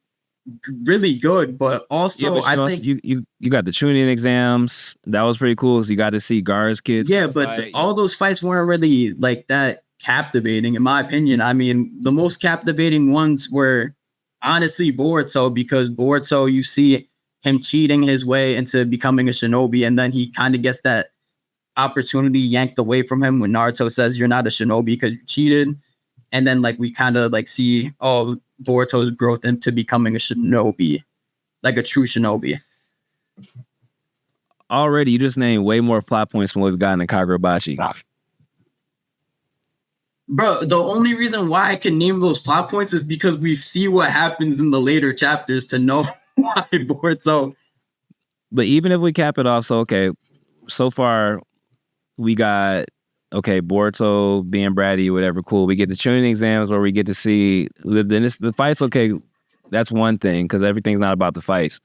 really good, but also I think you got the Chunin exams. That was pretty cool. So you got to see Gaara's kids. Yeah, but all those fights weren't really like that captivating, in my opinion. I mean, the most captivating ones were honestly Boruto, because Boruto, you see him cheating his way into becoming a shinobi, and then he kind of gets that opportunity yanked away from him when Naruto says you're not a shinobi because you cheated. And then like we kind of like see Boruto's growth into becoming a shinobi, like a true shinobi. Already, you just named way more plot points than we've gotten in Kagurabachi. Bro, the only reason why I can name those plot points is because we see what happens in the later chapters to know why Boruto. But even if we cap it off, so okay, so far we got Boruto being bratty, whatever, cool. We get the Chunin exams where we get to see the fights. Okay, that's one thing because everything's not about the fights,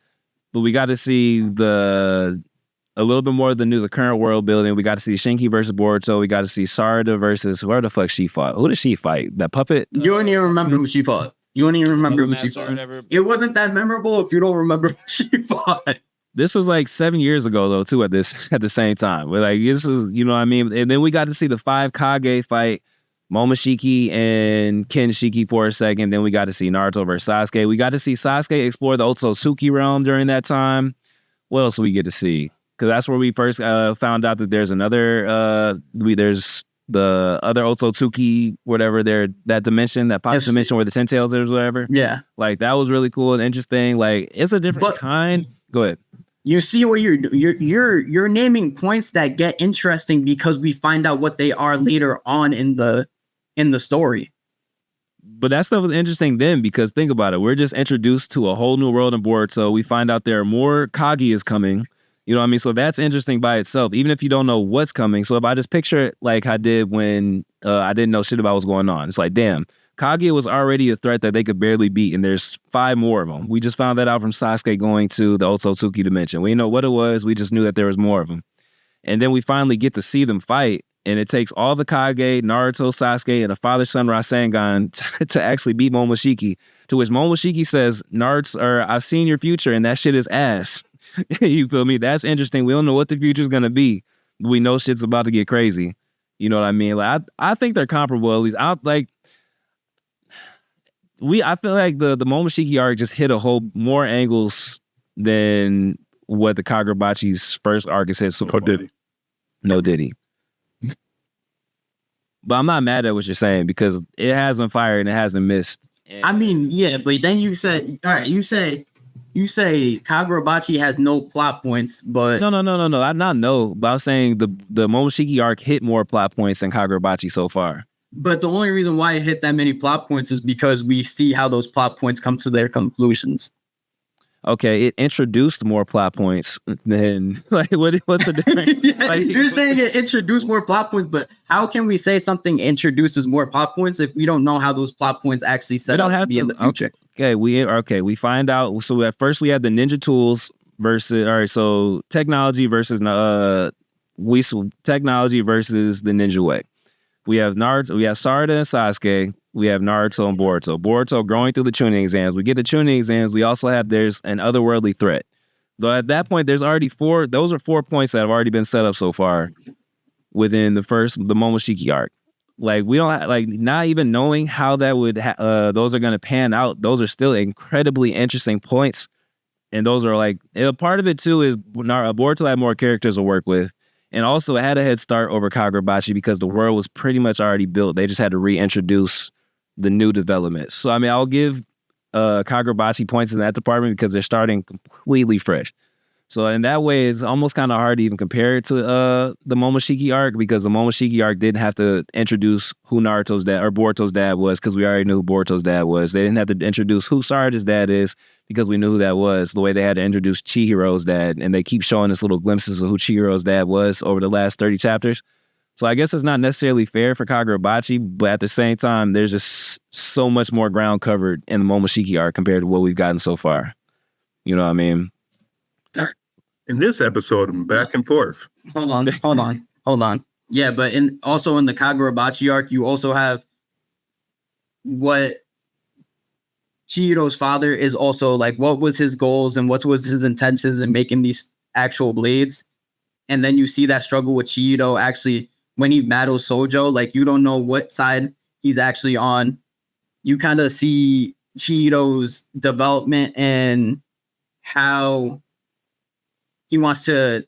but we got to see a little bit more of the current world building. We got to see Shinki versus Boruto. We got to see Sarada versus where the fuck she fought. Who did she fight? That puppet? You don't even remember who she fought. You don't even remember who she fought. It wasn't that memorable if you don't remember who she fought. This was like 7 years ago though, too, at the same time. We're like, this is, you know what I mean? And then we got to see the 5 Kage fight, Momoshiki and Kenshiki for a second. Then we got to see Naruto versus Sasuke. We got to see Sasuke explore the Otsutsuki realm during that time. What else do we get to see? Because that's where we first found out that there's there's the other Otsutsuki, whatever, that dimension, that pocket dimension where the 10 tails is, whatever. Yeah. Like, that was really cool and interesting. Like, it's a different kind. Go ahead. You see what you're naming points that get interesting because we find out what they are later on in the story. But that stuff was interesting then because think about it. We're just introduced to a whole new world in Boruto. We find out there are more Kaguya's coming. You know what I mean? So that's interesting by itself, even if you don't know what's coming. So if I just picture it like I did when I didn't know shit about what's going on. It's like, damn, Kaguya was already a threat that they could barely beat, and there's 5 more of them. We just found that out from Sasuke going to the Otsutsuki dimension. We didn't know what it was. We just knew that there was more of them. And then we finally get to see them fight, and it takes all the Kage, Naruto, Sasuke, and a father-son Rasengan to actually beat Momoshiki, to which Momoshiki says, I've seen your future, and that shit is ass. You feel me? That's interesting. We don't know what the future's gonna be. We know shit's about to get crazy. You know what I mean? Like I think they're comparable. At least I feel like the Momoshiki arc just hit a whole more angles than what the Kagurabachi's first arc has hit so far. No did he. But I'm not mad at what you're saying because it hasn't fired and it hasn't missed. And I mean, yeah, but then you said, all right, you say Kagurabachi has no plot points, but no. I not know, but I'm saying the Momoshiki arc hit more plot points than Kagurabachi so far. But the only reason why it hit that many plot points is because we see how those plot points come to their conclusions. Okay, it introduced more plot points than what's the difference? Yeah, you're saying it introduced more plot points, but how can we say something introduces more plot points if we don't know how those plot points actually set up to be in the future? Okay, we find out. So at first we had the ninja tools versus so technology versus technology versus the ninja way. We have Naruto, we have Sarada and Sasuke, we have Naruto and Boruto. Boruto growing through the Chunin exams. We get the Chunin exams. We also have there's an otherworldly threat. Though at that point, there's already 4. Those are 4 points that have already been set up so far within the Momoshiki arc. Like we don't not even knowing how that would those are going to pan out. Those are still incredibly interesting points, and those are part of it too is Boruto had more characters to work with. And also, it had a head start over Kagurabachi because the world was pretty much already built. They just had to reintroduce the new developments. So, I mean, I'll give Kagurabachi points in that department because they're starting completely fresh. So, in that way, it's almost kind of hard to even compare it to the Momoshiki arc because the Momoshiki arc didn't have to introduce who Naruto's dad or Boruto's dad was because we already knew who Boruto's dad was. They didn't have to introduce who Sarada's dad is because we knew who that was, the way they had to introduce Chihiro's dad. And they keep showing us little glimpses of who Chihiro's dad was over the last 30 chapters. So I guess it's not necessarily fair for Kagurabachi, but at the same time, there's just so much more ground covered in the Momoshiki arc compared to what we've gotten so far. You know what I mean? In this episode, I'm back and forth. Hold on. Yeah, but also in the Kagurabachi arc, you also have what Chihiro's father is also what was his goals and what was his intentions in making these actual blades. And then you see that struggle with Chihiro actually when he battles Sojo, you don't know what side he's actually on. You kind of see Chihiro's development and how he wants to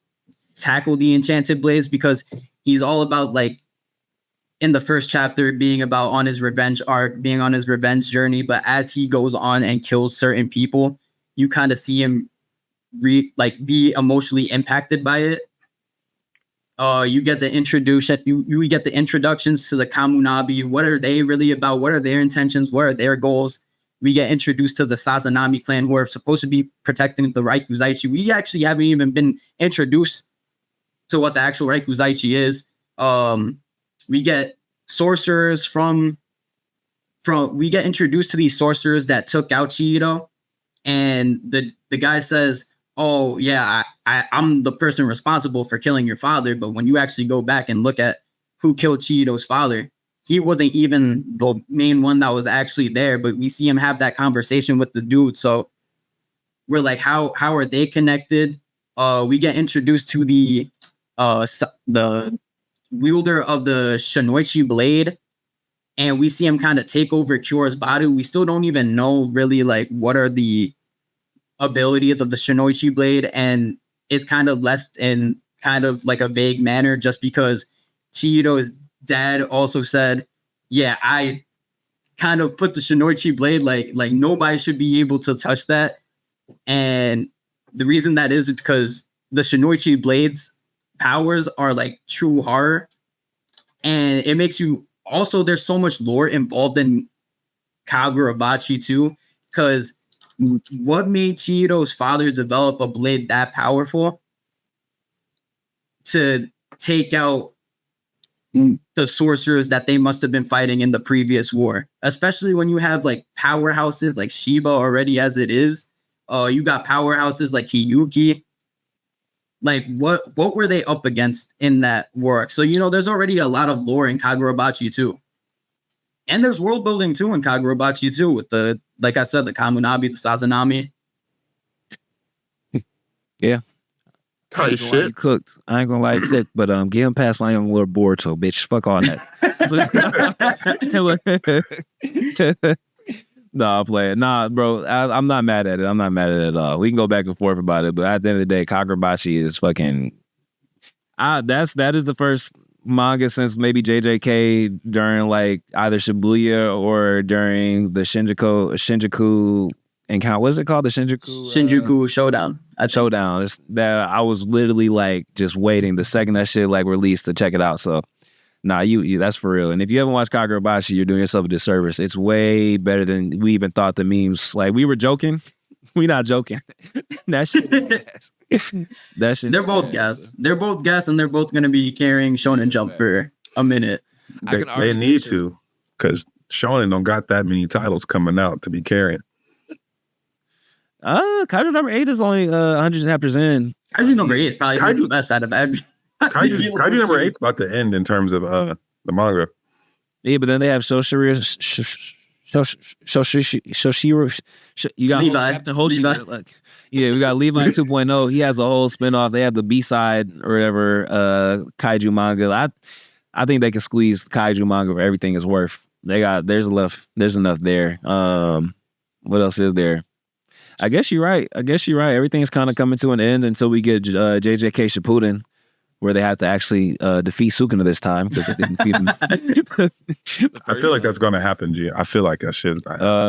tackle the enchanted blades because he's all about in the first chapter being about on his revenge arc, being on his revenge journey. But as he goes on and kills certain people, you kind of see him be emotionally impacted by it. You get the introduction. You get the introductions to the Kamunabi. What are they really about? What are their intentions? What are their goals? We get introduced to the Sazanami clan who are supposed to be protecting the Raikuzaichi. We actually haven't even been introduced to what the actual Raikuzaichi is. We get sorcerers we get introduced to these sorcerers that took out Chihiro. And the guy says, oh, yeah, I'm the person responsible for killing your father. But when you actually go back and look at who killed Chihiro's father, he wasn't even the main one that was actually there, but we see him have that conversation with the dude. So we're like, how are they connected? We get introduced to the wielder of the Shinoichi blade, and we see him kind of take over Kyora's body. We still don't even know really what are the abilities of the Shinoichi blade, and it's kind of left in kind of a vague manner just because Chihiro's dad also said, yeah, I kind of put the Shinoichi blade like nobody should be able to touch that. And the reason that is because the Shinoichi Blades powers are like true horror, and it makes you also. There's so much lore involved in Kagurabachi too, because what made Chihiro's father develop a blade that powerful to take out the sorcerers that they must have been fighting in the previous war, especially when you have like powerhouses like Shiba already as it is. You got powerhouses like Hiyuki. Like what were they up against in that war? So there's already a lot of lore in Kagurabachi too. And there's world building too in Kagurabachi too, with like I said, the Kamunabi, the Sazanami. Yeah. Tight shit. You cooked. I ain't gonna lie to dick, but get him past my young little Boruto, bitch. Fuck all that. Nah, I'll play it. Nah, bro, I'm not mad at it. I'm not mad at it at all. We can go back and forth about it, but at the end of the day, Kagurabachi is fucking. That is the first manga since maybe JJK during like either Shibuya or during the Shinjuku encounter. What is it called? The Shinjuku Showdown. Showdown. It's that I was literally like just waiting the second that shit like released to check it out. So nah, you that's for real. And if you haven't watched Kagurabachi, you're doing yourself a disservice. It's way better than we even thought the memes. Like we were joking. We not joking. That shit is that shit. They're both gas. They're both gas, and they're both gonna be carrying Shonen Jump for a minute. They need to, because Shonen don't got that many titles coming out to be carrying. Kaiju number 8 is only 100 chapters in. Kaiju number 8 is probably the best out of every. Kaiju number 8 is about to end in terms of the manga. Yeah, but then they have Shoshiro. You got Levi. Captain Hoshi. Like, yeah, we got Levi 2.0. He has a whole spinoff. They have the B-side or whatever Kaiju manga. I think they can squeeze Kaiju manga for everything it's worth. There's enough there. What else is there? I guess you're right. Everything's kind of coming to an end until we get JJK Shippuden, where they have to actually defeat Sukuna this time because they didn't defeat him. I feel like that's going to happen, G. I feel like that shit.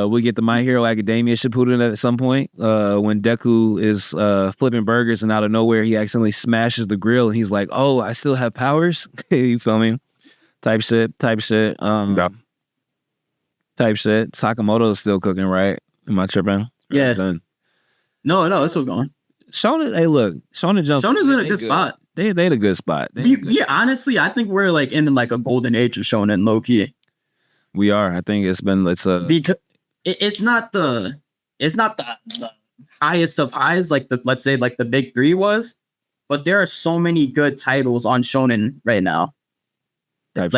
We get the My Hero Academia Shippuden at some point when Deku is flipping burgers and out of nowhere he accidentally smashes the grill and he's like, "Oh, I still have powers." You feel me? Type shit. Type shit. Sakamoto is still cooking, right? Am I tripping? Yeah. Done. No, it's still going. Shonen, hey, look, Shonen Jump. Shonen's in a good spot. They in a good spot. Honestly, I think we're like in like a golden age of Shonen, low key. We are. I think it's because it's not the highest of highs like let's say like the big 3 was, but there are so many good titles on Shonen right now. There's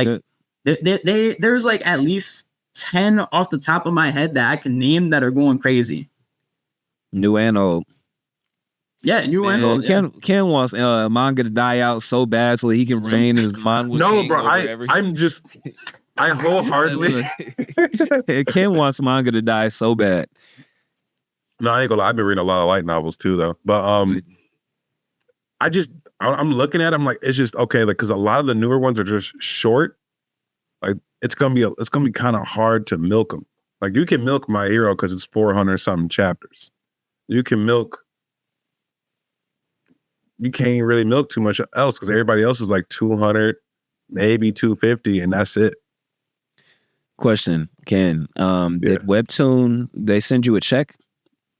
like at least 10 off the top of my head that I can name that are going crazy. New and old. Yeah, new and old. Ken wants manga to die out so bad so that he can reign his mind. No, bro, I wholeheartedly. Ken wants manga to die so bad. No, I ain't gonna lie. I've been reading a lot of light novels too, though. But I'm looking at them, I'm like, it's just okay, like because a lot of the newer ones are just short. Like it's gonna be kind of hard to milk them. Like you can milk My Hero because it's 400 something chapters. You can milk. You can't really milk too much else because everybody else is like 200, maybe 250, and that's it. Question, Ken. Did Webtoon, they send you a check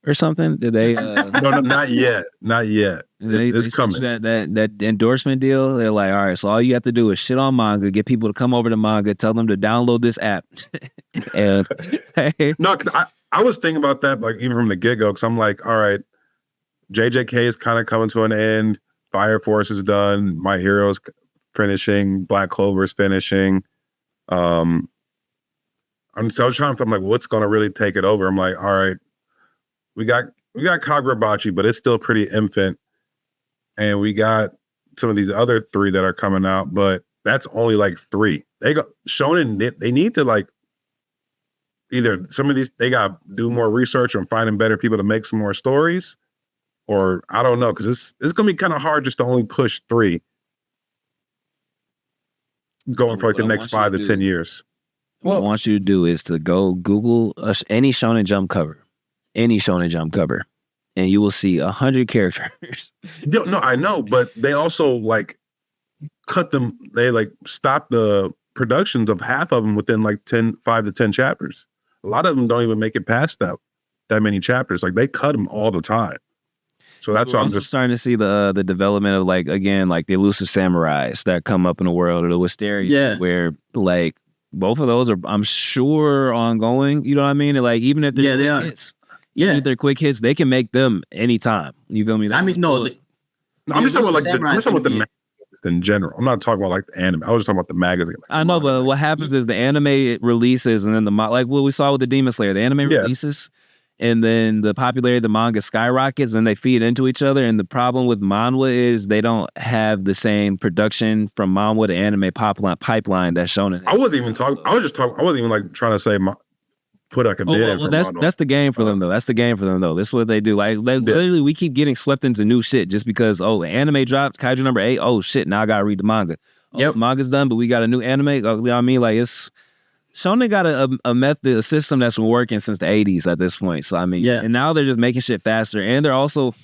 or something? Did they? No, not yet. Not yet. It's coming. That endorsement deal. They're like, all right, so all you have to do is shit on manga, get people to come over to manga, tell them to download this app. And no, I was thinking about that, like even from the get-go, because I'm like, all right, JJK is kind of coming to an end. Fire Force is done. My Hero's finishing. Black Clover's finishing. I'm trying to. I'm like, what's going to really take it over? I'm like, all right, we got Kagurabachi, but it's still pretty infant, and we got some of these other 3 that are coming out, but that's only like 3. They got Shonen. They need to like either some of these. They got to do more research on finding better people to make some more stories. Or I don't know, because it's going to be kind of hard just to only push 3 going for like the next 5 to 10 years. What I want you to do is to go Google any Shonen Jump cover. Any Shonen Jump cover. and you will see 100 characters. No, I know, but they also like cut them. They like stop the productions of half of them within like 5 to 10 chapters. A lot of them don't even make it past that many chapters. Like they cut them all the time. So that's why I'm just starting to see the development of like, again, like the elusive samurais that come up in the world, or the Wisteria, where like both of those are, I'm sure, ongoing. You know what I mean? And like even if they're hits, if they're quick hits, they can make them anytime. You feel me? I mean, no, I'm just talking about the manga in general. I'm not talking about like the anime. I was just talking about the magazine. Like, I know, but what happens is the anime releases, and then like what we saw with the Demon Slayer, the anime releases, and then the popularity of the manga skyrockets, and they feed into each other. And the problem with manhwa is they don't have the same production from manhwa to anime pipeline that's shown in. I wasn't even talking. I wasn't even like trying to say put like a bid. Well, that's the game for them though. That's the game for them though. This is what they do. Like literally, we keep getting swept into new shit just because anime dropped Kaiju number 8. Oh shit! Now I gotta read the manga. Manga's done, but we got a new anime. You know what I mean? Like it's. Shonen got a method, a system that's been working since the 80s at this point. So, I mean, and now they're just making shit faster. And they're also,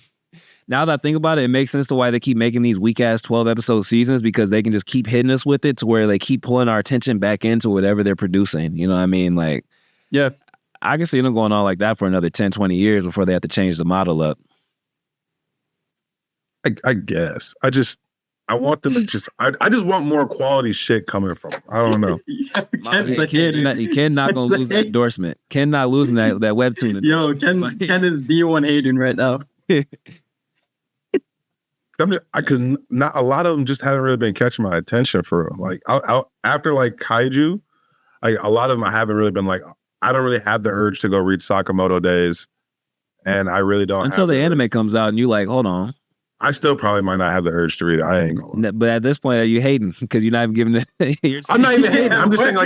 now that I think about it, it makes sense to why they keep making these weak-ass 12-episode seasons, because they can just keep hitting us with it to where they keep pulling our attention back into whatever they're producing. You know what I mean? Like, I can see them going on like that for another 10, 20 years before they have to change the model up. I guess. I want them to just. I just want more quality shit coming from them. I don't know. Ken not gonna lose that endorsement. Ken not losing that webtoon. Yo, Ken is D1 hating right now. Because not a lot of them just haven't really been catching my attention for real. Like after like Kaiju, like a lot of them I haven't really been like. I don't really have the urge to go read Sakamoto Days, and I really don't until the anime comes out and you like, hold on. I still probably might not have the urge to read it. I ain't gonna. But at this point, are you hating because you're not even giving it? I'm not even hating. I'm just saying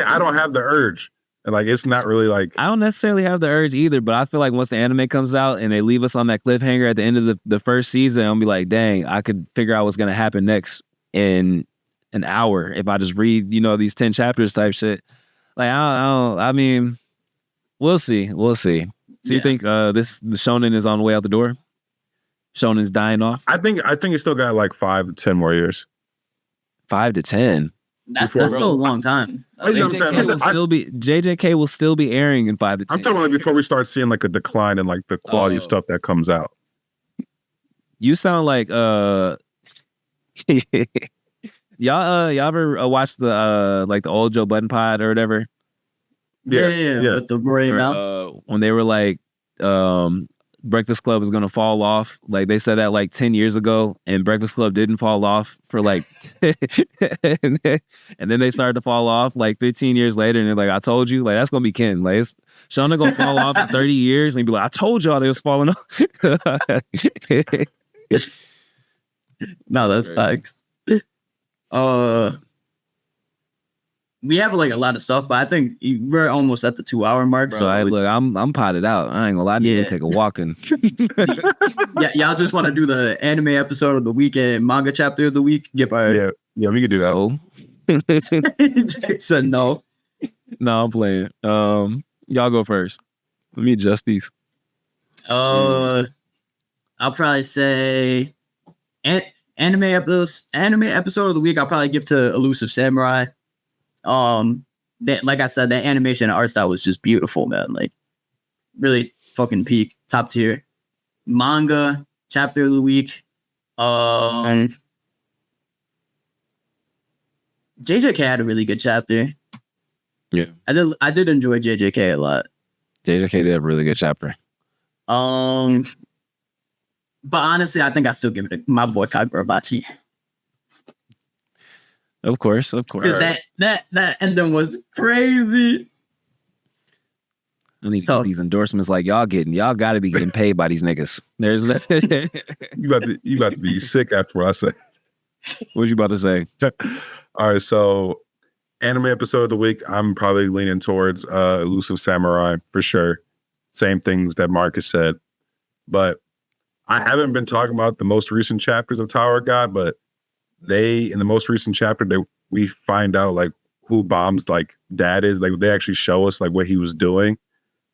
I don't have the urge, and like it's not really like. I don't necessarily have the urge either, but I feel like once the anime comes out and they leave us on that cliffhanger at the end of the first season, I'll be like, dang, I could figure out what's gonna happen next in an hour if I just read, these 10 chapters type shit. Like I mean, we'll see. So you think the shonen is on the way out the door? Shonen's dying off? I think it's still got like 5 to 10 more years. 5 to 10? That's still a long time. JJK will still be airing in 5 to 10. I'm talking about like before we start seeing like a decline in like the quality of stuff that comes out. You sound like y'all ever watched the like the old Joe Budden pod or whatever? Yeah. With the brain when they were like Breakfast Club is gonna fall off. Like they said that like 10 years ago, and Breakfast Club didn't fall off for like and then they started to fall off like 15 years later, and they're like, I told you, like that's gonna be Ken. Like it's Shonda gonna fall off in 30 years and he'd be like, I told y'all they was falling off. No, that's facts. We have like a lot of stuff, but I think we're almost at the 2-hour mark. Bro, so I'm potted out. I ain't gonna lie, I need to take a walk in. Y'all just want to do the anime episode of the week and manga chapter of the week? Yeah, we could do that. Oh. Said no. No, I'm playing. Y'all go first. Let me adjust these. I'll probably say anime episode of the week. I'll probably give to Illusive Samurai. That, like I said, that animation and art style was just beautiful, man. Like really fucking peak, top tier. Manga chapter of the week. JJK had a really good chapter. Yeah, I did enjoy JJK a lot. JJK did have a really good chapter. But honestly, I think I still give it to my boy Kagurabachi. Of course. That ending was crazy. I need to get these endorsements like y'all got to be getting paid by these niggas. There's you about to be sick after what I say. What you about to say? All right, so anime episode of the week, I'm probably leaning towards Elusive Samurai for sure. Same things that Marcus said, but I haven't been talking about the most recent chapters of Tower of God, but in the most recent chapter, we find out like who Bomb's like dad is. Like they actually show us like what he was doing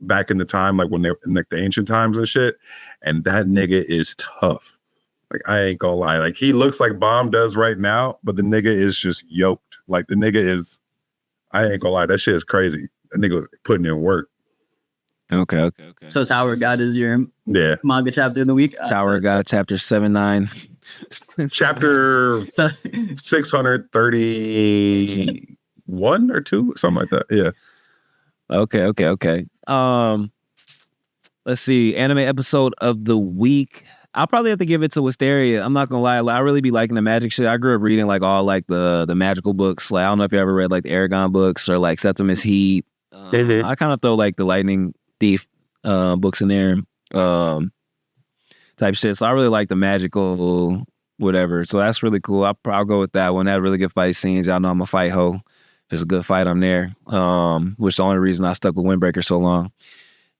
back in the time, like when they're in like the ancient times and shit. And that nigga is tough. Like, I ain't gonna lie. Like, he looks like Bomb does right now, but the nigga is just yoked. Like, the nigga is, I ain't gonna lie, that shit is crazy. That nigga putting in work. Okay. So Tower of God is your manga chapter of the week? Tower of God, chapter 79. Chapter 631 or 2, something like that. Yeah. Okay. Let's see. Anime episode of the week. I'll probably have to give it to Wisteria. I'm not gonna lie. I really be liking the magic shit. I grew up reading like all like the magical books. Like, I don't know if you ever read like the Aragon books or like Septimus Heat. I kind of throw like the Lightning Thief books in there, type shit. So I really like the magical whatever. So that's really cool. I'll go with that one. That really good fight scenes. Y'all know I'm a fight hoe. If it's a good fight, I'm there. Which is the only reason I stuck with Windbreaker so long.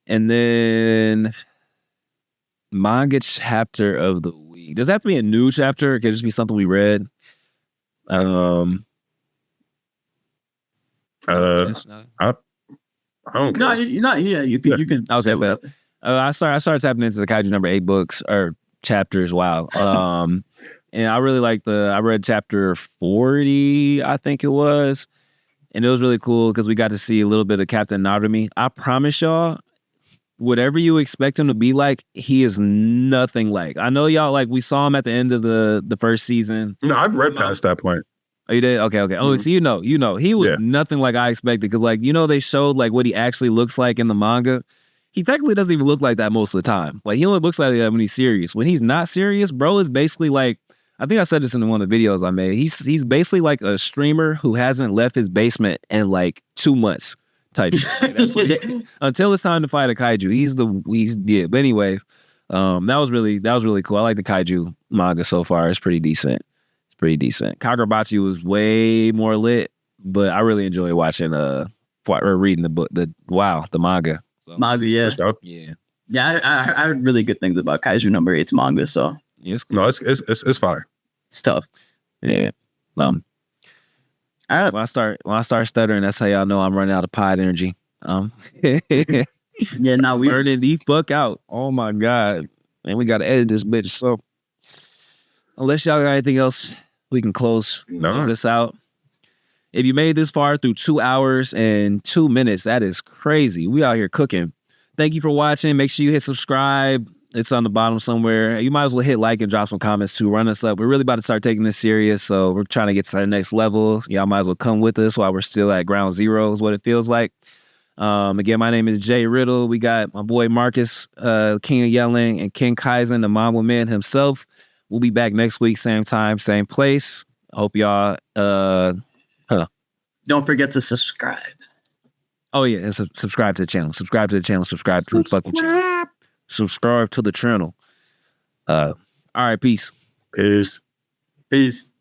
And then manga chapter of the week. Does that have to be a new chapter? Or could it just be something we read? I don't care. No, you're not. Yeah, you can. I was at that. I started tapping into the Kaiju number 8 books or chapters. Wow. And I really like I read chapter 40, I think it was. And it was really cool because we got to see a little bit of Captain Narumi. I promise y'all, whatever you expect him to be like, he is nothing like. I know y'all, like, we saw him at the end of the first season. No, I've read past that point. Oh, you did? Okay. Oh, so you know, he was nothing like I expected. Because, like, they showed, like, what he actually looks like in the manga. He technically doesn't even look like that most of the time. Like, he only looks like that when he's serious. When he's not serious, bro is basically like, I think I said this in one of the videos I made. He's basically like a streamer who hasn't left his basement in, like, 2 months type shit. That's what until it's time to fight a kaiju. He's But anyway, that was really cool. I like the kaiju manga so far. It's pretty decent. Kagurabachi was way more lit, but I really enjoy watching or reading the book. The manga. So, manga, yeah. I heard really good things about Kaiju number 8's manga. So it's cool. No, it's fire. It's tough. Yeah. All right. When I start stuttering, that's how y'all know I'm running out of pod energy. Yeah, now we burning the fuck out. Oh my god. And we gotta edit this bitch. So unless y'all got anything else, we can close this out. If you made this far through 2 hours and 2 minutes, that is crazy. We out here cooking. Thank you for watching. Make sure you hit subscribe. It's on the bottom somewhere. You might as well hit like and drop some comments too. Run us up. We're really about to start taking this serious, so we're trying to get to the next level. Y'all might as well come with us while we're still at ground zero is what it feels like. Again, my name is Jay Riddle. We got my boy Marcus, King of Yelling, and King Kaizen, the Mamba Man himself. We'll be back next week, same time, same place. I hope y'all don't forget to subscribe. Oh yeah, and subscribe to the channel. Subscribe to the channel. Subscribe to the fucking channel. Subscribe to the channel. All right, peace. Peace. Peace.